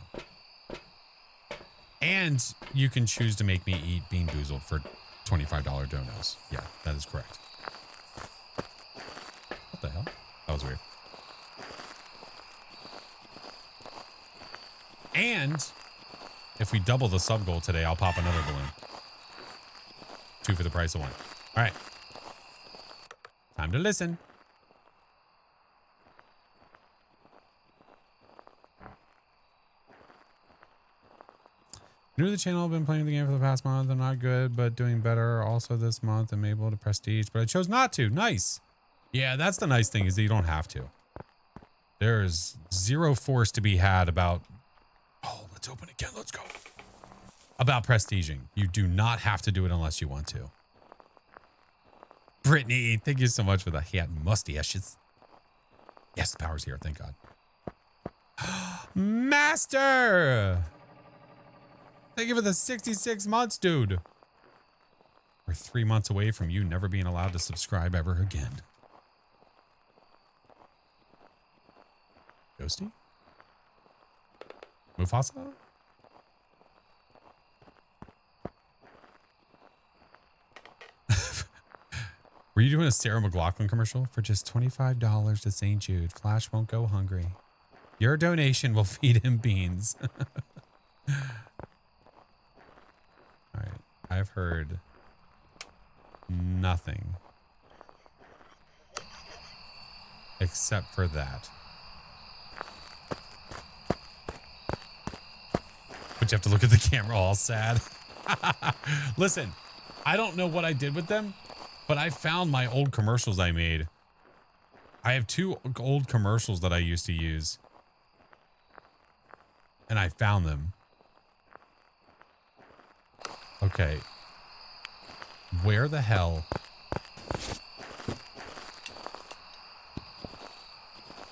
S1: And you can choose to make me eat Bean Boozled for $25 donos. Yeah, that is correct. What the hell? That was weird. And if we double the sub goal today, I'll pop another balloon. 2 for the price of 1. All right. Time to listen. New to the channel, I've been playing the game for the past month. I'm not good, but doing better. Also this month, I'm able to prestige, but I chose not to. Nice. Yeah, that's the nice thing is that you don't have to. There's zero force to be had about... Oh, let's open again. Let's go. About prestiging. You do not have to do it unless you want to. Brittany, thank you so much for the hat mustaches. Yes, the power's here. Thank God. Master! Thank you for the 66 months, dude. We're 3 months away from you never being allowed to subscribe ever again. Ghosty? Mufasa? Were you doing a Sarah McLachlan commercial? For just $25 to St. Jude, Flash won't go hungry. Your donation will feed him beans. All right. I've heard nothing except for that. But you have to look at the camera all sad. Listen, I don't know what I did with them, but I found my old commercials I made. I have 2 old commercials that I used to use. And I found them. Okay. Where the hell?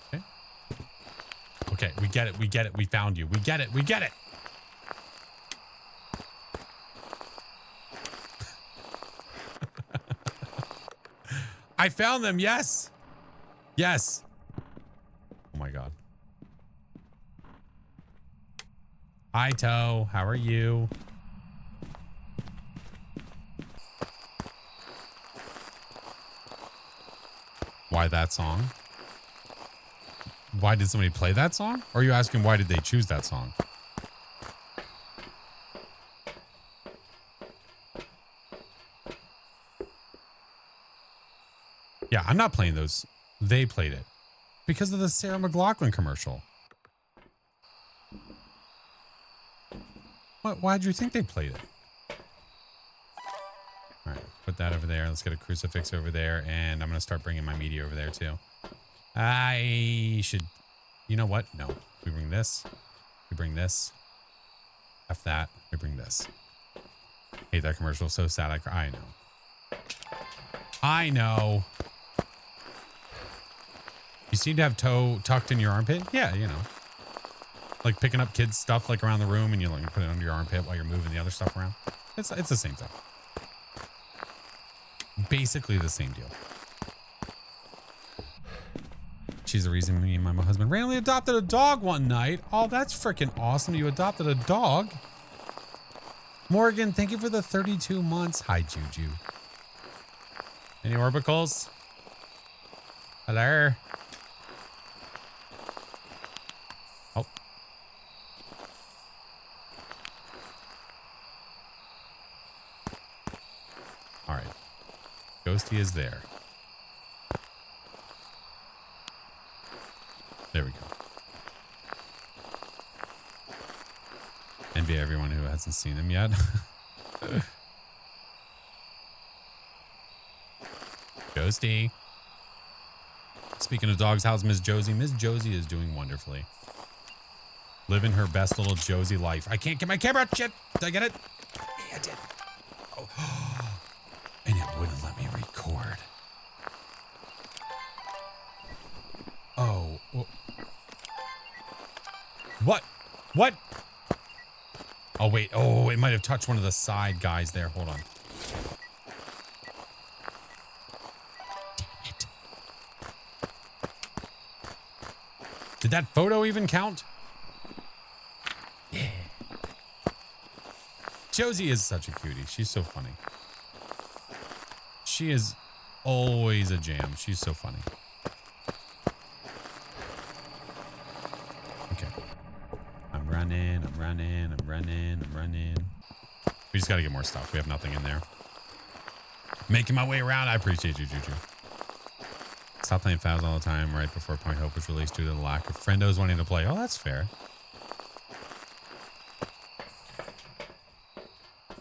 S1: Okay. Okay, we get it. We get it. We found you. We get it. We get it. I found them. Yes. Yes. Oh my God. Hi, Toe. How are you? Why that song? Why did somebody play that song? Or are you asking why did they choose that song? Yeah, I'm not playing those. They played it because of the Sarah McLachlan commercial. What? Why'd you think they played it? All right, put that over there. Let's get a crucifix over there, and I'm gonna start bringing my media over there too. I should. You know what? No, we bring this. We bring this. F that. We bring this. Hate that commercial. So sad. I know. I know. You seem to have toe tucked in your armpit. Yeah, you know. Like picking up kids' stuff like around the room and you like put it under your armpit while you're moving the other stuff around. It's the same stuff. Basically the same deal. She's the reason me and my husband randomly adopted a dog one night. Oh, that's freaking awesome. You adopted a dog. Morgan, thank you for the 32 months. Hi, Juju. Any orbicals? Hello? Oh. All right. Ghosty is there. There we go. Envy everyone who hasn't seen him yet. Ghosty. Speaking of dogs, how's Miss Josie? Miss Josie is doing wonderfully. Living her best little Josie life. I can't get my camera. Shit. Did I get it? Yeah, I did. Oh. And it wouldn't let me record. Oh. What? What? Oh, wait. Oh, it might have touched one of the side guys there. Hold on. Did that photo even count? Yeah. Josie is such a cutie. She's so funny. She is always a jam. She's so funny. Okay. I'm running. We just got to get more stuff. We have nothing in there. Making my way around. I appreciate you, Juju. Stop playing Phas all the time right before Point Hope was released due to the lack of friendos wanting to play. Oh, that's fair.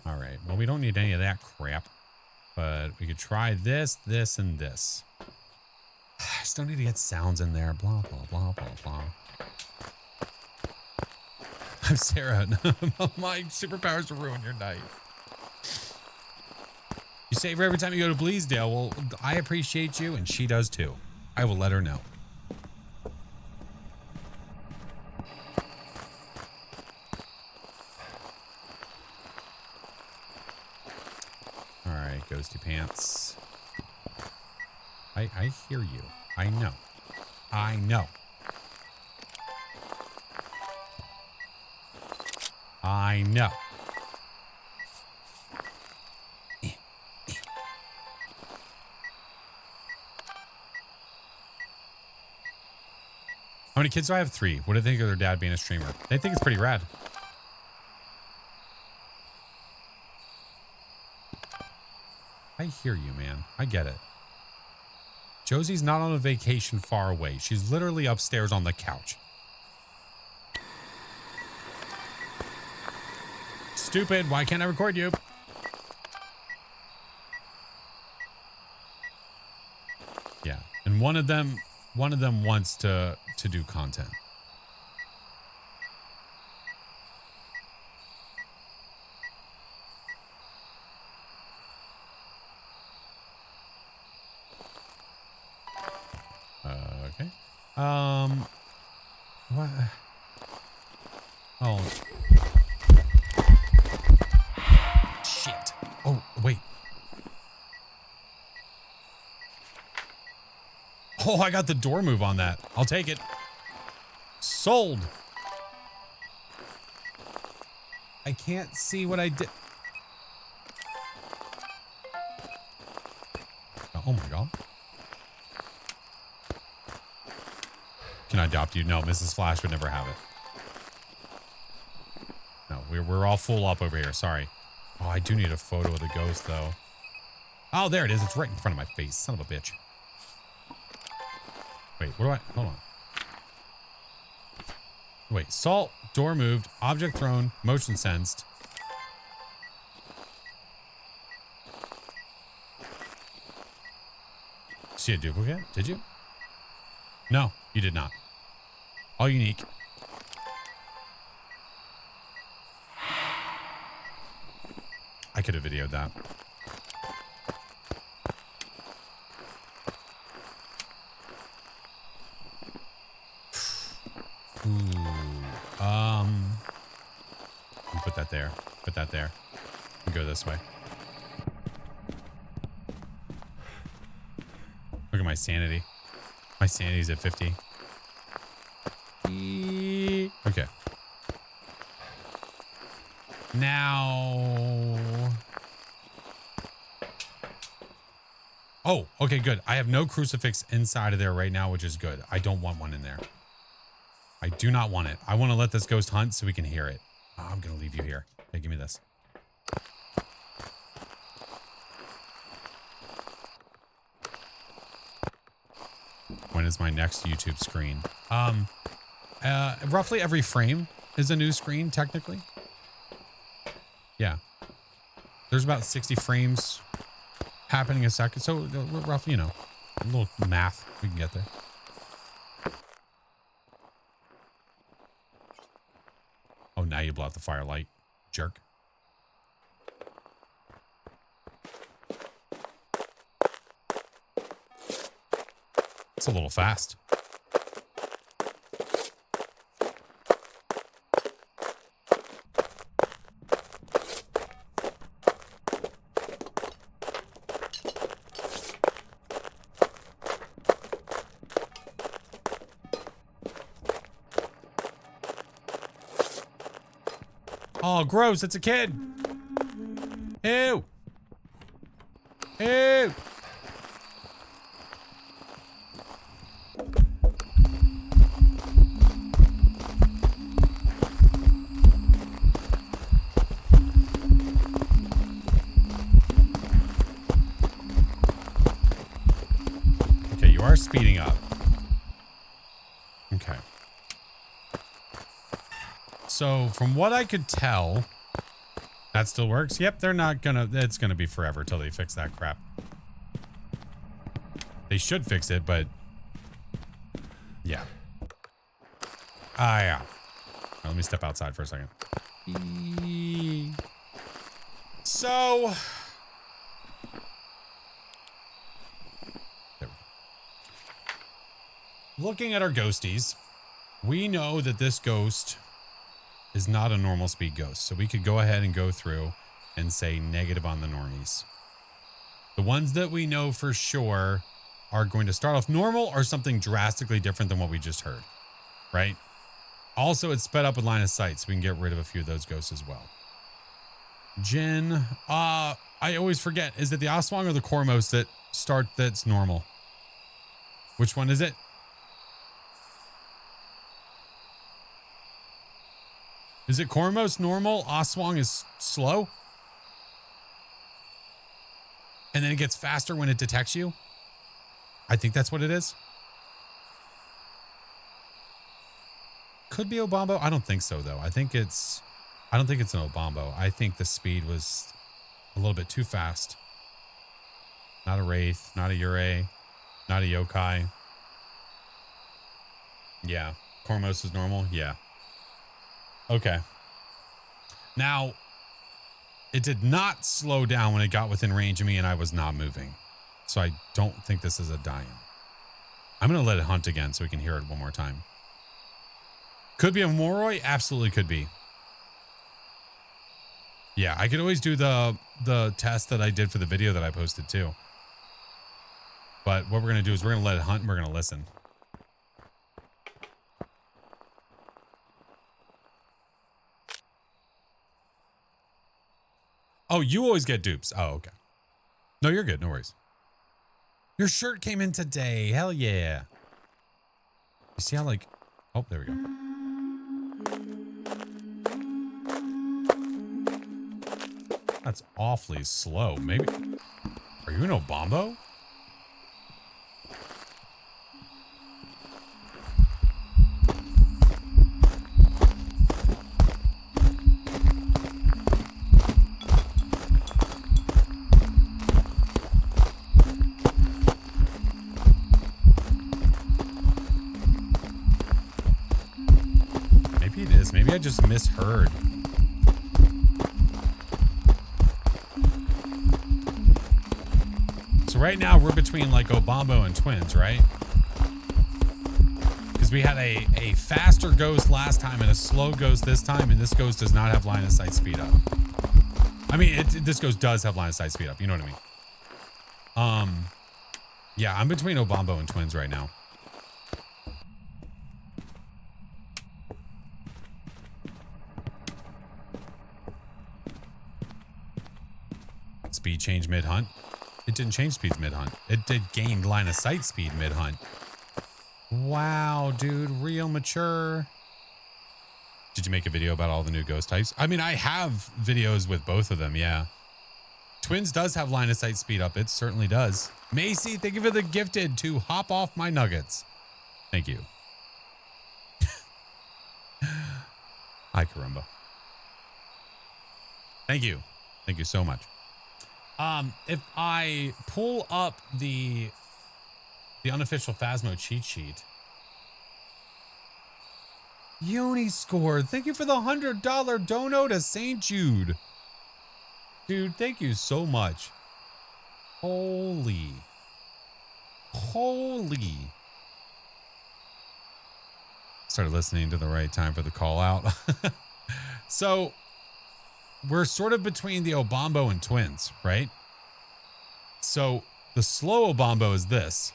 S1: All right. Well, we don't need any of that crap. But we could try this, this, and this. I still need to get sounds in there. Blah, blah, blah, blah, blah. I'm Sarah. My superpowers will ruin your night. You save her every time you go to Bleasdale. Well, I appreciate you, and she does too. I will let her know. All right, Ghosty Pants. I hear you. I know. I know. I know. How many kids do I have? 3. What do they think of their dad being a streamer? They think it's pretty rad. I hear you, man. I get it. Josie's not on a vacation far away. She's literally upstairs on the couch. Stupid. Why can't I record you? Yeah. And one of them wants to do content. Okay. What? Oh. Shit. Oh, wait. Oh, I got the door move on that. I'll take it. Sold. I can't see what I did. Oh my god. Can I adopt you? No, Mrs. Flash would never have it. No, we're all full up over here. Sorry. Oh, I do need a photo of the ghost, though. Oh, there it is. It's right in front of my face. Son of a bitch. Wait, what do I... Hold on. Wait, salt, door moved, object thrown, motion sensed. See a duplicate? Did you? No, you did not. All unique. I could have videoed that. Ooh. Put that there. Put that there. And go this way. Look at my sanity. My sanity's at 50. Okay. Now... Oh, okay, good. I have no crucifix inside of there right now, which is good. I don't want one in there. I do not want it. I want to let this ghost hunt so we can hear it. Oh, I'm going to leave you here. Hey, give me this. When is my next YouTube screen? Roughly every frame is a new screen, technically. Yeah. There's about 60 frames happening a second. So roughly, you know, a little math, we can get there. Oh, now you blow out the firelight, jerk. It's a little fast. Oh, gross. It's a kid. Ew. Ew. Okay, you are speeding up. Okay. So from what I could tell, that still works. Yep, they're not gonna, it's gonna be forever till they fix that crap. They should fix it, but yeah. Ah, yeah. Let me step outside for a second. So there we go. Looking at our ghosties, we know that this ghost is not a normal speed ghost. So we could go ahead and go through and say negative on the normies. The ones that we know for sure are going to start off normal or something drastically different than what we just heard, right? Also, it's sped up with line of sight, so we can get rid of a few of those ghosts as well. Jin, I always forget, is it the Aswang or the Kormos that start that's normal? Which one is it? Is it Kormos normal? Aswang is slow? And then it gets faster when it detects you? I think that's what it is. Could be Obambo. I don't think so, though. I don't think it's an Obambo. I think the speed was a little bit too fast. Not a Wraith, not a Yurei, not a Yokai. Yeah. Kormos is normal? Yeah. Okay. Now, it did not slow down when it got within range of me and I was not moving. So I don't think this is a die-in. I'm going to let it hunt again so we can hear it one more time. Could be a Moroi? Absolutely could be. Yeah, I could always do the test that I did for the video that I posted too. But what we're going to do is we're going to let it hunt and we're going to listen. Oh, you always get dupes. Oh, okay. No, you're good. No worries. Your shirt came in today. Hell yeah. You see how like... Oh, there we go. That's awfully slow. Maybe... Are you an Obambo? Maybe it is. Maybe I just misheard. So right now we're between like Obambo and twins, right? Because we had a faster ghost last time and a slow ghost this time, and this ghost does not have line of sight speed up. I mean, this ghost does have line of sight speed up. You know what I mean? Yeah, I'm between Obambo and twins right now. Speed change mid-hunt. It didn't change speeds mid-hunt. It did gain line of sight speed mid-hunt. Wow, dude. Real mature. Did you make a video about all the new ghost types? I mean, I have videos with both of them, yeah. Twins does have line of sight speed up. It certainly does. Macy, thank you for the gifted to hop off my nuggets. Thank you. Hi, Karumba. Thank you. Thank you so much. If I pull up the unofficial Phasmo cheat sheet. Yoni scored. Thank you for the $100 dono to St. Jude. Dude, thank you so much. Holy. Started listening to the right time for the call out. So we're sort of between the Obombo and Twins, right? So the slow Obombo is this.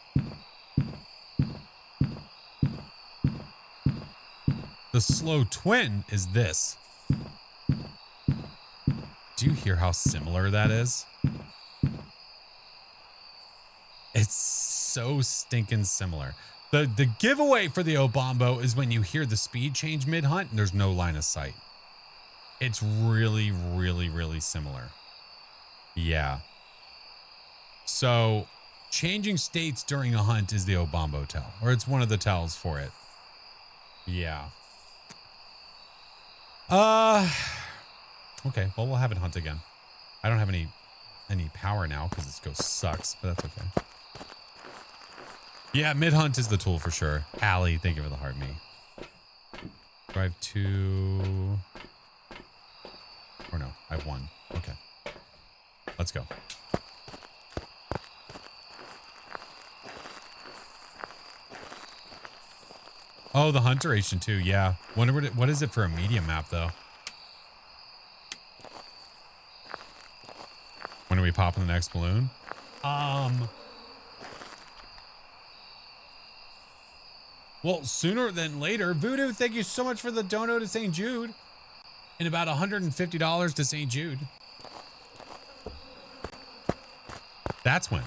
S1: The slow twin is this. Do you hear how similar that is? It's so stinking similar. The giveaway for the Obombo is when you hear the speed change mid-hunt and there's no line of sight. It's really, really, really similar. Yeah. So changing states during a hunt is the Obombo tell, or it's one of the tells for it. Yeah. Okay, well, we'll have it hunt again. I don't have any power now because this ghost sucks, but that's okay. Yeah, mid-hunt is the tool for sure. Allie, thank you for the heart me. Drive 2. Or no, I have 1. Okay. Let's go. Oh, the hunt duration too. Yeah. Wonder what is it for a medium map though? When are we popping the next balloon? Well, sooner than later. Voodoo, thank you so much for the dono to St. Jude. And about $150 to St. Jude. That's when.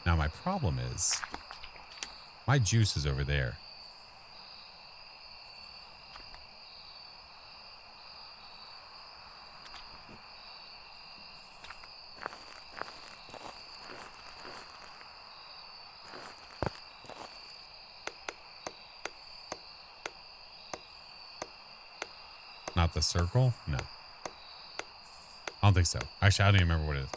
S1: Now my problem is my juice is over there. Not the circle? No. I don't think so. Actually, I don't even remember what it is.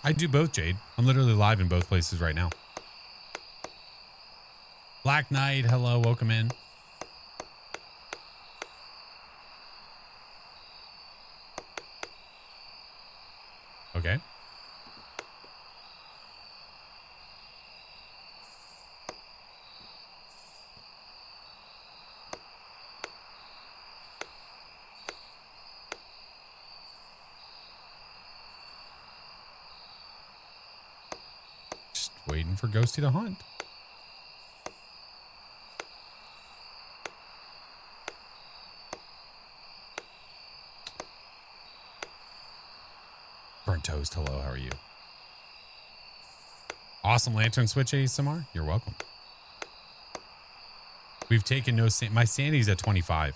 S1: I do both, Jade. I'm literally live in both places right now. Black Knight, hello, welcome in. Okay. Just waiting for Ghosty to hunt. Burnt Toast, hello, how are you? Awesome Lantern Switch ASMR, you're welcome. We've taken no, my sanity's at 25.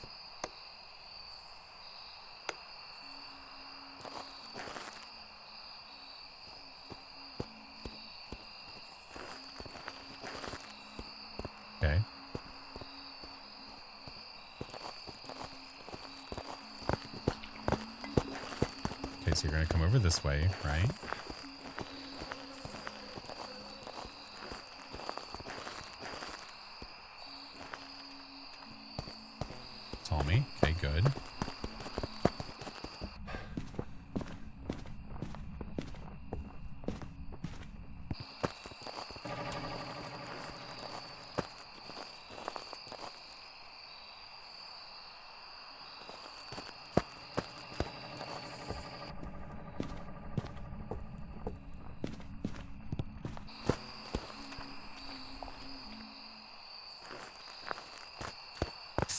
S1: Okay. Okay, so you're gonna come over this way, right? Saw me. Okay, good.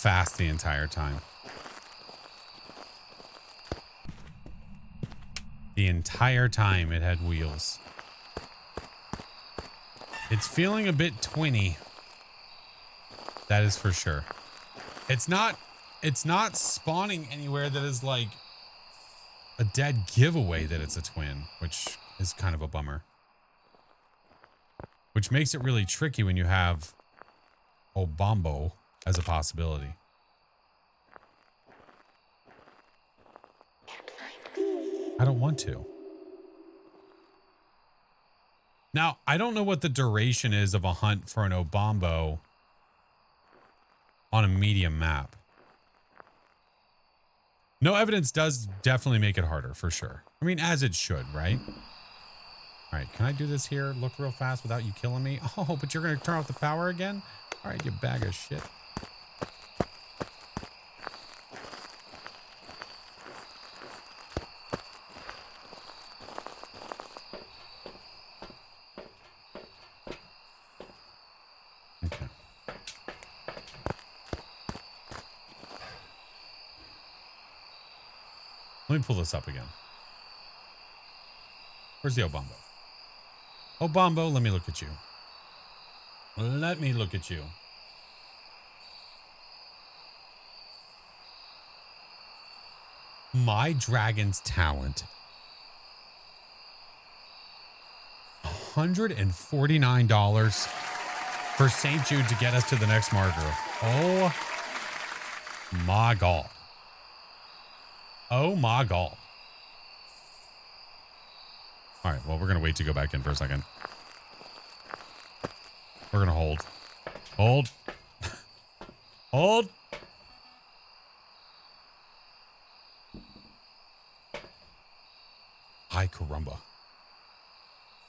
S1: fast the entire time. The entire time it had wheels. It's feeling a bit twinny. That is for sure. It's not spawning anywhere that is like a dead giveaway that it's a twin, which is kind of a bummer. Which makes it really tricky when you have Obombo as a possibility. I don't want to. Now, I don't know what the duration is of a hunt for an Obombo on a medium map. No evidence does definitely make it harder, for sure. I mean, as it should, right? All right, can I do this here? Look real fast without you killing me? Oh, but you're going to turn off the power again? All right, you bag of shit. Okay. Let me pull this up again. Where's the Obombo? Obombo, let me look at you. Let me look at you. My dragon's talent. $149 for St. Jude to get us to the next marker. Oh my God. Oh my God. All right, well, we're going to wait to go back in for a second. We're going to hold. Hold. Hold. Hi, caramba.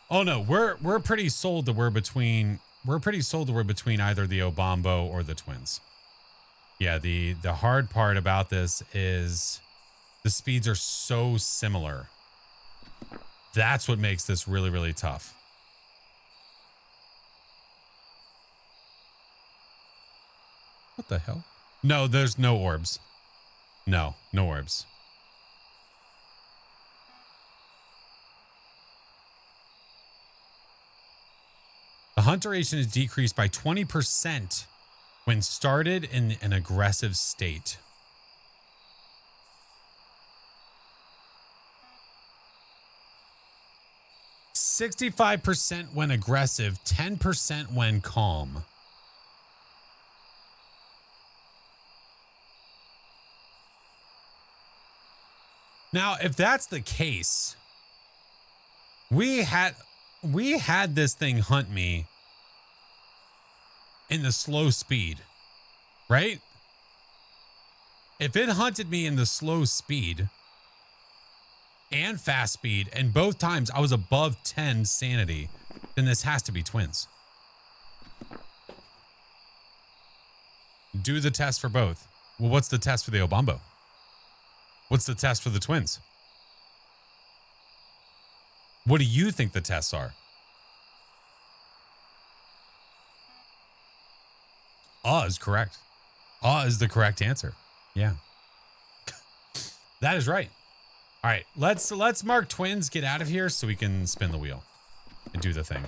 S1: Oh no, we're pretty sold that we're between either the Obombo or the twins. Yeah, the hard part about this is the speeds are so similar. That's what makes this really, really tough. What the hell? No, there's no orbs. No orbs. The hunt duration is decreased by 20% when started in an aggressive state. 65% when aggressive, 10% when calm. Now, if that's the case, we had this thing hunt me in the slow speed, right? If it hunted me in the slow speed and fast speed, and both times I was above 10 sanity, then this has to be twins. Do the test for both. Well, what's the test for the Obombo? What's the test for the twins? What do you think the tests are? Is correct. Is the correct answer. Yeah. That is right. All right, let's mark twins, get out of here so we can spin the wheel and do the thing.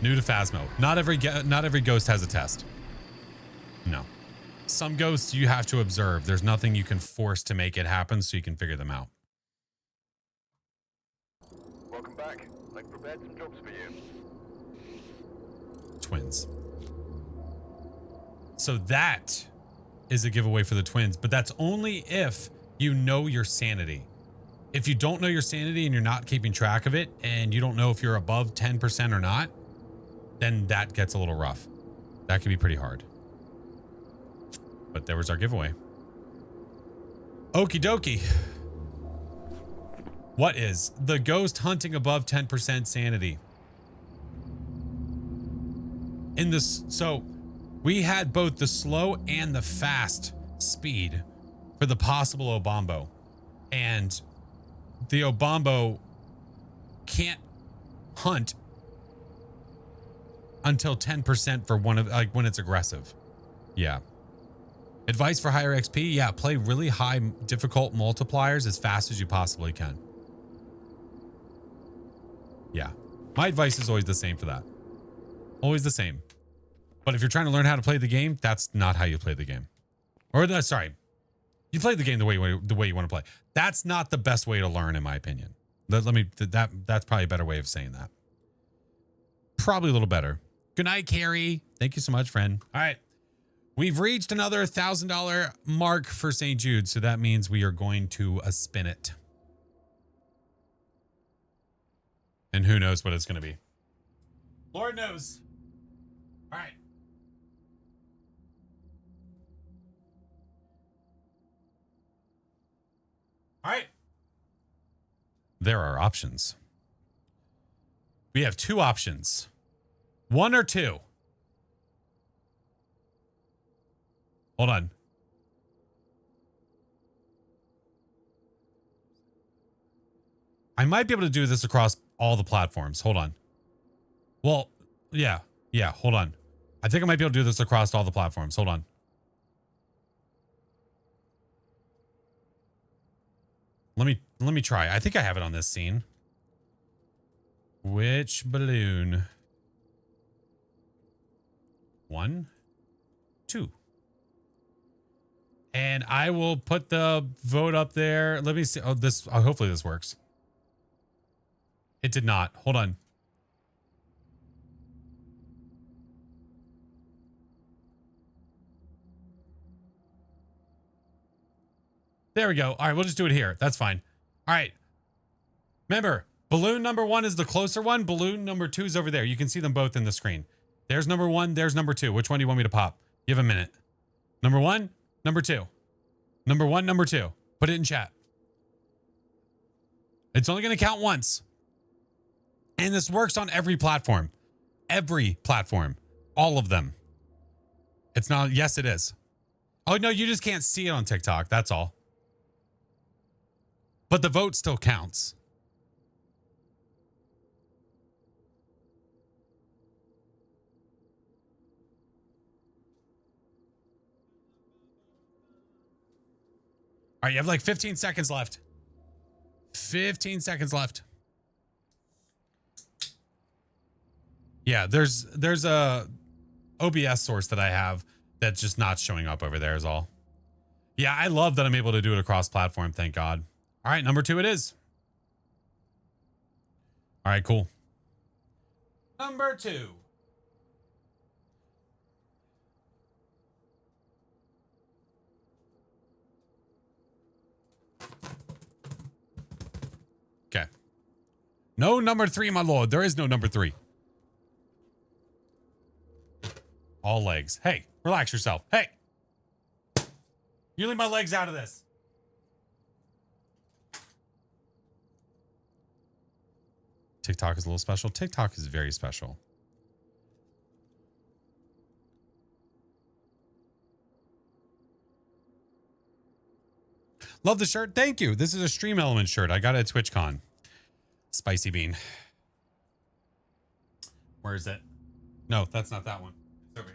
S1: New to Phasmo. Not every ghost has a test. No. Some ghosts you have to observe. There's nothing you can force to make it happen, so you can figure them out.
S3: Welcome back. I've prepared some jobs for you.
S1: Twins. So that is a giveaway for the twins, but that's only if you know your sanity. If you don't know your sanity and you're not keeping track of it, and you don't know if you're above 10% or not, then that gets a little rough. That can be pretty hard. But there was our giveaway. Okie dokie. What is the ghost hunting above 10% sanity? In this, so we had both the slow and the fast speed for the possible Obombo, and the Obombo can't hunt until 10% for one of, like, when it's aggressive. Yeah. Advice for higher XP? Yeah, play really high difficult multipliers as fast as you possibly can. Yeah. My advice is always the same for that. Always the same. But if you're trying to learn how to play the game, that's not how you play the game. Or sorry. You play the game the way you want to play. That's not the best way to learn, in my opinion. That's probably a better way of saying that. Probably a little better. Good night, Carrie. Thank you so much, friend. All right. We've reached another $1,000 mark for St. Jude, so that means we are going to spin it. And who knows what it's going to be. Lord knows. All right. All right. There are options. We have two options. One or two. Hold on. I might be able to do this across all the platforms. Hold on. Well, yeah. Yeah, hold on. I think I might be able to do this across all the platforms. Hold on. Let me try. I think I have it on this scene. Which balloon? 1, 2. And I will put the vote up there. Let me see. Oh, hopefully this works. It did not. Hold on. There we go. All right, we'll just do it here. That's fine. All right. Remember, balloon number 1 is the closer one. Balloon number 2 is over there. You can see them both in the screen. There's number 1. There's number 2. Which one do you want me to pop? You have a minute. Number 1, number 2. Number 1, number 2. Put it in chat. It's only going to count once. And this works on every platform. Every platform. All of them. It's not. Yes, it is. Oh, no, you just can't see it on TikTok. That's all. But the vote still counts. All right, you have like 15 seconds left. 15 seconds left. Yeah, there's a OBS source that I have that's just not showing up over there is all. Yeah, I love that I'm able to do it across platform, thank God. All right, number 2 it is. All right, cool. Number 2. Okay. No number 3, my lord. There is no number 3. All legs. Hey, relax yourself. Hey. You leave my legs out of this. TikTok is a little special. TikTok is very special. Love the shirt. Thank you. This is a Stream Element shirt. I got it at TwitchCon. Spicy bean. Where is it? No, that's not that one. It's over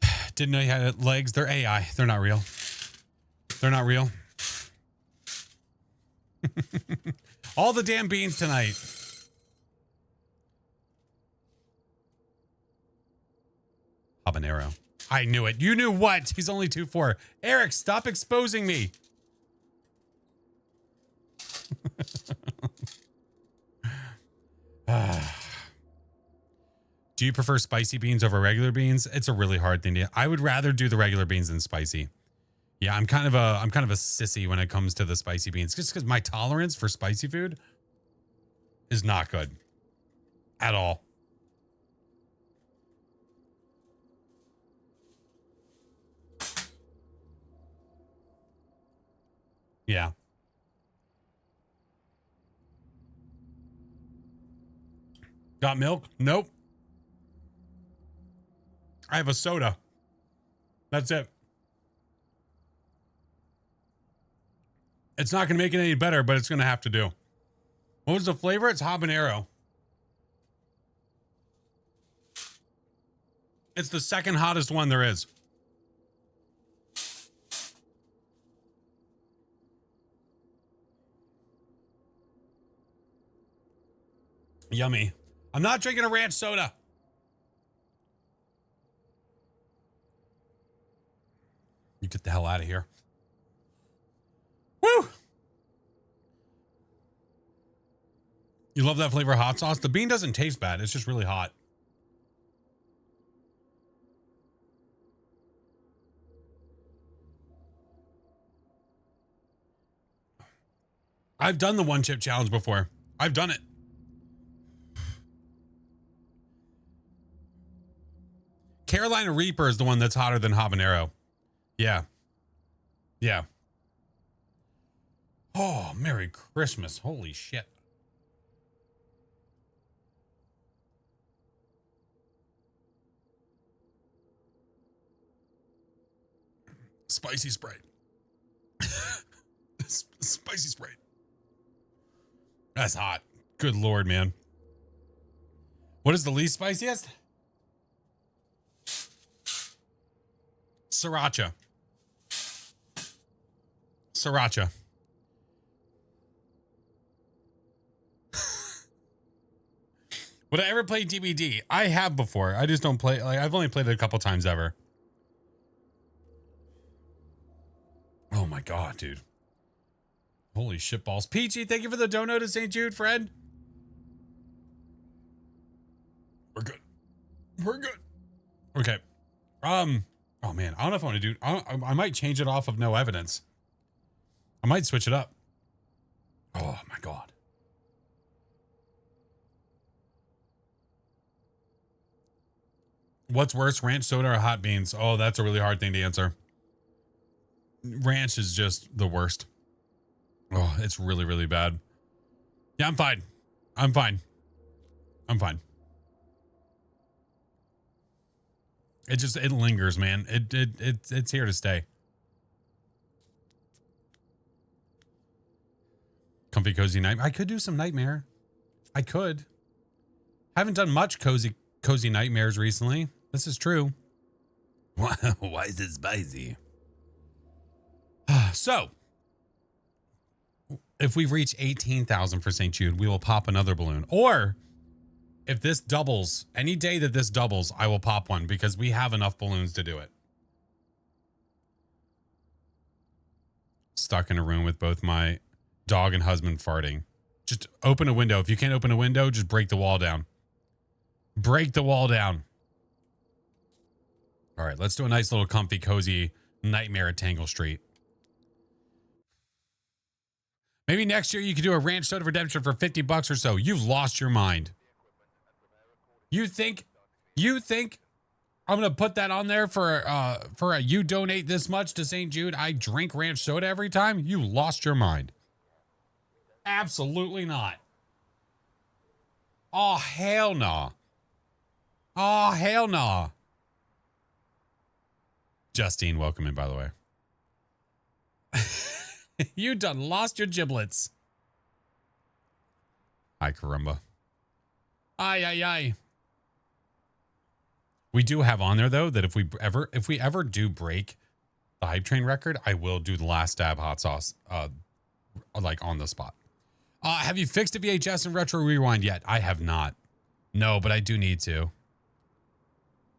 S1: here. Didn't know you had legs. They're AI. They're not real. They're not real. All the damn beans tonight. Habanero. I knew it. You knew what? He's only 2-4. Eric, stop exposing me. Do you prefer spicy beans over regular beans? It's a really hard thing to. I would rather do the regular beans than spicy. Yeah, I'm kind of a sissy when it comes to the spicy beans, just because my tolerance for spicy food is not good at all. Yeah. Got milk? Nope. I have a soda. That's it. It's not going to make it any better, but it's going to have to do. What was the flavor? It's habanero. It's the second hottest one there is. Yummy. I'm not drinking a ranch soda. You get the hell out of here. Woo! You love that flavor of hot sauce? The bean doesn't taste bad. It's just really hot. I've done the one chip challenge before. I've done it. Carolina Reaper is the one that's hotter than habanero. Yeah. Yeah. Oh, Merry Christmas. Holy shit. Spicy Sprite. Spicy Sprite. That's hot. Good Lord, man. What is the least spiciest? Sriracha. Sriracha. Would I ever play DBD? I have before. I just don't play. Like, I've only played it a couple times ever. Oh my God, dude. Holy shit balls. Peachy, thank you for the dono to St. Jude, friend. We're good. We're good. Okay. Oh man, I don't know if I want to do. I might change it off of no evidence. I might switch it up. Oh my God. What's worse, ranch soda or hot beans? Oh, that's a really hard thing to answer. Ranch is just the worst. Oh, it's really, really bad. Yeah, I'm fine. I'm fine. I'm fine. It lingers, man. It's here to stay. Comfy cozy night. I could do some nightmare. I could. Haven't done much cozy nightmares recently. This is true. Why is it spicy? So, if we reach 18,000 for St. Jude, we will pop another balloon. Or if this doubles, any day that this doubles, I will pop one because we have enough balloons to do it. Stuck in a room with both my dog and husband farting. Just open a window. If you can't open a window, just break the wall down. Break the wall down. All right, let's do a nice little comfy, cozy nightmare at Tangle Street. Maybe next year you could do a ranch soda redemption for $50 or so. You've lost your mind. You think I'm going to put that on there for a you donate this much to St. Jude, I drink ranch soda every time? You lost your mind. Absolutely not. Oh, hell no. Oh, hell no. Justine, welcome in, by the way. You done lost your giblets. Ay, caramba. Ay, ay, ay. We do have on there, though, that if we ever do break the hype train record, I will do the last dab hot sauce, like on the spot. Have you fixed a VHS and retro rewind yet? I have not. No, but I do need to.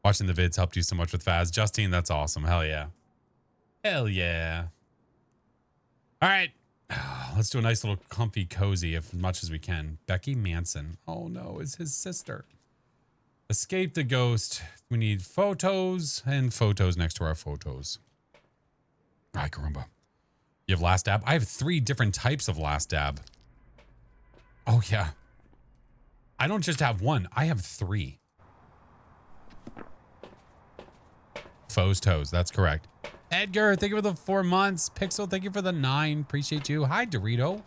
S1: Watching the vids helped you so much with Faz. Justine, that's awesome. Hell yeah. Hell yeah. All right. Let's do a nice little comfy cozy as much as we can. Becky Manson. Oh no, is his sister. Escape the ghost. We need photos and photos next to our photos. All right, caramba. You have last dab? I have 3 different types of last dab. Oh yeah. I don't just have 1. I have 3. Foes toes. That's correct. Edgar, thank you for the 4 months. Pixel, thank you for the 9. Appreciate you. Hi, Dorito.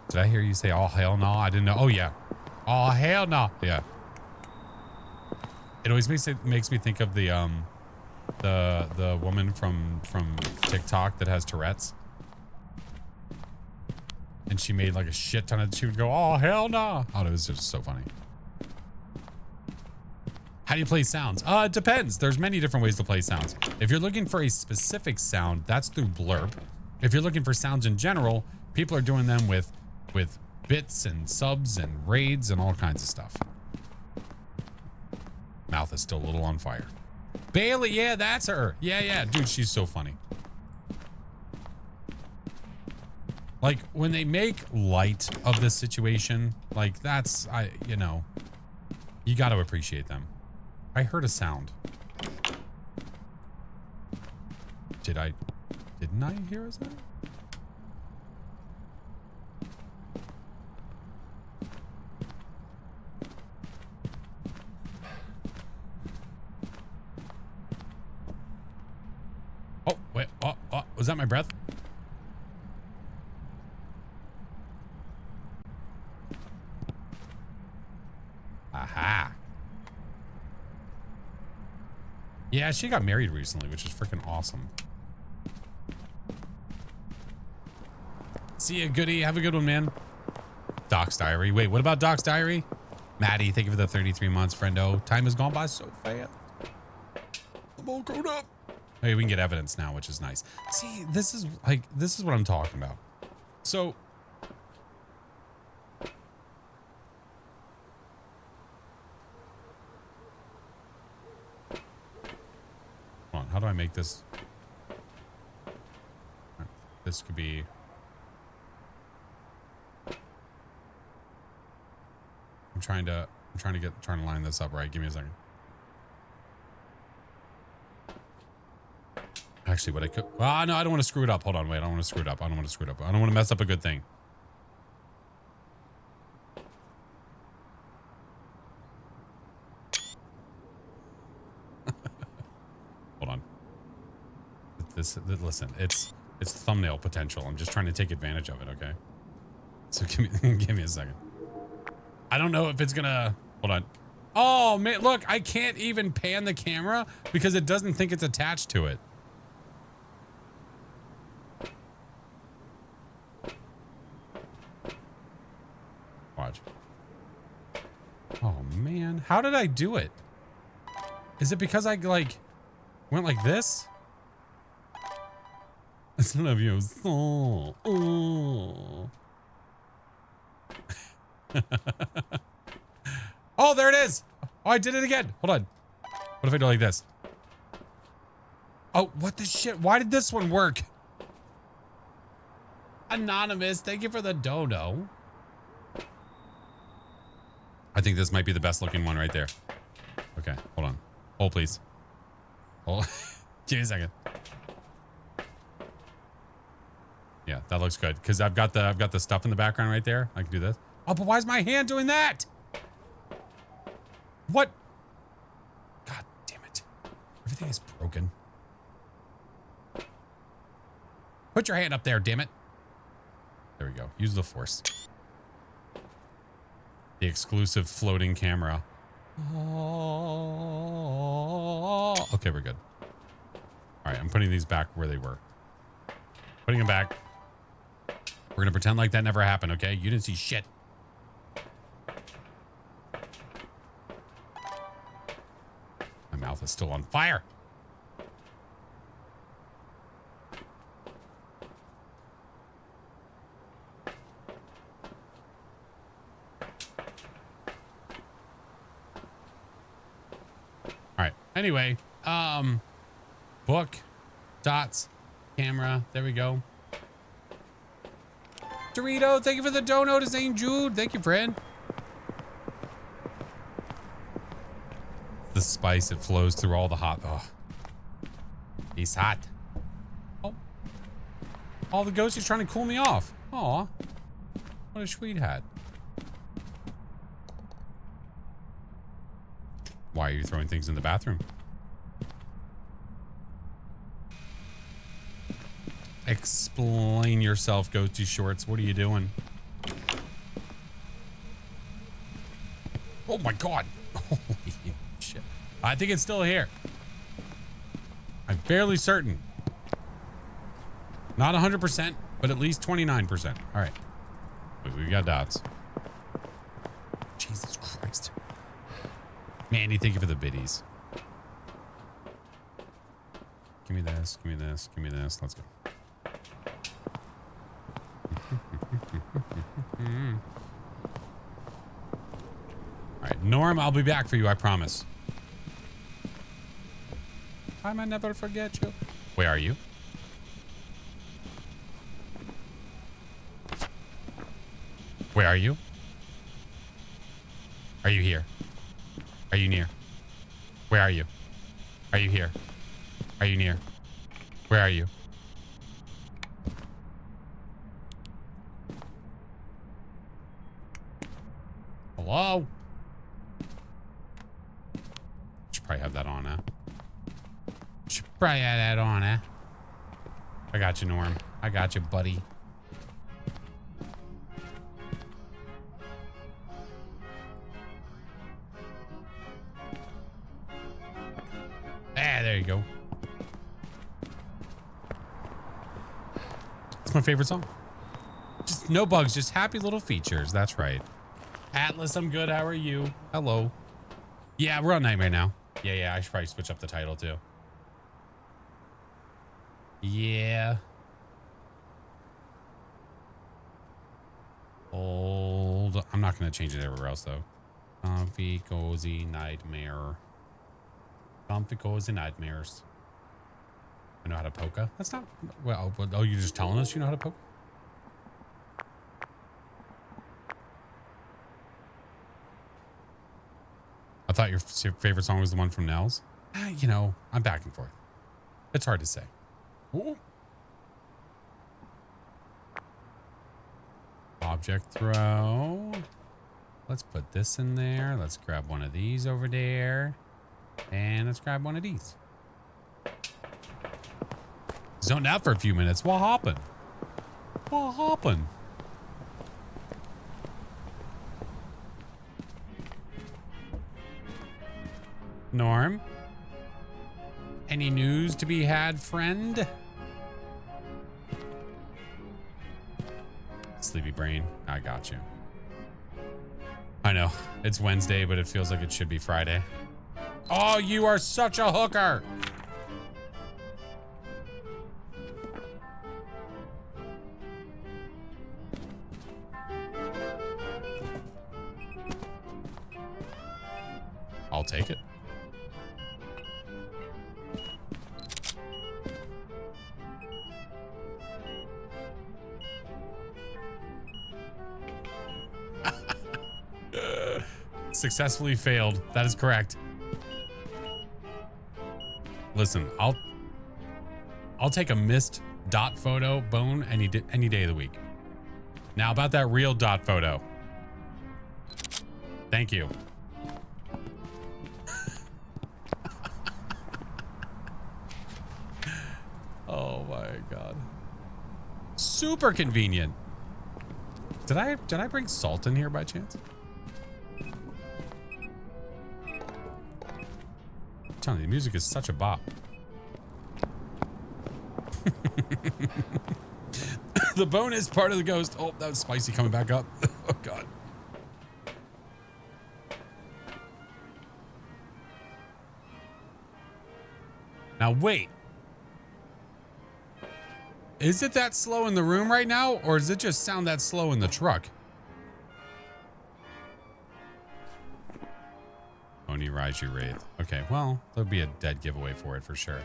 S1: Did I hear you say, oh, hell no? I didn't know. Oh, yeah. Oh, hell no. Yeah. It always makes me think of the woman from TikTok that has Tourette's. and she made like a shit ton of, she would go, oh, hell no. Oh, it was just so funny. How do you play sounds? It depends. There's many different ways to play sounds. If you're looking for a specific sound, that's through Blurb. If you're looking for sounds in general, people are doing them with bits and subs and raids and all kinds of stuff. Mouth is still a little on fire. Bailey, yeah, that's her. Yeah, dude, she's so funny. Like when they make light of this situation, like that's, you know, you got to appreciate them. I heard a sound. Didn't I hear a sound? Oh, wait, oh, was that my breath? Aha. Yeah, she got married recently, which is freaking awesome. See ya, Goody. Have a good one, man. Doc's Diary. Wait, what about Doc's Diary? Maddie, thank you for the 33 months, friendo. Time has gone by so fast. I'm all grown up. Hey, we can get evidence now, which is nice. See, this is what I'm talking about. So, hold on, how do I make this? This could be. I'm trying to line this up right. Give me a second. Actually, what I could, no, I don't want to screw it up. Hold on, wait, I don't want to screw it up. I don't want to mess up a good thing. Hold on. Listen, it's thumbnail potential. I'm just trying to take advantage of it, okay? So give me a second. I don't know if it's gonna, hold on. Oh man, look, I can't even pan the camera because it doesn't think it's attached to it. Watch. Oh man, how did I do it? Is it because I like went like this? It's none of you. Oh. Oh, there it is. Oh, I did it again. Hold on. What if I do like this? Oh, what the shit? Why did this one work? Anonymous, thank you for the dono. I think this might be the best looking one right there. Okay, hold on. Hold, please. Hold. Give me a second. Yeah, that looks good because I've got the stuff in the background right there. I can do this. Oh, but why is my hand doing that? What? God damn it. Everything is broken. Put your hand up there, damn it. There we go. Use the force. The exclusive floating camera. Oh. Okay, we're good. All right, I'm putting these back where they were. Putting them back. We're going to pretend like that never happened, okay? You didn't see shit. My mouth is still on fire. All right. Anyway, book, dots, camera. There we go. Dorito, thank you for the dono to St. Jude. Thank you, friend. The spice, it flows through all the hot. Oh, he's hot. Oh, all the ghost is trying to cool me off. Aw, what a sweetheart. Why are you throwing things in the bathroom? Explain yourself, Ghosty Shorts. What are you doing? Oh my god. Holy shit. I think it's still here. I'm fairly certain. Not 100%, but at least 29%. All right. we got dots. Jesus Christ. Mandy, thank you for the biddies. Give me this, give me this, give me this. Let's go. All right, Norm, I'll be back for you, I promise. I might never forget you. Where are you? Where are you? Are you here? Are you near? Where are you? Are you here? Are you near? Where are you? Hello? Should probably have that on, huh? Should probably have that on, huh? I got you, Norm. I got you, buddy. Ah, there you go. It's my favorite song. Just no bugs, just happy little features. That's right. Atlas, I'm good. How are you? Hello. Yeah, we're on Nightmare now. Yeah, I should probably switch up the title too. Yeah. Hold. I'm not going to change it everywhere else though. Comfy, cozy, nightmare. Comfy, cozy, nightmares. I know how to polka. That's not... Well, oh, you're just telling us you know how to polka? I thought your favorite song was the one from Nels. You know, I'm back and forth. It's hard to say. Ooh. Object throw. Let's put this in there. Let's grab one of these over there. And let's grab one of these. Zoned out for a few minutes. What happened? What happened? Norm? Any news to be had, friend? Sleepy brain. I got you. I know. It's Wednesday, but it feels like it should be Friday. Oh, you are such a hooker. I'll take it. Successfully failed. That is correct. Listen, I'll take a missed dot photo bone any day of the week. Now about that real dot photo. Thank you. Oh my God. Super convenient. Did I bring salt in here by chance? I'm telling you, the music is such a bop. The bone is part of the ghost. Oh, that was spicy coming back up. Oh God. Now wait. Is it that slow in the room right now, or does it just sound that slow in the truck? Oni Raiju Wraith. Okay, well, there'll be a dead giveaway for it for sure.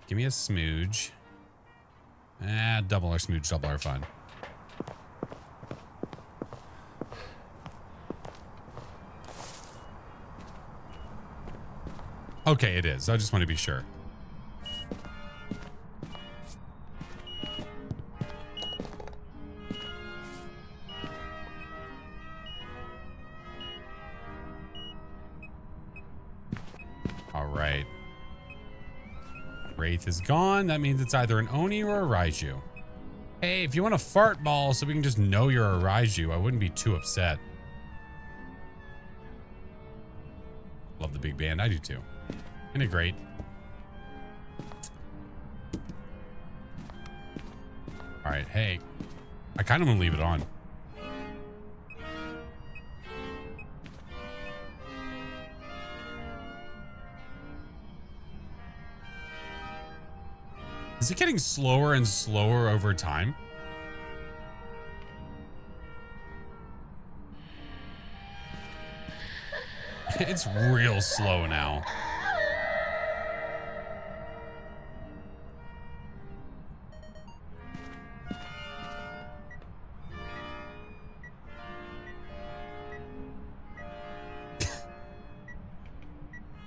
S1: Give me a smooge. Double our smooge, double our fun. Okay, it is. I just want to be sure. All right. Wraith is gone. That means it's either an Oni or a Raiju. Hey, if you want a fart ball so we can just know you're a Raiju, I wouldn't be too upset. Love the big band. I do too. Isn't it great? All right. Hey, I kind of want to leave it on. Is it getting slower and slower over time? It's real slow now.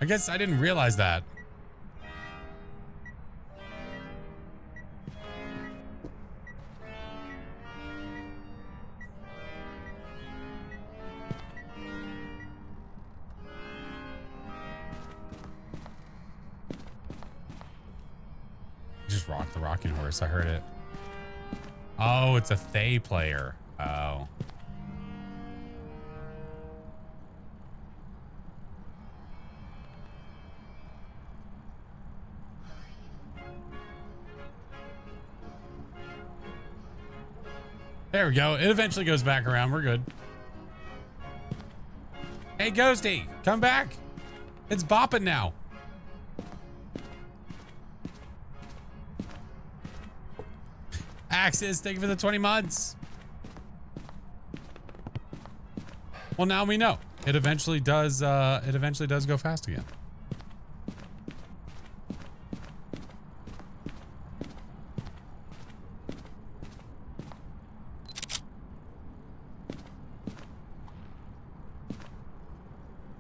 S1: I guess I didn't realize that. Just rock the rocking horse. I heard it. Oh, it's a Thay player. Oh. There we go. It eventually goes back around. We're good. Hey, Ghosty, come back. It's bopping now. Axis, thank you for the 20 months. Well, now we know. It eventually does go fast again.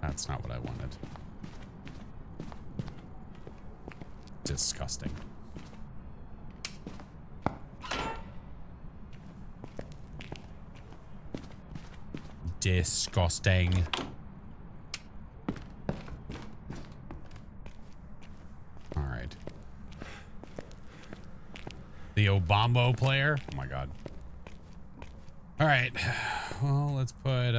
S1: That's not what I wanted. Disgusting. Disgusting. All right. The Obambo player. Oh my God. All right. Well, let's put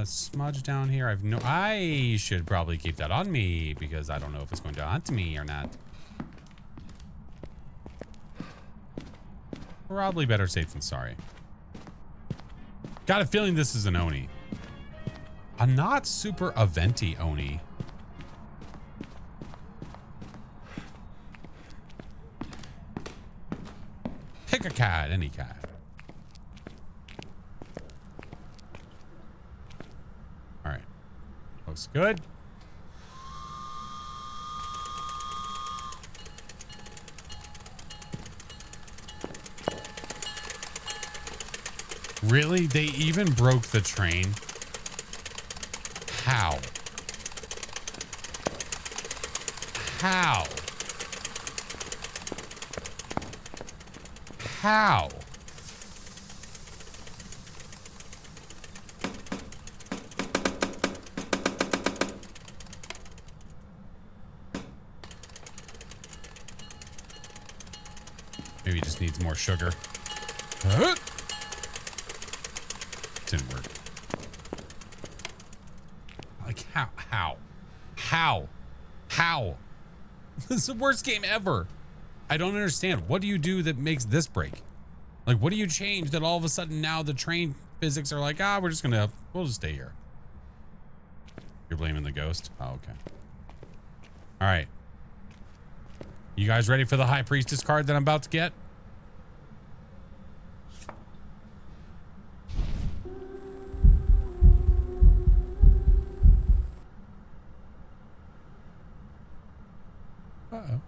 S1: smudge down here. I should probably keep that on me because I don't know if it's going to hunt me or not. Probably better safe than sorry. Got a feeling this is an Oni. A not super eventy Oni. Pick a cat, any cat. All right. Looks good. Really? They even broke the train? How? How? How? Maybe it just needs more sugar. Huh? Didn't work. Like how? This is the worst game ever. I don't understand. What do you do that makes this break? Like, what do you change that all of a sudden now the train physics are like, we'll just stay here. You're blaming the ghost? Oh, okay. All right. You guys ready for the High Priestess card that I'm about to get? Uh-oh.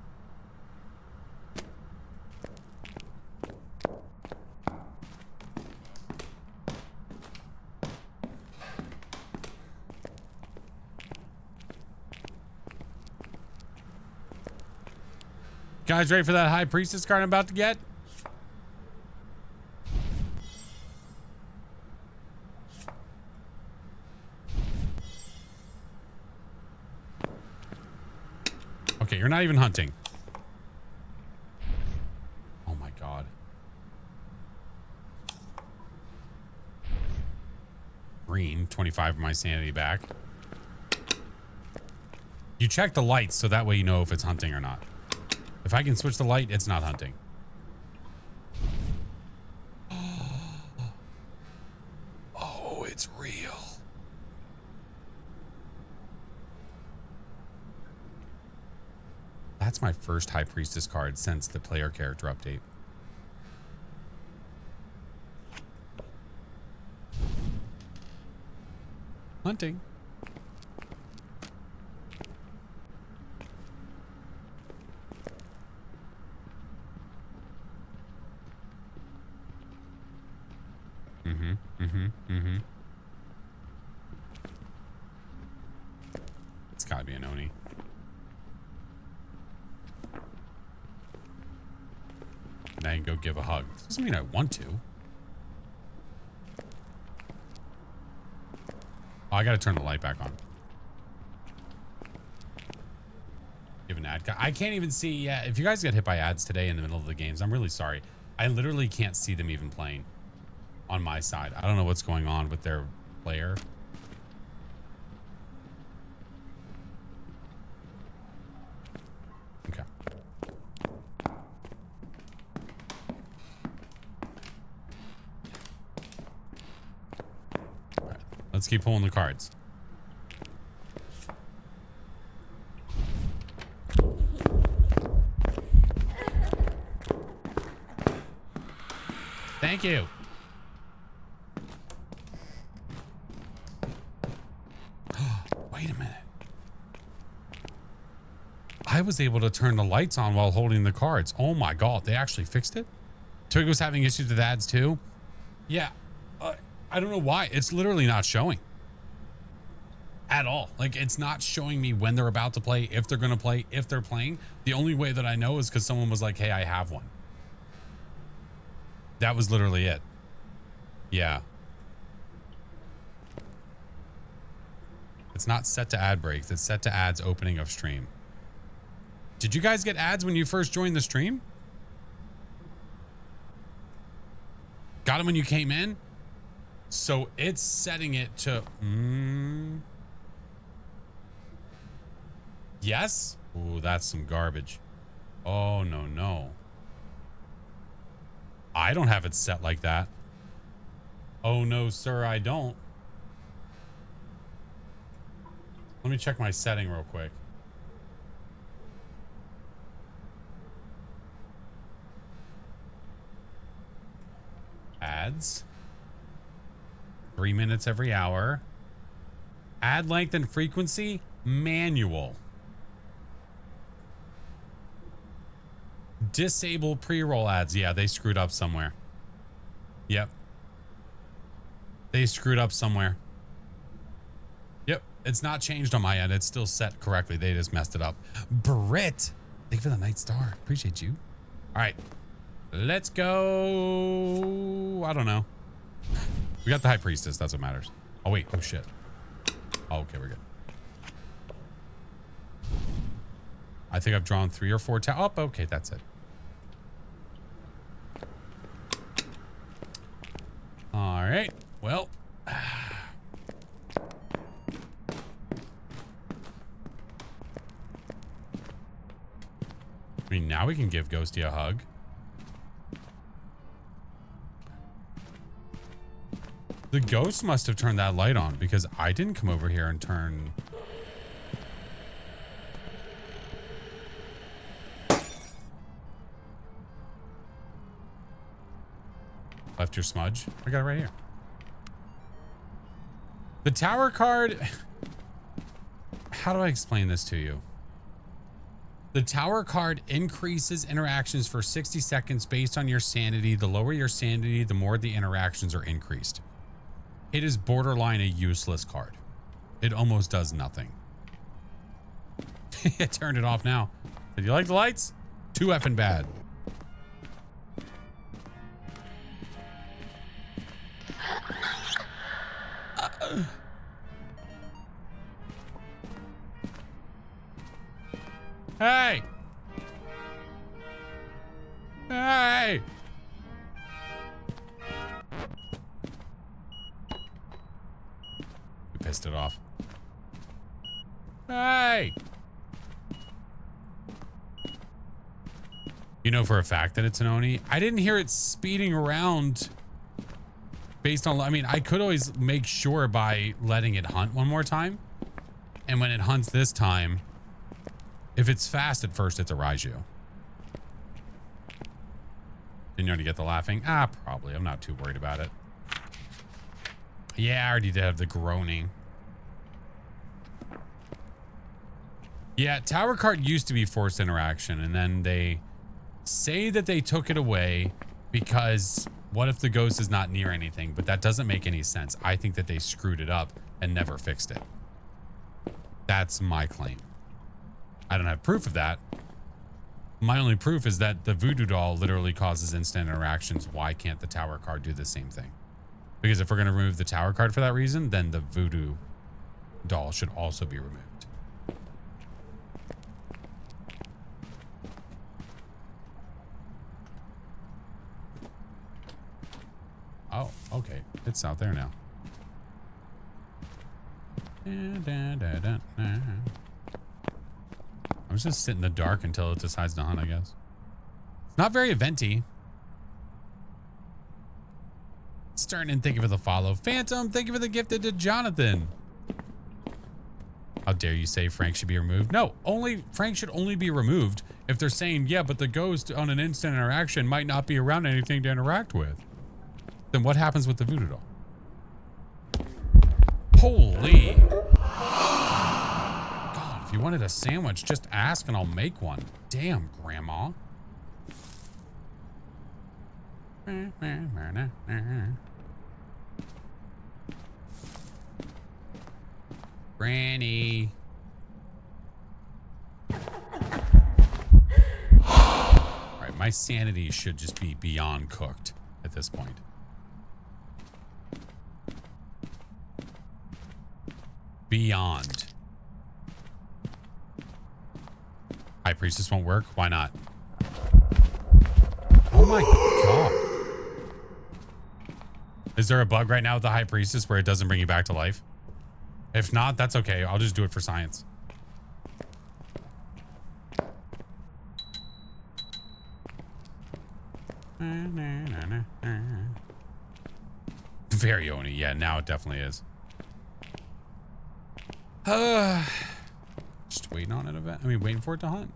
S1: Guys ready for that High Priestess card I'm about to get? Okay, you're not even hunting. Oh my God. Green, 25 of my sanity back. You check the lights so that way you know if it's hunting or not. If I can switch the light, it's not hunting. Oh, it's real. That's my first High Priestess card since the player character update. Hunting. It's gotta be an Oni. Now you can go give a hug. Doesn't mean I want to. Oh, I gotta turn the light back on. Give an ad. I can't even see. Yeah, if you guys get hit by ads today in the middle of the games, I'm really sorry. I literally can't see them even playing on my side. I don't know what's going on with their player. Okay. All right. Let's keep pulling the cards. Thank you. Wait a minute. I was able to turn the lights on while holding the cards. Oh my God, they actually fixed it? Twig was having issues with ads too? Yeah. I don't know why. It's literally not showing. At all. Like, it's not showing me when they're about to play, if they're going to play, if they're playing. The only way that I know is because someone was like, hey, I have one. That was literally it. Yeah. It's not set to ad breaks. It's set to ads opening of stream. Did you guys get ads when you first joined the stream? Got them when you came in? So it's setting it to... Yes? Ooh, that's some garbage. Oh, no, no. I don't have it set like that. Oh, no, sir, I don't. Let me check my setting real quick. Ads. 3 minutes every hour. Ad length and frequency, manual. Disable pre-roll ads. Yeah, they screwed up somewhere. Yep. They screwed up somewhere. Yep. It's not changed on my end. It's still set correctly. They just messed it up. Brit, thank you for the night star. Appreciate you. All right. Let's go. I don't know. We got the High Priestess. That's what matters. Oh, wait. Oh, shit. Oh, okay. We're good. I think I've drawn 3 or 4 Oh, okay. That's it. All right. Well. I mean, now we can give Ghosty a hug. The ghost must have turned that light on because I didn't come over here and turn... Left your smudge? I got it right here. The tower card... How do I explain this to you? The tower card increases interactions for 60 seconds based on your sanity. The lower your sanity, the more the interactions are increased. It is borderline a useless card. It almost does nothing. It turned it off now. Did you like the lights? Too effing bad. Hey! Hey! We pissed it off. Hey! You know for a fact that it's an Oni? I didn't hear it speeding around based on... I mean, I could always make sure by letting it hunt one more time. And when it hunts this time... If it's fast at first, it's a Raiju. Didn't you already get the laughing? Probably. I'm not too worried about it. Yeah, I already did have the groaning. Yeah, tower card used to be forced interaction, and then they say that they took it away because what if the ghost is not near anything? But that doesn't make any sense. I think that they screwed it up and never fixed it. That's my claim. I don't have proof of that. My only proof is that the voodoo doll literally causes instant interactions. Why can't the tower card do the same thing? Because if we're going to remove the tower card for that reason, then the voodoo doll should also be removed. Oh, okay. It's out there now. I'm just sit in the dark until it decides to hunt, I guess. It's not very eventy. Starting, thank you for the follow. Phantom, thank you for the gifted to Jonathan. How dare you say Frank should be removed? No, Frank should only be removed if they're saying, yeah, but the ghost on an instant interaction might not be around anything to interact with. Then what happens with the voodoo doll? Holy. God, if you wanted a sandwich, just ask and I'll make one. Damn, Grandma. Granny. All right, my sanity should just be beyond cooked at this point. Beyond. High Priestess won't work? Why not? Oh my God. Is there a bug right now with the High Priestess where it doesn't bring you back to life? If not, that's okay. I'll just do it for science. Very Oni. Yeah, now it definitely is. Just waiting on it a bit. I mean, waiting for it to hunt.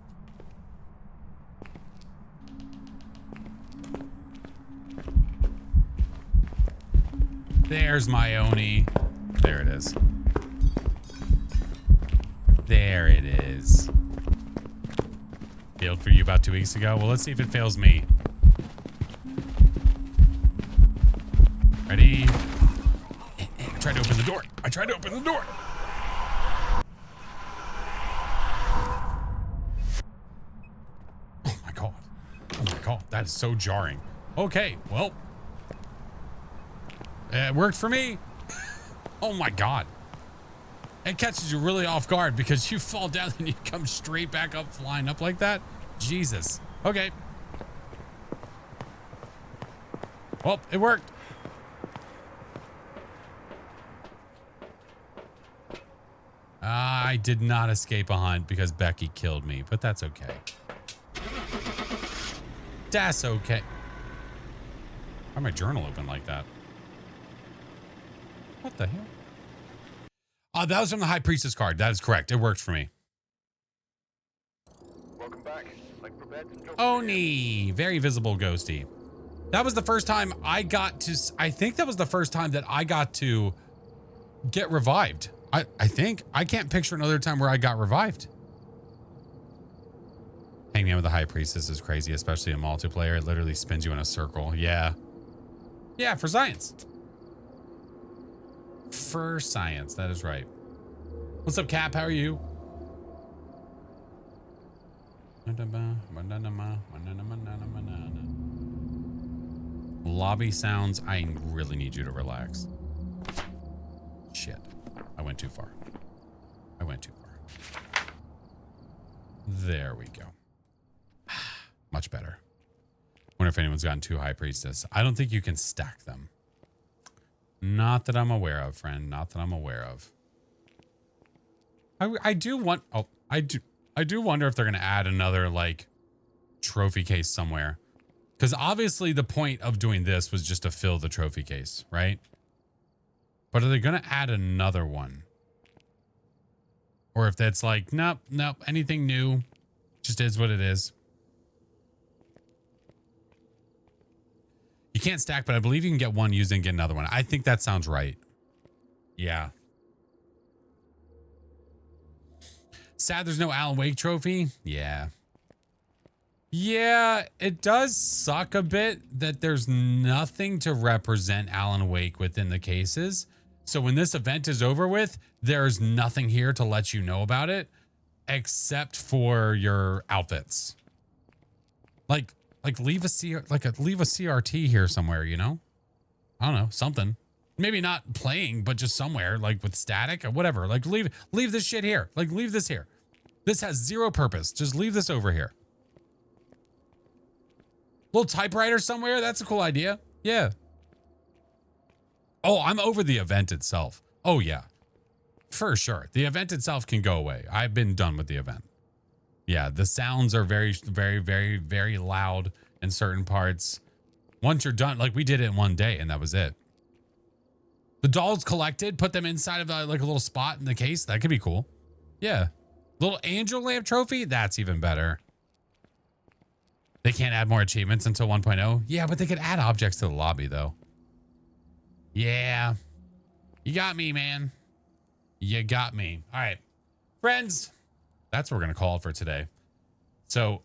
S1: There's my Oni. There it is. There it is. Failed for you about 2 weeks ago. Well, let's see if it fails me. Ready? I tried to open the door. I tried to open the door. Oh my God. Oh my God. That is so jarring. Okay, well. It worked for me. Oh my God. It catches you really off guard because you fall down and you come straight back up, flying up like that. Jesus. Okay. Well, it worked. I did not escape a hunt because Becky killed me, but that's okay. That's okay. Why my journal open like that? What the hell? That was from the High Priestess card. That is correct. It worked for me.
S3: Welcome back. Like prepared to drop
S1: Oni. Very visible ghosty. That was the first time I got to... I think that was the first time that I got to get revived. I think. I can't picture another time where I got revived. Hanging out with the High Priestess is crazy, especially in multiplayer. It literally spins you in a circle. Yeah. Yeah, for science. For science, that is right. What's up, Cap? How are you? Lobby sounds. I really need you to relax. Shit. I went too far. I went too far. There we go. Much better. Wonder if anyone's gotten two High Priestess. I don't think you can stack them. Not that I'm aware of, friend. Not that I'm aware of. I do want... Oh, I do wonder if they're going to add another, like, trophy case somewhere. Because obviously the point of doing this was just to fill the trophy case, right? But are they going to add another one? Or if that's like, nope, anything new, Just is what it is. You can't stack, but I believe you can get one used and get another one. I think that sounds right. Yeah. Sad there's no Alan Wake trophy. Yeah. Yeah, it does suck a bit that there's nothing to represent Alan Wake within the cases. So when this event is over with, there's nothing here to let you know about it except for your outfits. Like leave a CRT here somewhere, you know? I don't know, something. Maybe not playing, but just somewhere, like with static or whatever. Like leave this shit here. Like leave this here. This has zero purpose. Just leave this over here. Little typewriter somewhere. That's a cool idea. Yeah. Oh, I'm over the event itself. Oh yeah, for sure. The event itself can go away. I've been done with the event. Yeah, the sounds are very, very, very, very loud in certain parts. Once you're done, like we did it in one day and that was it. The dolls collected, put them inside of like a little spot in the case. That could be cool. Yeah. Little angel lamp trophy. That's even better. They can't add more achievements until 1.0. Yeah, but they could add objects to the lobby though. Yeah. You got me, man. You got me. All right, friends. That's what we're going to call it for today. So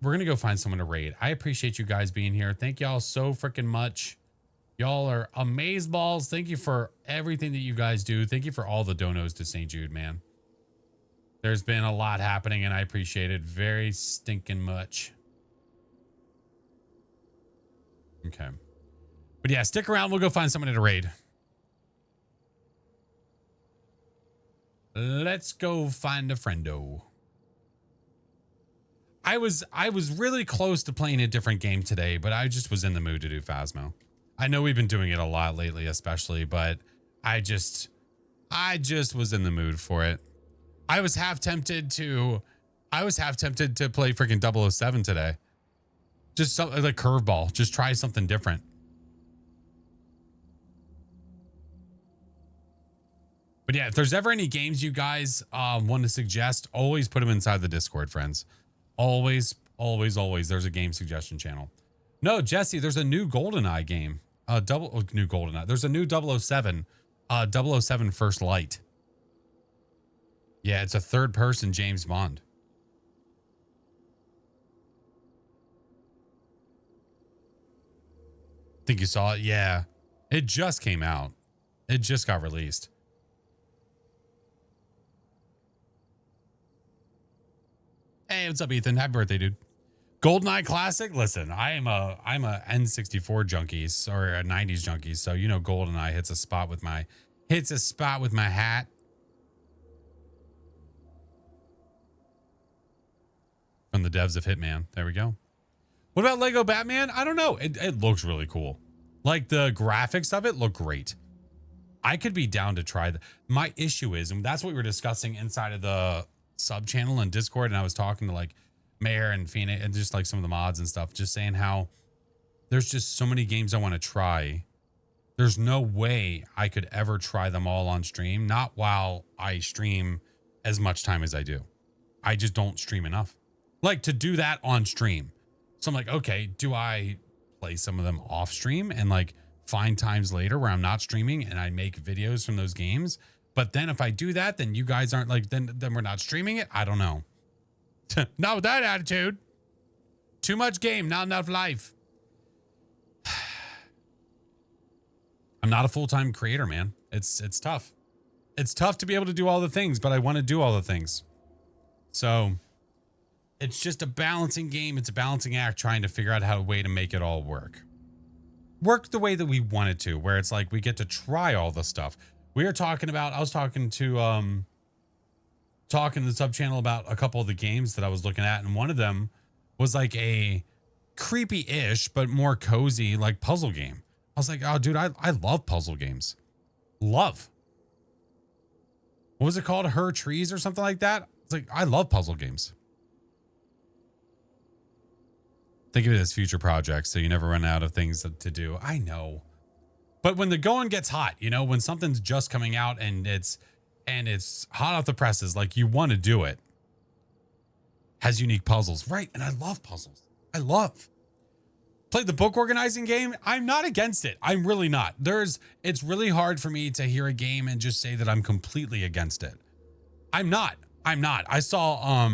S1: we're going to go find someone to raid. I appreciate you guys being here. Thank y'all so freaking much. Y'all are amazeballs. Thank you for everything that you guys do. Thank you for all the donos to St. Jude, man. There's been a lot happening and I appreciate it very stinking much. Okay. But yeah, stick around. We'll go find someone to raid. Let's go find a friendo. I was really close to playing a different game today, but I just was in the mood to do Phasmo. I know we've been doing it a lot lately, especially, but I just was in the mood for it. I was half tempted to play freaking 007 today. Just something like curveball. Just try something different. But yeah, if there's ever any games you guys want to suggest, always put them inside the Discord, friends. Always, always, always. There's a game suggestion channel. No, Jesse, there's a new GoldenEye game. New GoldenEye. There's a new 007. 007 First Light. Yeah, it's a third-person James Bond. Think you saw it? Yeah. It just came out. It just got released. Hey, what's up, Ethan? Happy birthday, dude. GoldenEye Classic. Listen, I'm a N64 junkie or a 90s junkie, so you know GoldenEye hits a spot with my hat. From the devs of Hitman. There we go. What about Lego Batman? I don't know. It looks really cool. Like the graphics of it look great. I could be down to try that. My issue is, and that's what we were discussing inside of the sub channel and Discord, and I was talking to like Mayor and Phoenix and just like some of the mods and stuff, just saying how there's just so many games I want to try. There's no way I could ever try them all on stream, not while I stream as much time as I do. I just don't stream enough. Like to do that on stream. So I'm like, okay, do I play some of them off stream and like find times later where I'm not streaming and I make videos from those games? But then if I do that, then you guys aren't like, then we're not streaming it. I don't know. Not with that attitude. Too much game, not enough life. I'm not a full-time creator, man. It's tough. It's tough to be able to do all the things, but I want to do all the things. So it's just a balancing game. It's a balancing act trying to figure out how a way to make it all work. Work the way that we want it to, where it's like we get to try all the stuff. We were talking about, I was talking to the sub channel about a couple of the games that I was looking at, and one of them was like a creepy-ish but more cozy like puzzle game. I was like, oh dude, I love puzzle games. Love. What was it called? Her Trees or something like that? It's like, I love puzzle games. Think of it as future projects so you never run out of things to do. I know. But when the going gets hot, you know, when something's just coming out and it's hot off the presses, like you want to do it. has unique puzzles. Right. And I love puzzles. I love. Played the book organizing game. I'm not against it. I'm really not. It's really hard for me to hear a game and just say that I'm completely against it. I'm not. I saw,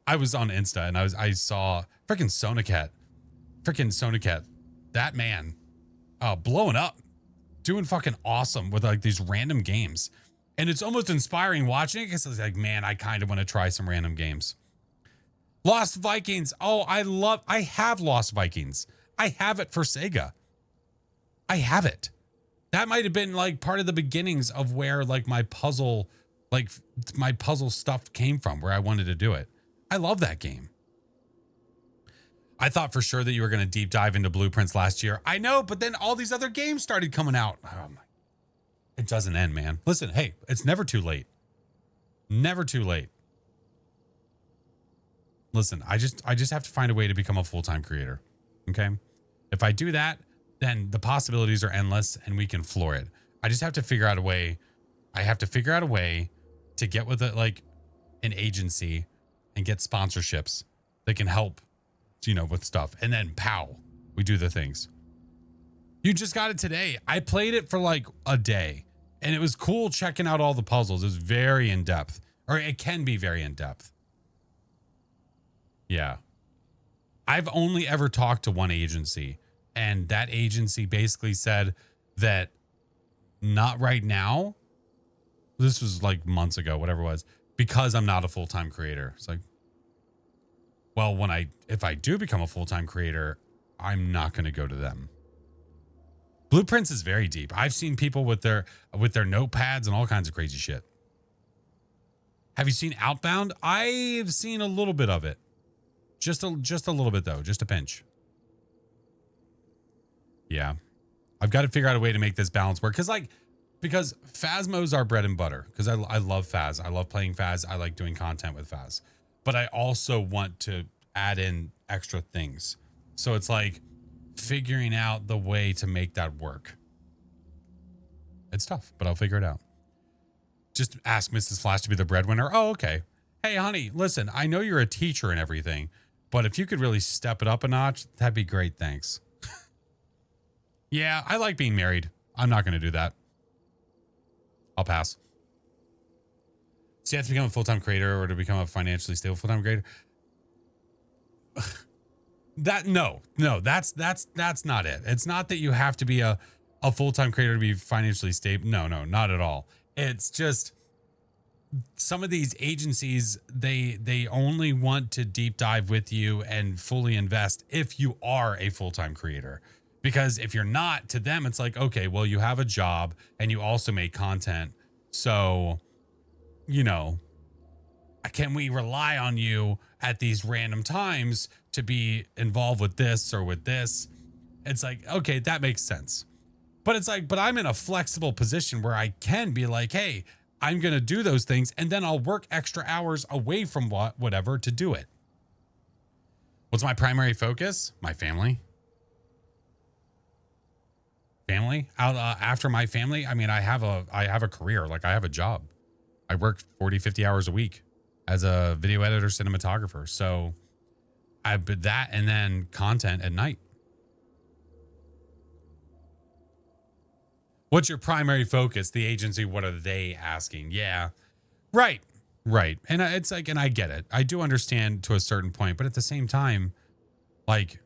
S1: I was on Insta and I saw freaking Sonacat, that man, blowing up, doing fucking awesome with like these random games. And it's almost inspiring watching it because it's like, man, I kind of want to try some random games. Lost Vikings. Oh, I have Lost Vikings. I have it for Sega. I have it. That might have been like part of the beginnings of where like my puzzle stuff came from, where I wanted to do it. I love that game. I thought for sure that you were going to deep dive into Blueprints last year. I know, but then all these other games started coming out. Oh my, it doesn't end, man. Listen, hey, it's never too late. Never too late. Listen, I just have to find a way to become a full-time creator. Okay. If I do that, then the possibilities are endless and we can floor it. I just have to figure out a way. I have to figure out a way to get with it, like an agency and get sponsorships that can help, you know, with stuff. And then pow, we do the things. You just got it today. I played it for like a day and it was cool checking out all the puzzles. It was very in depth, or it can be very in depth. Yeah. I've only ever talked to one agency, and that agency basically said that not right now. This was like months ago, whatever it was, because I'm not a full-time creator. It's like, well, if I do become a full-time creator, I'm not going to go to them. Blueprints is very deep. I've seen people with their notepads and all kinds of crazy shit. Have you seen Outbound? I've seen a little bit of it. Just a little bit though, just a pinch. Yeah. I've got to figure out a way to make this balance work. Because Phasmo's our bread and butter. Because I love Phas. I love playing Phas. I like doing content with Phas. But I also want to add in extra things. So it's like figuring out the way to make that work. It's tough, but I'll figure it out. Just ask Mrs. Flash to be the breadwinner. Oh, okay. Hey, honey, listen, I know you're a teacher and everything, but if you could really step it up a notch, that'd be great. Thanks. Yeah, I like being married. I'm not going to do that. I'll pass. So you have to become a full-time creator or to become a financially stable full-time creator. That's not it. It's not that you have to be a full-time creator to be financially stable. No, not at all. It's just some of these agencies, they only want to deep dive with you and fully invest if you are a full-time creator. Because if you're not, to them, it's like, okay, well, you have a job and you also make content. So, you know, can we rely on you at these random times to be involved with this or with this? It's like, okay, that makes sense. But it's like, but I'm in a flexible position where I can be like, hey, I'm going to do those things. And then I'll work extra hours away from whatever to do it. What's my primary focus? My family. After my family, I mean, I have a career. Like I have a job. I work 40, 50 hours a week as a video editor, cinematographer. So I've been that and then content at night. What's your primary focus? The agency, what are they asking? Yeah. Right. And it's like, and I get it. I do understand to a certain point, but at the same time, like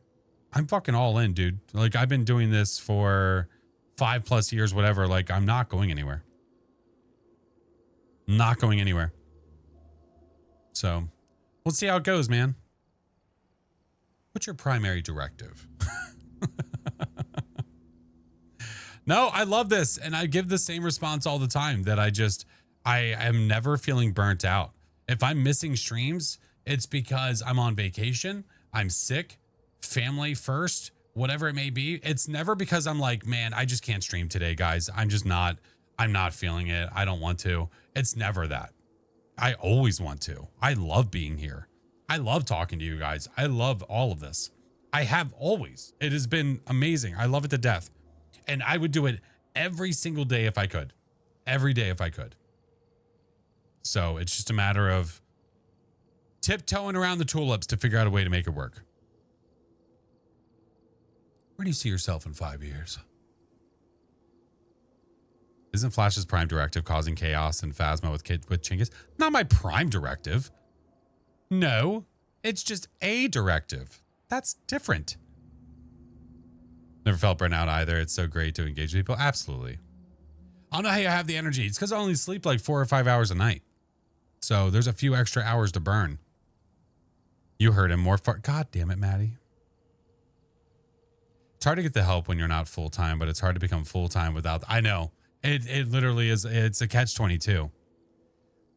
S1: I'm fucking all in, dude. Like I've been doing this for 5+ years, whatever. Like I'm not going anywhere. Not going anywhere. So let's see how it goes, man. What's your primary directive? No, I love this. And I give the same response all the time that I am never feeling burnt out. If I'm missing streams, it's because I'm on vacation, I'm sick, family first, whatever it may be. It's never because I'm like, man, I just can't stream today, guys. I'm not feeling it. I don't want to. It's never that. I always want to. I love being here. I love talking to you guys. I love all of this. I have always. It has been amazing. I love it to death. And I would do it every single day if I could. Every day if I could. So it's just a matter of tiptoeing around the tulips to figure out a way to make it work. Where do you see yourself in 5 years? Isn't Flash's prime directive causing chaos and Phasma with Chingus? Not my prime directive. No, it's just a directive. That's different. Never felt burnout either. It's so great to engage people. Absolutely. I don't know how you have the energy. It's because I only sleep like 4 or 5 hours a night. So there's a few extra hours to burn. You heard him more far. God damn it, Maddie. It's hard to get the help when you're not full-time, but it's hard to become full-time without. I know. It literally is. It's a catch-22.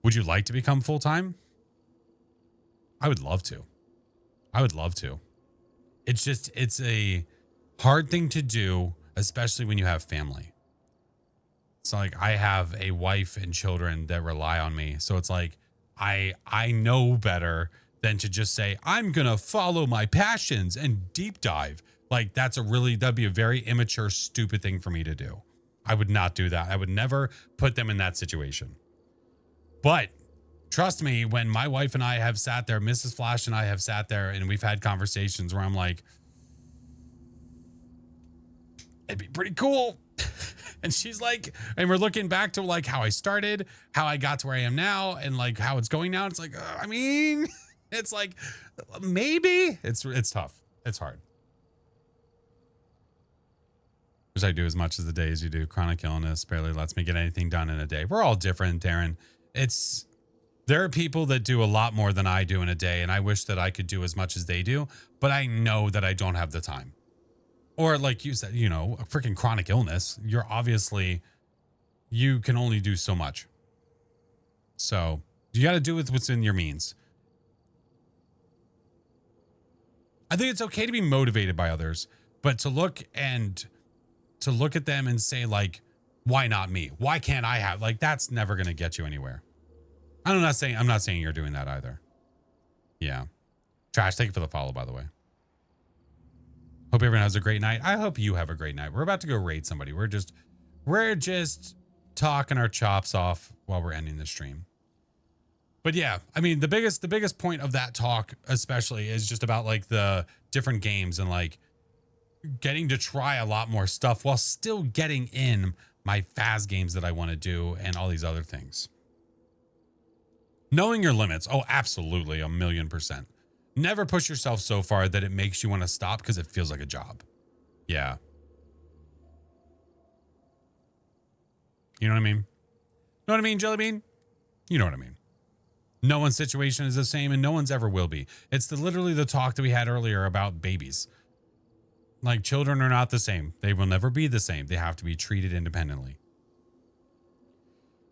S1: Would you like to become full-time? I would love to. I would love to. It's just, it's a hard thing to do, especially when you have family. So like I have a wife and children that rely on me. So it's like, I know better than to just say, I'm going to follow my passions and deep dive. Like that'd be a very immature, stupid thing for me to do. I would not do that. I would never put them in that situation. But trust me, when my wife and I have sat there, Mrs. Flash and I have sat there and we've had conversations where I'm like, it'd be pretty cool. And she's like, and we're looking back to like how I started, how I got to where I am now, and like how it's going now. It's like, I mean, it's like, maybe it's tough. It's hard. Wish I do as much as the days you do. Chronic illness barely lets me get anything done in a day. We're all different, Darren. There are people that do a lot more than I do in a day, and I wish that I could do as much as they do, but I know that I don't have the time. Or like you said, a freaking chronic illness, you can only do so much. So you got to do with what's in your means. I think it's okay to be motivated by others, but to look at them and say like, why not me? Why can't I have, like, that's never going to get you anywhere. I'm not saying you're doing that either. Yeah. Trash, thank you for the follow, by the way. Hope everyone has a great night. I hope you have a great night. We're about to go raid somebody. We're just talking our chops off while we're ending the stream. But yeah, I mean, the biggest point of that talk especially is just about like the different games and like getting to try a lot more stuff while still getting in my Phas games that I want to do and all these other things. Knowing your limits. Oh, absolutely. 1,000,000%. Never push yourself so far that it makes you want to stop because it feels like a job. Yeah. You know what I mean? Know what I mean, Jellybean? You know what I mean. No one's situation is the same and no one's ever will be. It's literally the talk that we had earlier about babies. Like children are not the same. They will never be the same. They have to be treated independently.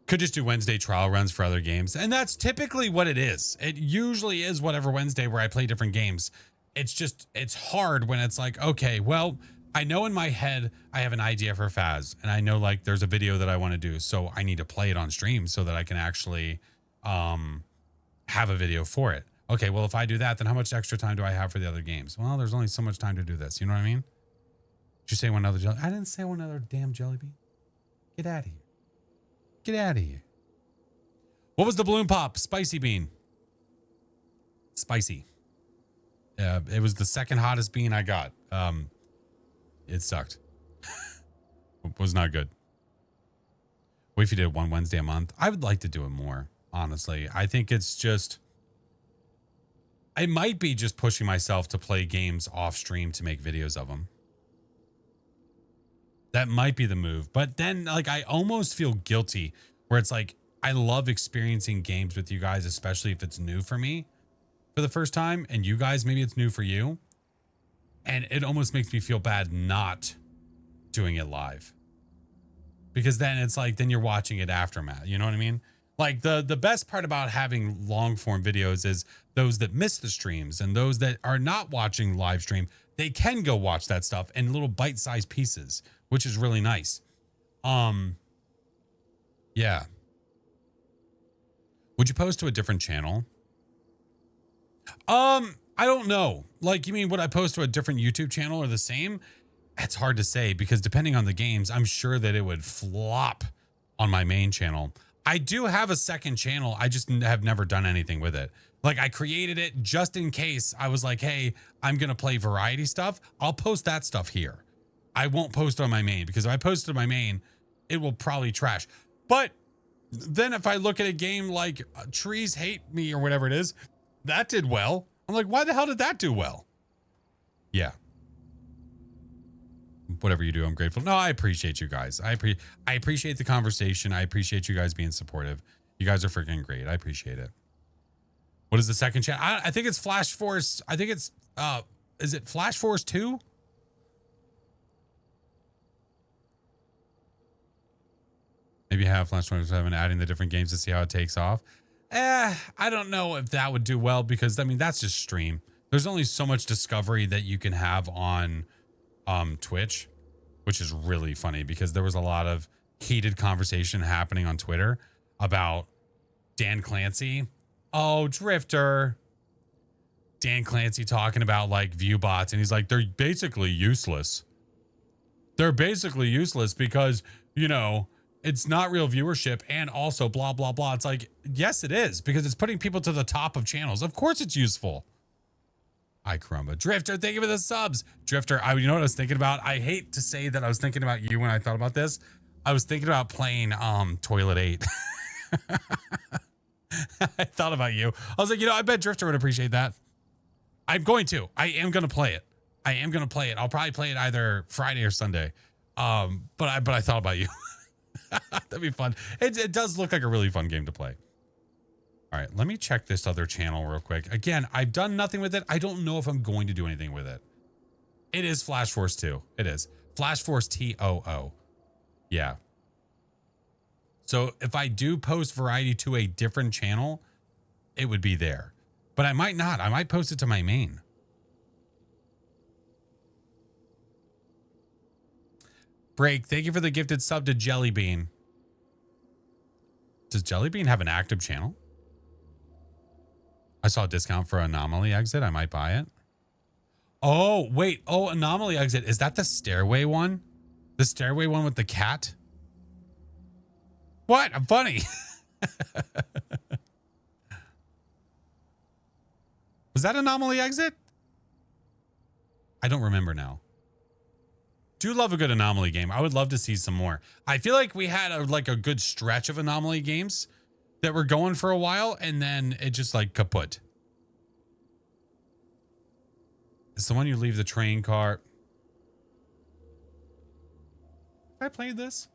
S1: Could just do Wednesday trial runs for other games. And that's typically what it is. It usually is whatever Wednesday where I play different games. It's hard when it's like, okay, well, I know in my head I have an idea for Phas. And I know like there's a video that I want to do. So I need to play it on stream so that I can actually have a video for it. Okay, well, if I do that, then how much extra time do I have for the other games? Well, there's only so much time to do this. You know what I mean? Did you say one other jelly? I didn't say one other damn jelly bean. Get out of here. Get out of here. What was the balloon pop? Spicy bean. Spicy. It was the second hottest bean I got. It sucked. It was not good. What if you did one Wednesday a month? I would like to do it more, honestly. I think it's just, I might be just pushing myself to play games off stream to make videos of them. That might be the move. But then like I almost feel guilty where it's like I love experiencing games with you guys, especially if it's new for me for the first time, and you guys, maybe it's new for you. And it almost makes me feel bad not doing it live. Because then it's like, then you're watching it aftermath. You know what I mean? Like the best part about having long form videos is those that miss the streams and those that are not watching live stream, they can go watch that stuff in little bite-sized pieces, which is really nice. Yeah. Would you post to a different channel? I don't know. Like, you mean, would I post to a different YouTube channel or the same? It's hard to say because depending on the games, I'm sure that it would flop on my main channel. I do have a second channel. I just have never done anything with it. Like I created it just in case I was like, hey, I'm going to play variety stuff. I'll post that stuff here. I won't post on my main because if I post it on my main, it will probably trash. But then if I look at a game like Trees Hate Me or whatever it is, that did well. I'm like, why the hell did that do well? Yeah. Whatever you do, I'm grateful. No, I appreciate you guys. I appreciate the conversation. I appreciate you guys being supportive. You guys are freaking great. I appreciate it. What is the second chat? I think it's FlashForce. I think it's, is it FlashForce 2? Maybe have FlashForce 7 adding the different games to see how it takes off. I don't know if that would do well because, I mean, that's just stream. There's only so much discovery that you can have on Twitch, which is really funny because there was a lot of heated conversation happening on Twitter about Dan Clancy. Oh, Drifter. Dan Clancy talking about like view bots, and he's like, they're basically useless. They're basically useless because, you know, it's not real viewership and also blah, blah, blah. It's like, yes, it is because it's putting people to the top of channels. Of course it's useful. I crumba. Drifter, thank you for the subs. Drifter, you know what I was thinking about? I hate to say that I was thinking about you when I thought about this. I was thinking about playing Toilet 8. I thought about you. I was like, you know, I bet Drifter would appreciate that. I'm going to. I am going to play it. I am going to play it. I'll probably play it either Friday or Sunday. But I thought about you. That'd be fun. It does look like a really fun game to play. All right, let me check this other channel real quick. Again, I've done nothing with it. I don't know if I'm going to do anything with it. It is FlashForce 2. It is. FlashForce TOO. Yeah. So if I do post variety to a different channel, it would be there. But I might not. I might post it to my main. Break, thank you for the gifted sub to Jellybean. Does Jellybean have an active channel? I saw a discount for Anomaly Exit. I might buy it. Oh, wait. Oh, Anomaly Exit. Is that the stairway one? The stairway one with the cat? What? I'm funny. Was that Anomaly Exit? I don't remember now. Do love a good Anomaly game. I would love to see some more. I feel like we had a good stretch of Anomaly games that were going for a while, and then it just like kaput. It's the one you leave the train car. Have I played this?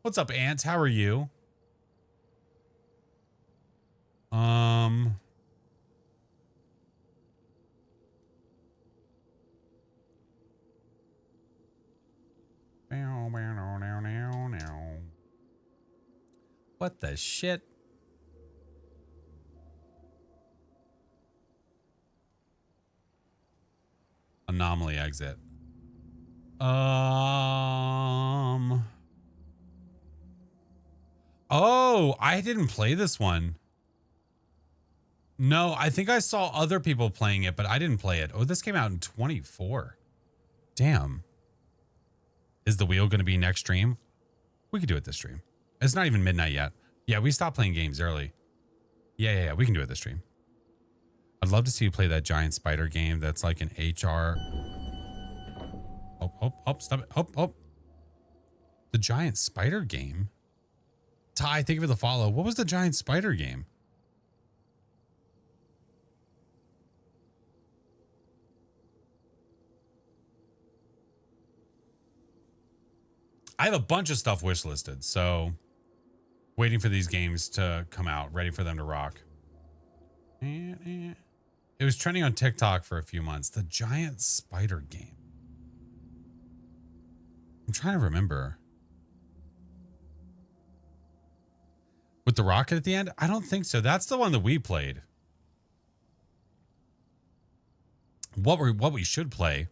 S1: What's up, Ants? How are you? What the shit? Anomaly Exit. Oh, I didn't play this one. No, I think I saw other people playing it, but I didn't play it. Oh, this came out in 24. Damn. Is the wheel going to be next stream? We could do it this stream. It's not even midnight yet. Yeah, we stopped playing games early. Yeah. We can do it this stream. I'd love to see you play that giant spider game that's like an HR. Oh, stop it. Oh. The giant spider game? Ty, thank you for the follow. What was the giant spider game? I have a bunch of stuff wishlisted, so waiting for these games to come out, ready for them to rock. It was trending on TikTok for a few months. The giant spider game. I'm trying to remember. With the rocket at the end? I don't think so. That's the one that we played. What we should play.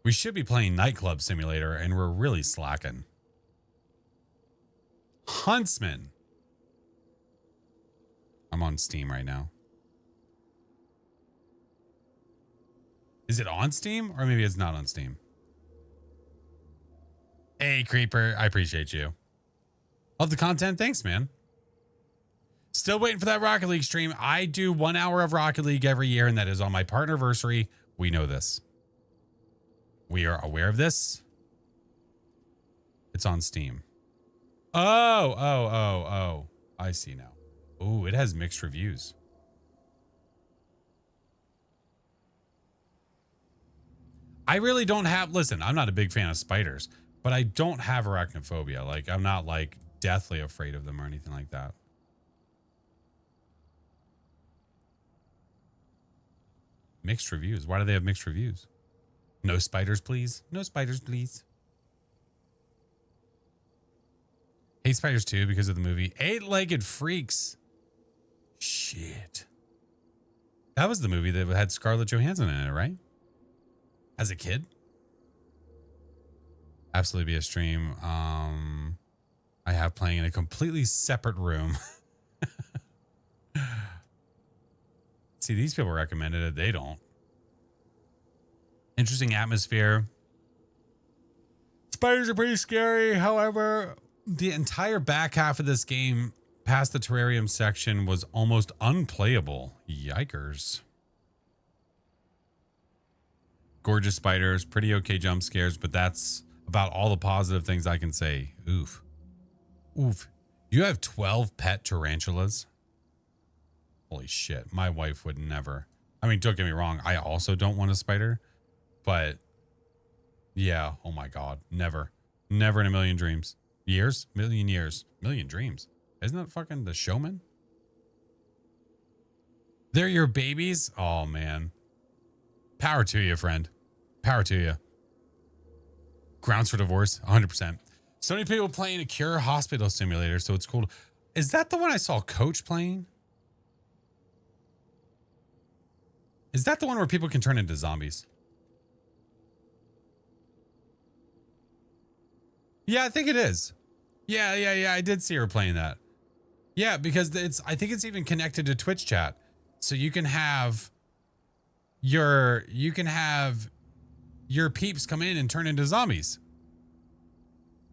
S1: We should be playing Nightclub Simulator, and we're really slacking. Huntsman. I'm on Steam right now. Is it on Steam? Or maybe it's not on Steam. Hey, Creeper. I appreciate you. Love the content. Thanks, man. Still waiting for that Rocket League stream. I do 1 hour of Rocket League every year, and that is on my partnerversary. We know this. We are aware of this. It's on Steam. Oh. I see now. Oh, it has mixed reviews. I really don't have, listen, I'm not a big fan of spiders, but I don't have arachnophobia. Like, I'm not like deathly afraid of them or anything like that. Mixed reviews. Why do they have mixed reviews? No spiders, please. No spiders, please. Hate spiders too because of the movie Eight-Legged Freaks. Shit. That was the movie that had Scarlett Johansson in it, right? As a kid? Absolutely be a stream. I have playing in a completely separate room. See, these people recommended it. They don't. Interesting atmosphere. Spiders are pretty scary. However, the entire back half of this game past the terrarium section was almost unplayable. Yikers. Gorgeous spiders, pretty okay jump scares, but that's about all the positive things I can say. Oof. Oof. You have 12 pet tarantulas? Holy shit. My wife would never. I mean, don't get me wrong. I also don't want a spider, but yeah. Oh my God. Never. Never in a million dreams. Years? Million years. Million dreams. Isn't that fucking The Showman? They're your babies? Oh man. Power to you, friend. Power to you. Grounds for divorce, 100%. So many people playing a Cure Hospital Simulator, so it's cool. Is that the one I saw Coach playing? Is that the one where people can turn into zombies? Yeah, I think it is. Yeah. I did see her playing that. Yeah, because I think it's even connected to Twitch chat. So you can have your peeps come in and turn into zombies.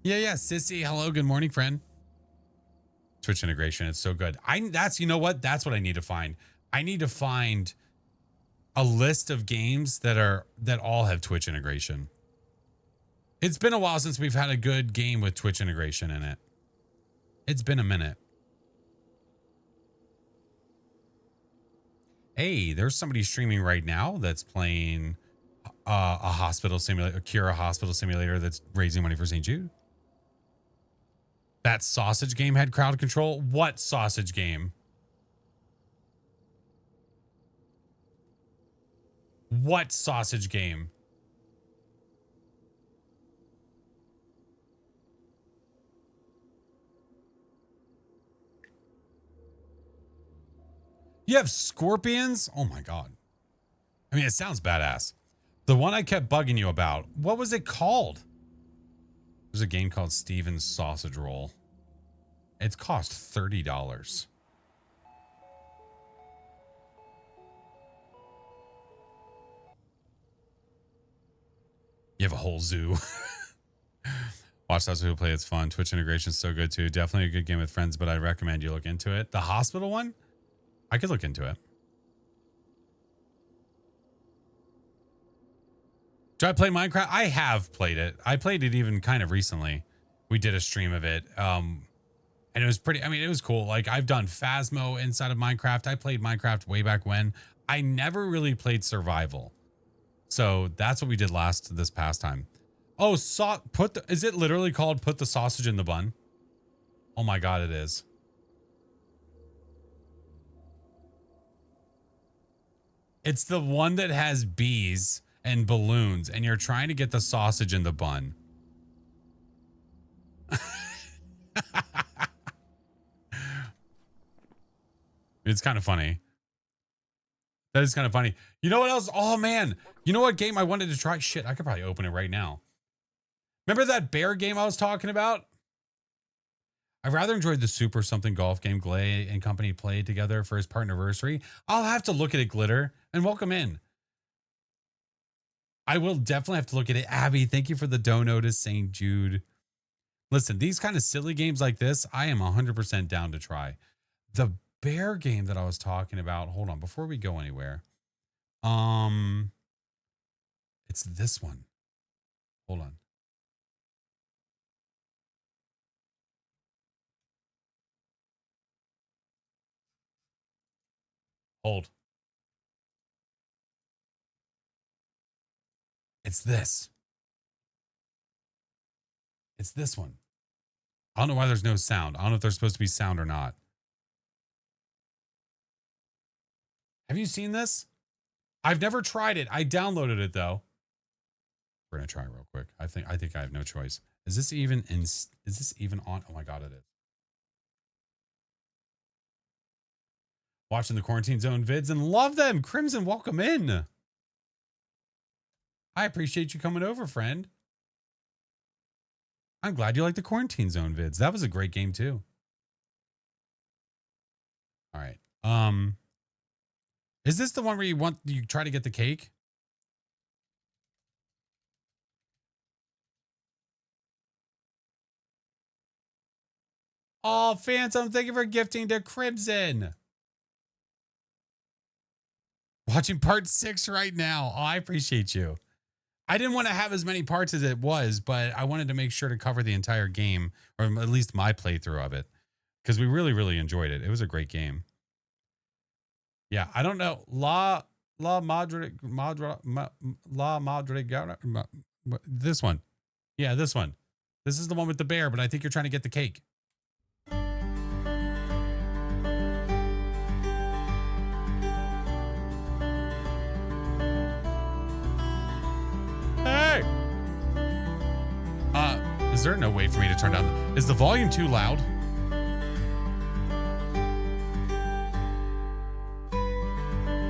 S1: Yeah, Sissy. Hello, good morning, friend. Twitch integration, it's so good. You know what? That's what I need to find. I need to find a list of games that all have Twitch integration. It's been a while since we've had a good game with Twitch integration in it. It's been a minute. Hey, there's somebody streaming right now that's playing a hospital simulator, a Cure Hospital Simulator that's raising money for St. Jude. That sausage game had crowd control. What sausage game? What sausage game? You have scorpions? Oh my God. I mean, it sounds badass. The one I kept bugging you about, what was it called? There's a game called Steven's Sausage Roll. It's cost $30. You have a whole zoo. Watch That's Who Play. It's fun. Twitch integration is so good too. Definitely a good game with friends, but I recommend you look into it. The hospital one? I could look into it. Do I play Minecraft? I have played it. I played it even kind of recently. We did a stream of it. And it was pretty, I mean, it was cool. Like I've done Phasmo inside of Minecraft. I played Minecraft way back when. I never really played survival. So that's what we did this past time. Oh, is it literally called Put the Sausage in the Bun? Oh my God, it is. It's the one that has bees and balloons and you're trying to get the sausage in the bun. It's kind of funny. That is kind of funny. You know what else? Oh man. You know what game I wanted to try? Shit, I could probably open it right now. Remember that bear game I was talking about? I rather enjoyed the Super Something golf game Glay and company played together for his partnerversary. I'll have to look at it, Glitter, and welcome in. I will definitely have to look at it. Abby, thank you for the dono to St. Jude. Listen, these kind of silly games like this, I am 100% down to try. The bear game that I was talking about. Hold on, before we go anywhere. It's this one. Hold on. Hold. It's this. It's this one. I don't know why there's no sound. I don't know if there's supposed to be sound or not. Have you seen this? I've never tried it. I downloaded it though. We're gonna try it real quick. I think I have no choice. Is this even on? Oh my god, it is. Watching the Quarantine Zone vids and love them. Crimson, welcome in. I appreciate you coming over, friend. I'm glad you like the Quarantine Zone vids. That was a great game too. All right. Is this the one where you try to get the cake? Oh, Phantom, thank you for gifting to Crimson. Watching part 6 right now. Oh, I appreciate you. I didn't want to have as many parts as it was, but I wanted to make sure to cover the entire game, or at least my playthrough of it, because we really, really enjoyed it. It was a great game. Yeah, I don't know. La Madre, this one. Yeah, this one. This is the one with the bear, but I think you're trying to get the cake. Hey! Is there no way for me to turn down? Is the volume too loud?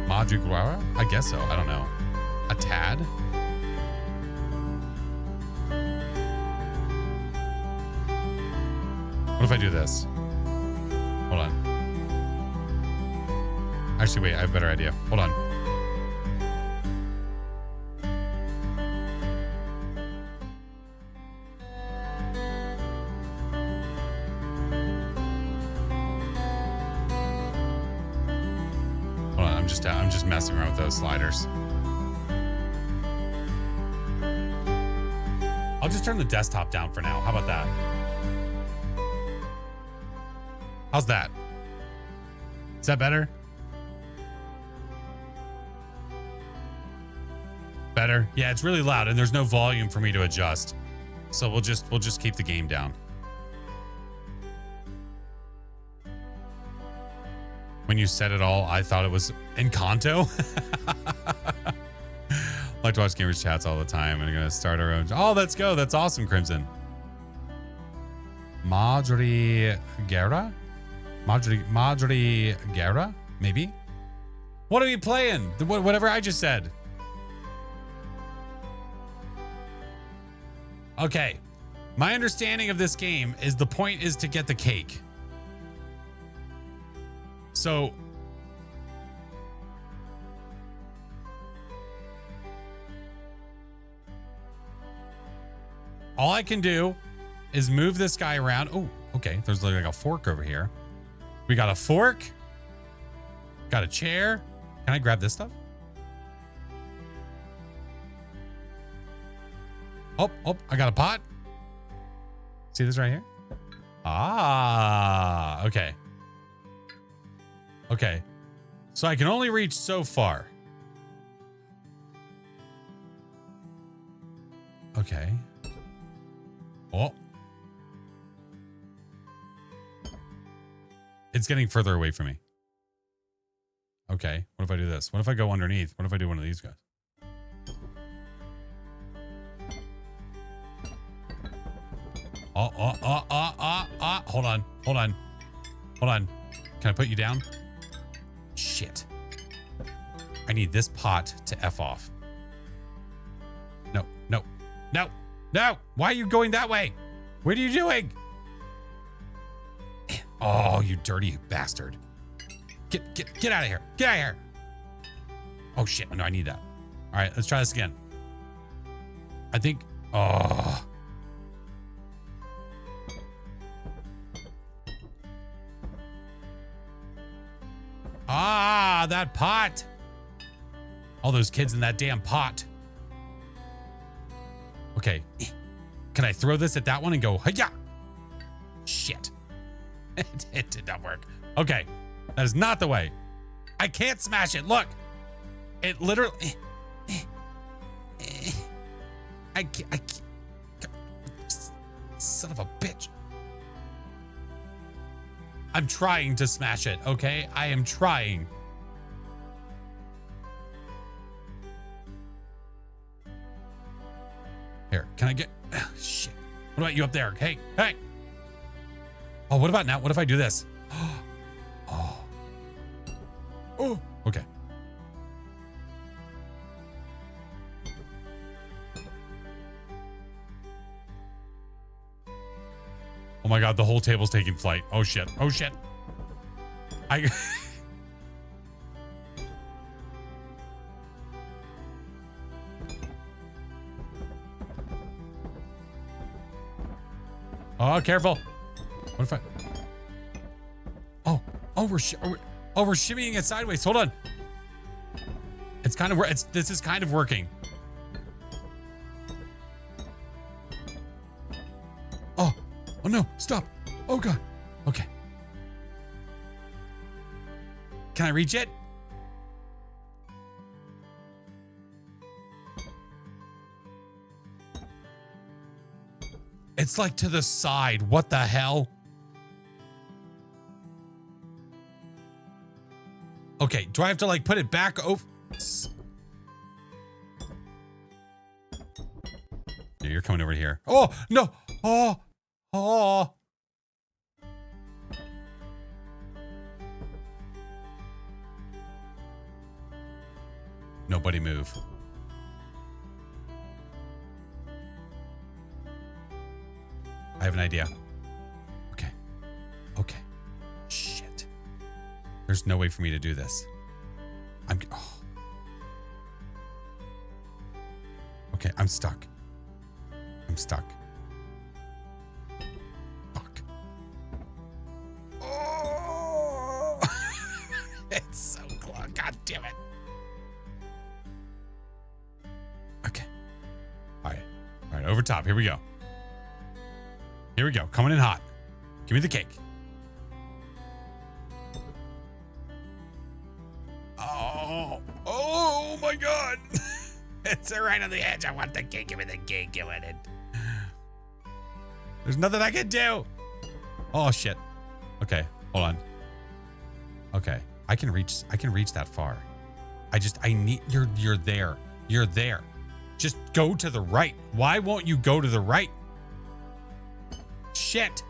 S1: Madriguera? I guess so. I don't know. A tad? What if I do this? Hold on. Actually, wait. I have a better idea. Hold on. I'm just messing around with those sliders. I'll just turn the desktop down for now. How about that? How's that? Is that better? Better? Yeah, it's really loud and there's no volume for me to adjust. So we'll just keep the game down. When you said it all, I thought it was Encanto. I like to watch gamers chats all the time. And I'm gonna start our own. Oh, let's go. That's awesome, Crimson. Madriguera? Madriguera? Maybe? What are we playing? Whatever I just said. Okay. My understanding of this game is the point is to get the cake. So all I can do is move this guy around. Oh, okay. There's like a fork over here. We got a fork. Got a chair. Can I grab this stuff? Oh, I got a pot. See this right here? Ah, okay. Okay. So I can only reach so far. Okay. Oh. It's getting further away from me. Okay. What if I do this? What if I go underneath? What if I do one of these guys? Hold on. Hold on. Hold on. Can I put you down? Shit. I need this pot to F off. No, no, no, no. Why are you going that way? What are you doing? Oh, you dirty bastard. Get out of here. Get out of here. Oh shit. No, I need that. All right, let's try this again. I think, oh. Ah, that pot. All those kids in that damn pot. Okay. Can I throw this at that one and go, hiya? Shit. It did not work. Okay. That is not the way. I can't smash it. Look. It literally. I can't. Son of a bitch. I'm trying to smash it, okay? I am trying. Here, can I get... shit. What about you up there? Hey, hey. Oh, what about now? What if I do this? Oh. Oh, okay. Oh my God, the whole table's taking flight. Oh shit. Oh shit. Oh, careful. What if I... we're shimmying it sideways. Hold on. It's kind of... this is kind of working. Oh no, stop. Oh God. Okay. Can I reach it? It's like to the side. What the hell? Okay, do I have to like put it back over? Yeah, you're coming over here. Oh, no. Oh. Oh. Nobody move. I have an idea. Okay. Okay. Shit. There's no way for me to do this. Okay, I'm stuck. I'm stuck. Fuck. Oh! It's so close. God damn it. Okay. All right. All right, over top. Here we go. Here we go. Coming in hot. Give me the cake. Oh my God. It's right on the edge. I want the cake. Give me the cake. Give it. There's nothing I can do. Oh shit. Okay. Hold on. Okay. I can reach that far. I need, you're there. You're there. Just go to the right. Why won't you go to the right? Shit.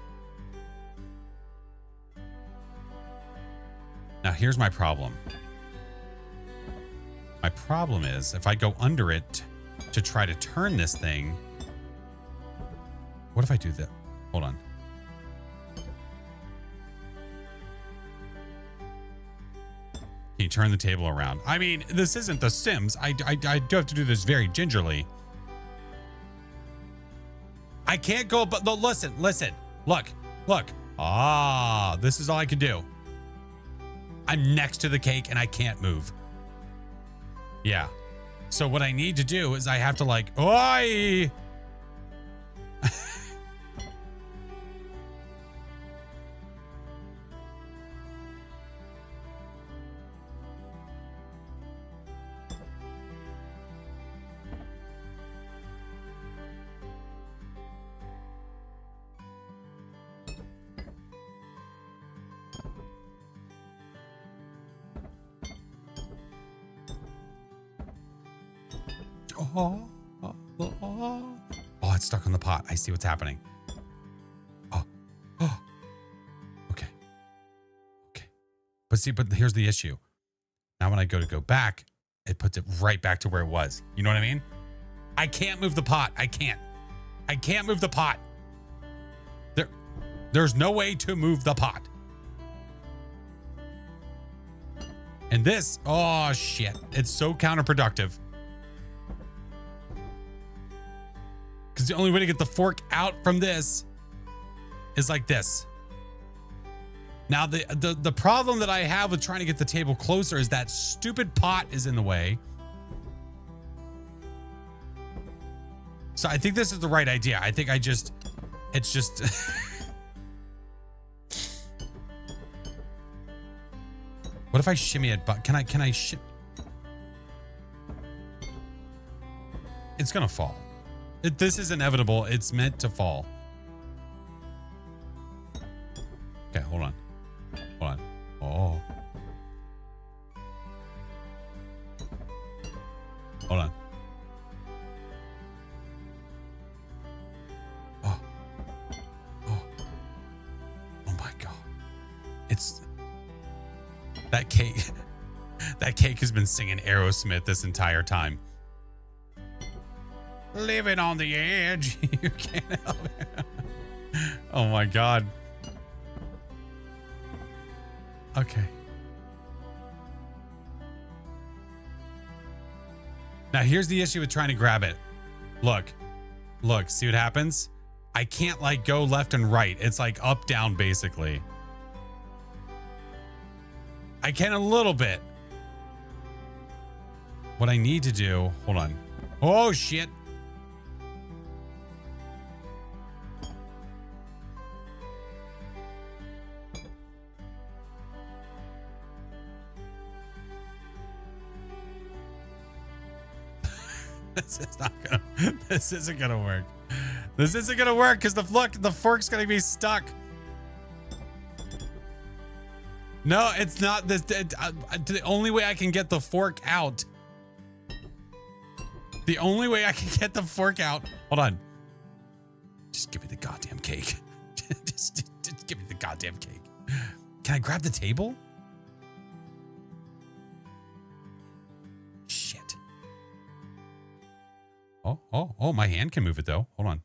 S1: Now here's my problem. My problem is if I go under it to try to turn this thing. What if I do that? Hold on. Can you turn the table around? I mean, this isn't The Sims. I do have to do this very gingerly. I can't go, but listen. Look. Ah, this is all I can do. I'm next to the cake and I can't move. Yeah. So what I need to do is I have to like, oi! Oh, it's stuck on the pot. I see what's happening. Oh. Okay. But here's the issue. Now when I go back, it puts it right back to where it was. You know what I mean? I can't move the pot. I can't move the pot. There's no way to move the pot. And this, oh shit. It's so counterproductive. Because the only way to get the fork out from this is like this. Now, the problem that I have with trying to get the table closer is that stupid pot is in the way. So I think this is the right idea. I think it's just... What if I shimmy it? But can I shim? It's gonna fall. This is inevitable. It's meant to fall. Okay, hold on. Hold on. Oh. Hold on. Oh. Oh. Oh my God. It's... That cake... That cake has been singing Aerosmith this entire time. Living on the edge. You can't help it. Oh my God. Okay. Now here's the issue with trying to grab it. Look, see what happens? I can't like go left and right. It's like up, down, basically. I can a little bit. What I need to do, hold on. Oh shit. This isn't gonna work. This isn't gonna work because the fork's gonna be stuck. No, it's not this. The only way I can get the fork out. The only way I can get the fork out. Hold on. Just give me the goddamn cake. just give me the goddamn cake. Can I grab the table? Shit. Oh, my hand can move it though. Hold on.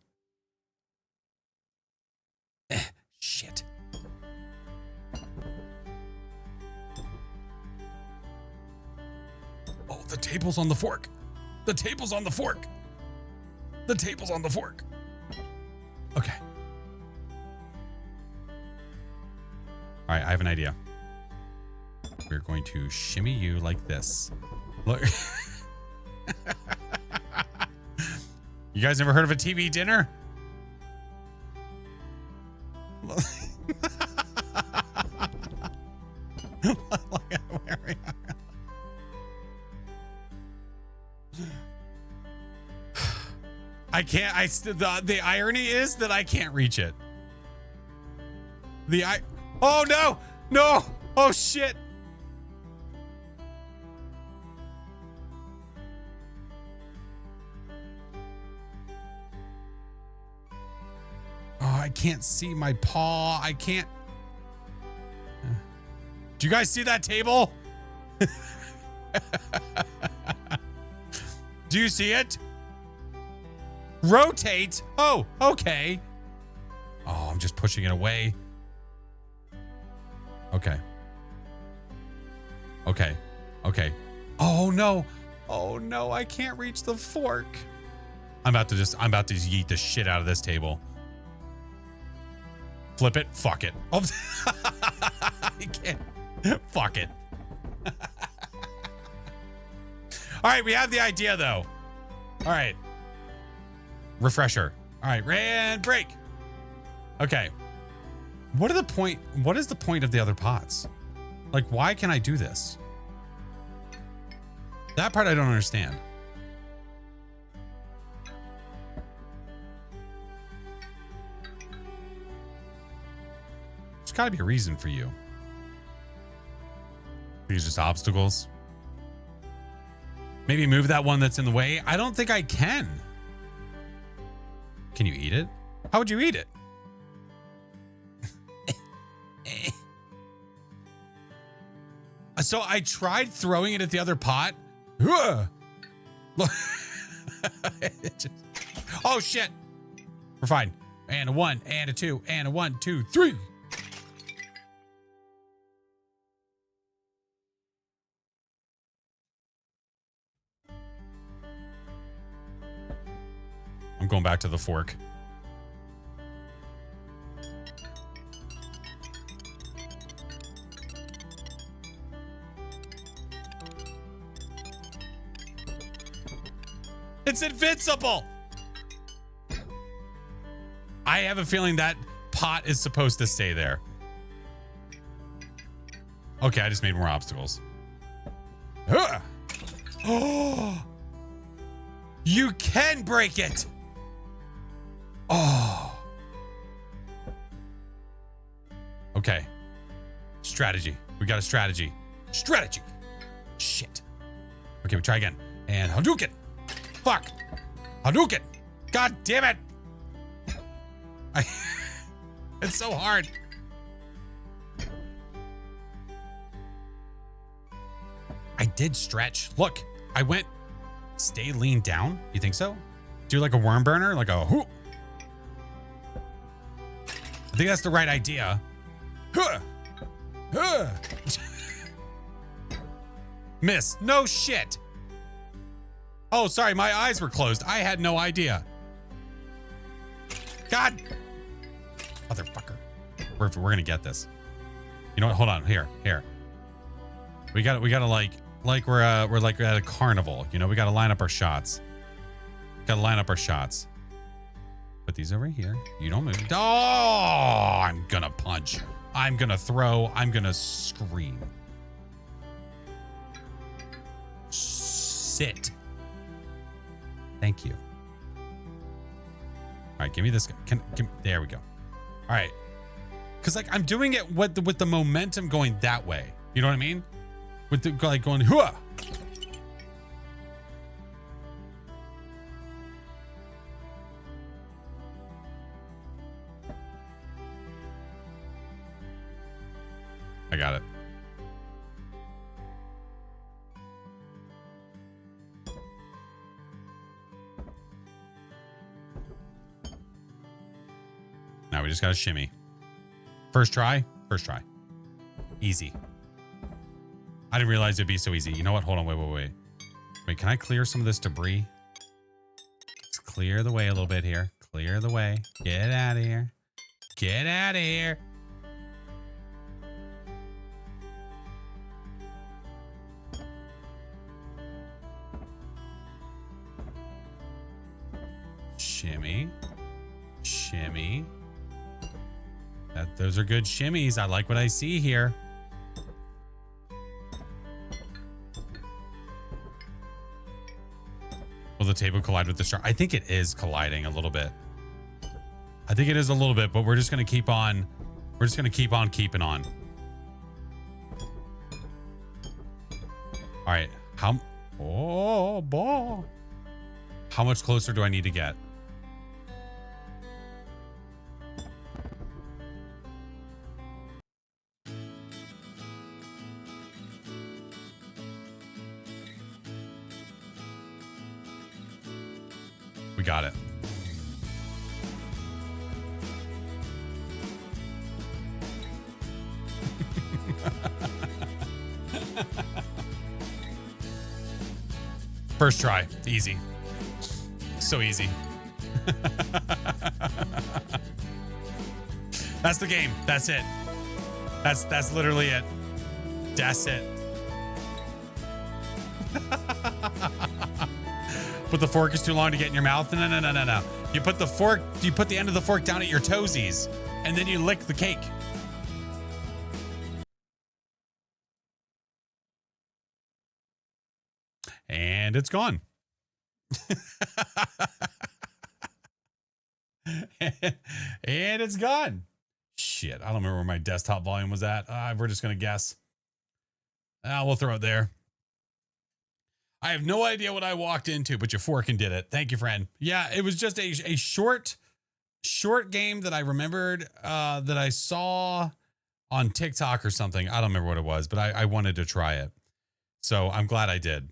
S1: Shit. Oh, the table's on the fork. The table's on the fork. The table's on the fork. Okay. All right, I have an idea. We're going to shimmy you like this. Look. You guys never heard of a TV dinner? Look at where we are. I can't. The irony is that I can't reach it. Oh no! No! Oh shit! Oh, I can't see my paw. I can't. Do you guys see that table? Do you see it? Rotate? Oh, okay. Oh, I'm just pushing it away. Okay. Okay. Okay. Oh no. Oh no, I can't reach the fork. I'm about to yeet the shit out of this table. Flip it. Fuck it. Oh, I can't. Fuck it. All right, we have the idea though. All right. Refresher. All right, and break. Okay. What is the point of the other pots? Like, why can I do this? That part I don't understand. There's got to be a reason for you. These are just obstacles. Maybe move that one that's in the way. I don't think I can. Can you eat it? How would you eat it? So I tried throwing it at the other pot. Oh shit. We're fine. And a 1 and a 2 and a 1, 2, 3. I'm going back to the fork. It's invincible. I have a feeling that pot is supposed to stay there. Okay, I just made more obstacles. Oh, you can break it. Oh. Okay. Strategy. We got a strategy. Strategy. Shit. Okay, we try again. And Hadouken. Fuck. Hadouken. God damn it. It's so hard. I did stretch. Look, I went stay lean down. You think so? Do like a worm burner, like a whoo. I think that's the right idea. Huh. Huh. Miss. No shit. Oh, sorry. My eyes were closed. I had no idea. God. Motherfucker. We're going to get this. You know what? Hold on. Here. We got to like we're like at a carnival. You know, we got to line up our shots. Got to line up our shots. Put these over here. You don't move. Oh, I'm going to punch. I'm going to throw. I'm going to scream. Sit. Thank you. All right, give me this. There we go. All right. Because like I'm doing it with the momentum going that way. You know what I mean? With the like going hooah. I got it. Now we just got to shimmy. First try. Easy. I didn't realize it'd be so easy. You know what? Hold on. Wait. Wait, can I clear some of this debris? Let's clear the way a little bit here. Clear the way. Get out of here. Get out of here. Shimmy. Those are good shimmies. I like what I see here. Will the table collide with the star? I think it is colliding a little bit. I think it is a little bit, but we're just going to keep on. We're just going to keep on keeping on. All right. Oh, ball. How much closer do I need to get? We got it. First try. Easy. So easy. That's the game. That's it. That's literally it. That's it. But the fork is too long to get in your mouth. No. You put the end of the fork down at your toesies, and then you lick the cake. And it's gone. And it's gone. Shit, I don't remember where my desktop volume was at. We're just going to guess. We'll throw it there. I have no idea what I walked into, but you forking did it. Thank you, friend. Yeah, it was just a short game that I remembered that I saw on TikTok or something. I don't remember what it was, but I wanted to try it. So I'm glad I did.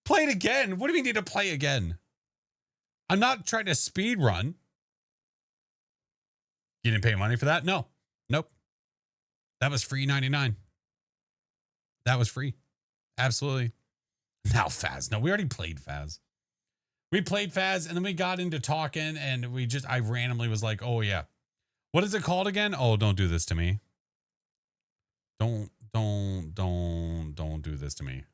S1: Play it again. What do we need to play again? I'm not trying to speed run. You didn't pay money for that? No. Nope. That was free 99. That was free. Absolutely. Now Phaz. No, we already played Phaz. We played Phaz and then we got into talking and I randomly was like, oh yeah. What is it called again? Oh, don't do this to me. Don't do this to me.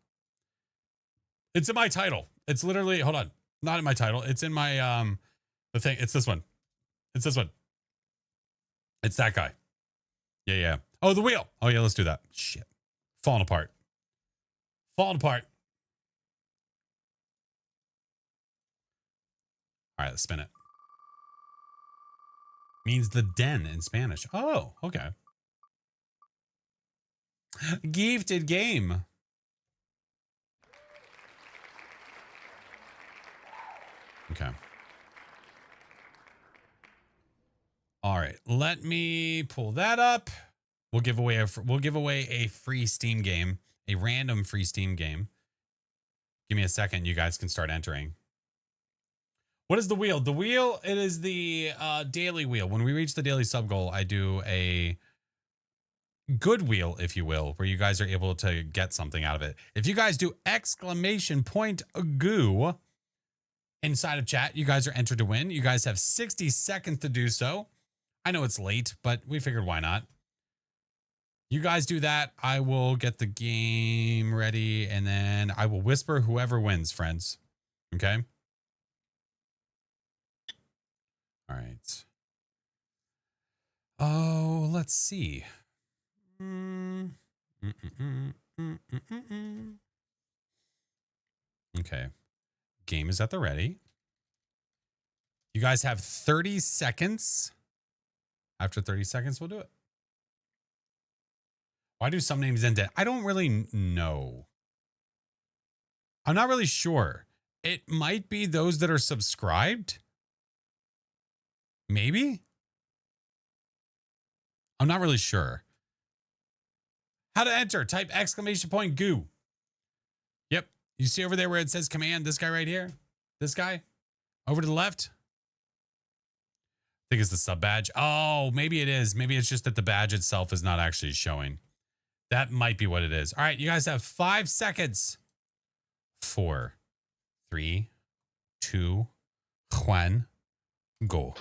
S1: It's in my title. It's literally, hold on. Not in my title. It's in my, the thing. It's this one. It's this one. It's that guy. Yeah, yeah. Oh, the wheel. Oh, yeah, let's do that. Shit. Falling apart. Falling apart. All right, let's spin it. Means the den in Spanish. Oh, okay. Gifted game. Okay. All right, let me pull that up. We'll give away a free Steam game, a random free Steam game. Give me a second. You guys can start entering. What is the wheel? The wheel, it is the daily wheel. When we reach the daily sub goal, I do a good wheel, if you will, where you guys are able to get something out of it. If you guys do exclamation point goo inside of chat, you guys are entered to win. You guys have 60 seconds to do so. I know it's late, but we figured why not? You guys do that. I will get the game ready, and then I will whisper whoever wins, friends. Okay? All right. Oh, let's see. Okay. Game is at the ready. You guys have 30 seconds. After 30 seconds, we'll do it. Why do some names end it? I don't really know. I'm not really sure. It might be those that are subscribed. Maybe. I'm not really sure. How to enter? Type exclamation point goo. Yep. You see over there where it says command, this guy right here? This guy? Over to the left? I think it's the sub badge. Oh, maybe it is. Maybe it's just that the badge itself is not actually showing. That might be what it is. All right, you guys have 5 seconds. 4, 3, 2, 1, go.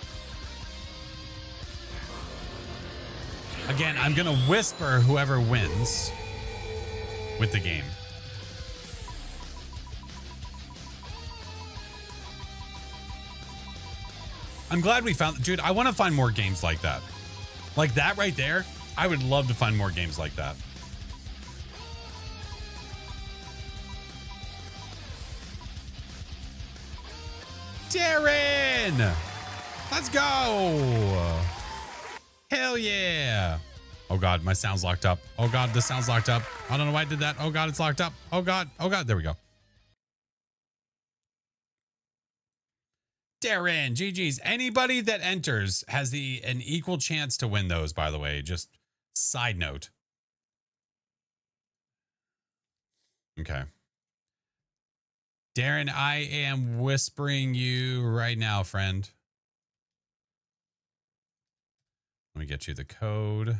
S1: Again, I'm going to whisper whoever wins with the game. I'm glad we found, dude, I want to find more games like that. Like that right there. I would love to find more games like that. Darren! Let's go! Hell yeah! Oh God, my sound's locked up. Oh God, the sound's locked up. I don't know why I did that. Oh God, it's locked up. Oh God, there we go. Darren, GG's. Anybody that enters has an equal chance to win those, by the way. Just side note. Okay. Darren, I am whispering you right now, friend. Let me get you the code.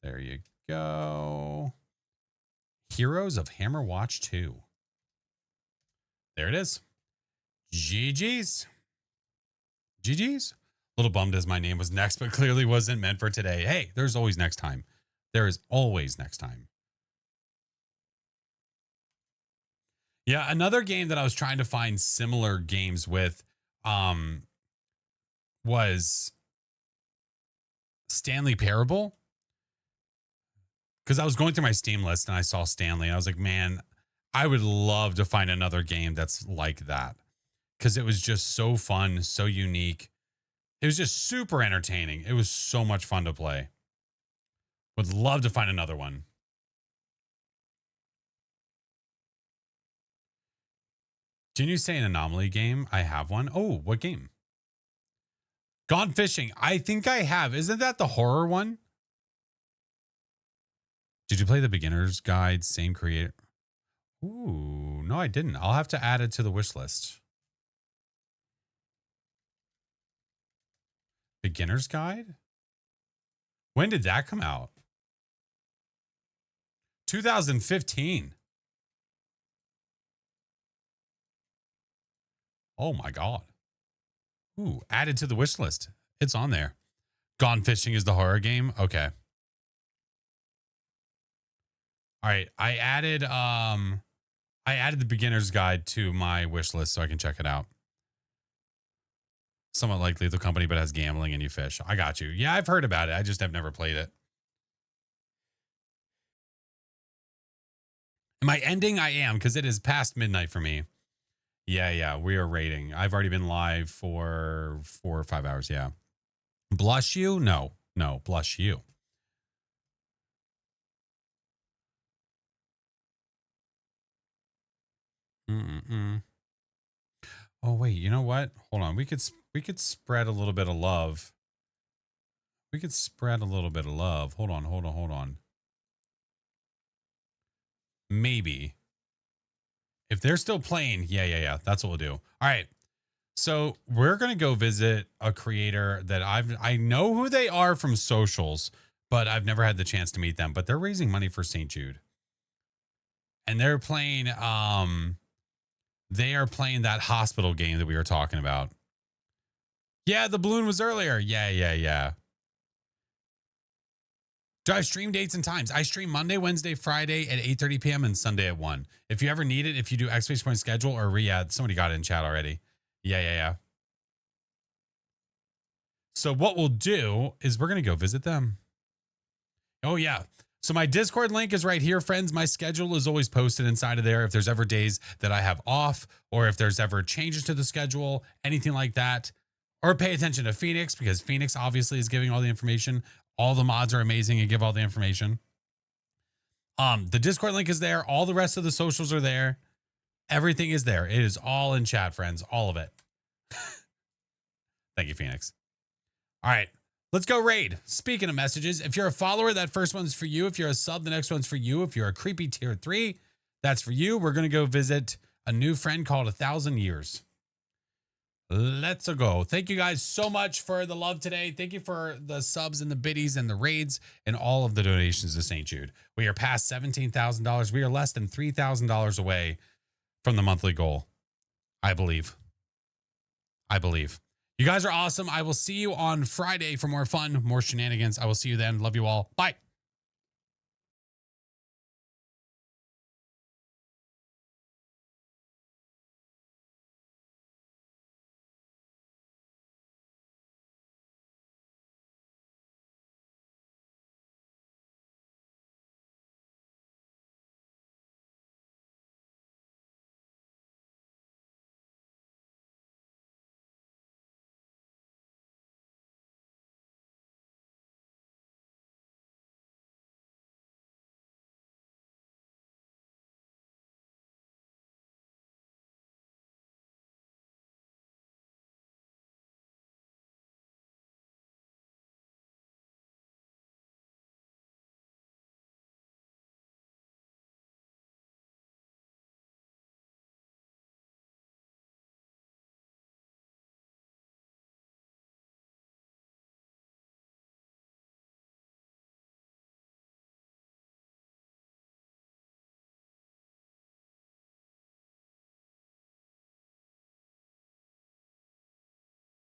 S1: There you go. Heroes of Hammer Watch 2. There it is. GG's. GG's. A little bummed as my name was next, but clearly wasn't meant for today. Hey, there's always next time. There is always next time. Yeah, another game that I was trying to find similar games with was Stanley Parable. Because I was going through my Steam list and I saw Stanley. And I was like, man, I would love to find another game that's like that. Because it was just so fun, so unique. It was just super entertaining. It was so much fun to play. Would love to find another one. Didn't you say an Anomaly game? I have one. Oh, what game? Gone Fishing. I think I have. Isn't that the horror one? Did you play the Beginner's Guide? Same creator. Ooh, no, I didn't. I'll have to add it to the wish list. Beginner's Guide? When did that come out? 2015. Oh my God. Ooh, added to the wish list. It's on there. Gone Fishing is the horror game. Okay. All right. I added the beginner's guide to my wish list so I can check it out. Somewhat like Lethal Company, but has gambling and you fish. I got you. Yeah, I've heard about it. I just have never played it. Am I ending? I am, because it is past midnight for me. Yeah. We are rating. I've already been live for 4 or 5 hours. Yeah. Blush you? No, blush you. Mm-mm. Oh wait, you know what? Hold on. We could spread a little bit of love. We could spread a little bit of love. Hold on. Maybe. If they're still playing, yeah. That's what we'll do. All right. So we're gonna go visit a creator that I know who they are from socials, but I've never had the chance to meet them. But they're raising money for St. Jude. And they're playing they are playing that hospital game that we were talking about. Yeah, the balloon was earlier. Yeah. Do I stream dates and times? I stream Monday, Wednesday, Friday at 8:30 p.m. and Sunday at 1. If you ever need it, if you do X Point schedule or re-add, somebody got it in chat already. Yeah. So what we'll do is we're going to go visit them. Oh, yeah. So my Discord link is right here, friends. My schedule is always posted inside of there. If there's ever days that I have off or if there's ever changes to the schedule, anything like that, or pay attention to Phoenix because Phoenix obviously is giving all the information. All the mods are amazing and give all the information. The Discord link is there. All the rest of the socials are there. Everything is there. It is all in chat, friends. All of it. Thank you, Phoenix. All right. Let's go raid. Speaking of messages, if you're a follower, that first one's for you. If you're a sub, the next one's for you. If you're a creepy tier 3, that's for you. We're going to go visit a new friend called 1,000 Years. Let's go. Thank you guys so much for the love today. Thank you for the subs and the biddies and the raids and all of the donations to St. Jude. We are past $17,000. We are less than $3,000 away from the monthly goal. I believe. You guys are awesome. I will see you on Friday for more fun, more shenanigans. I will see you then. Love you all. Bye.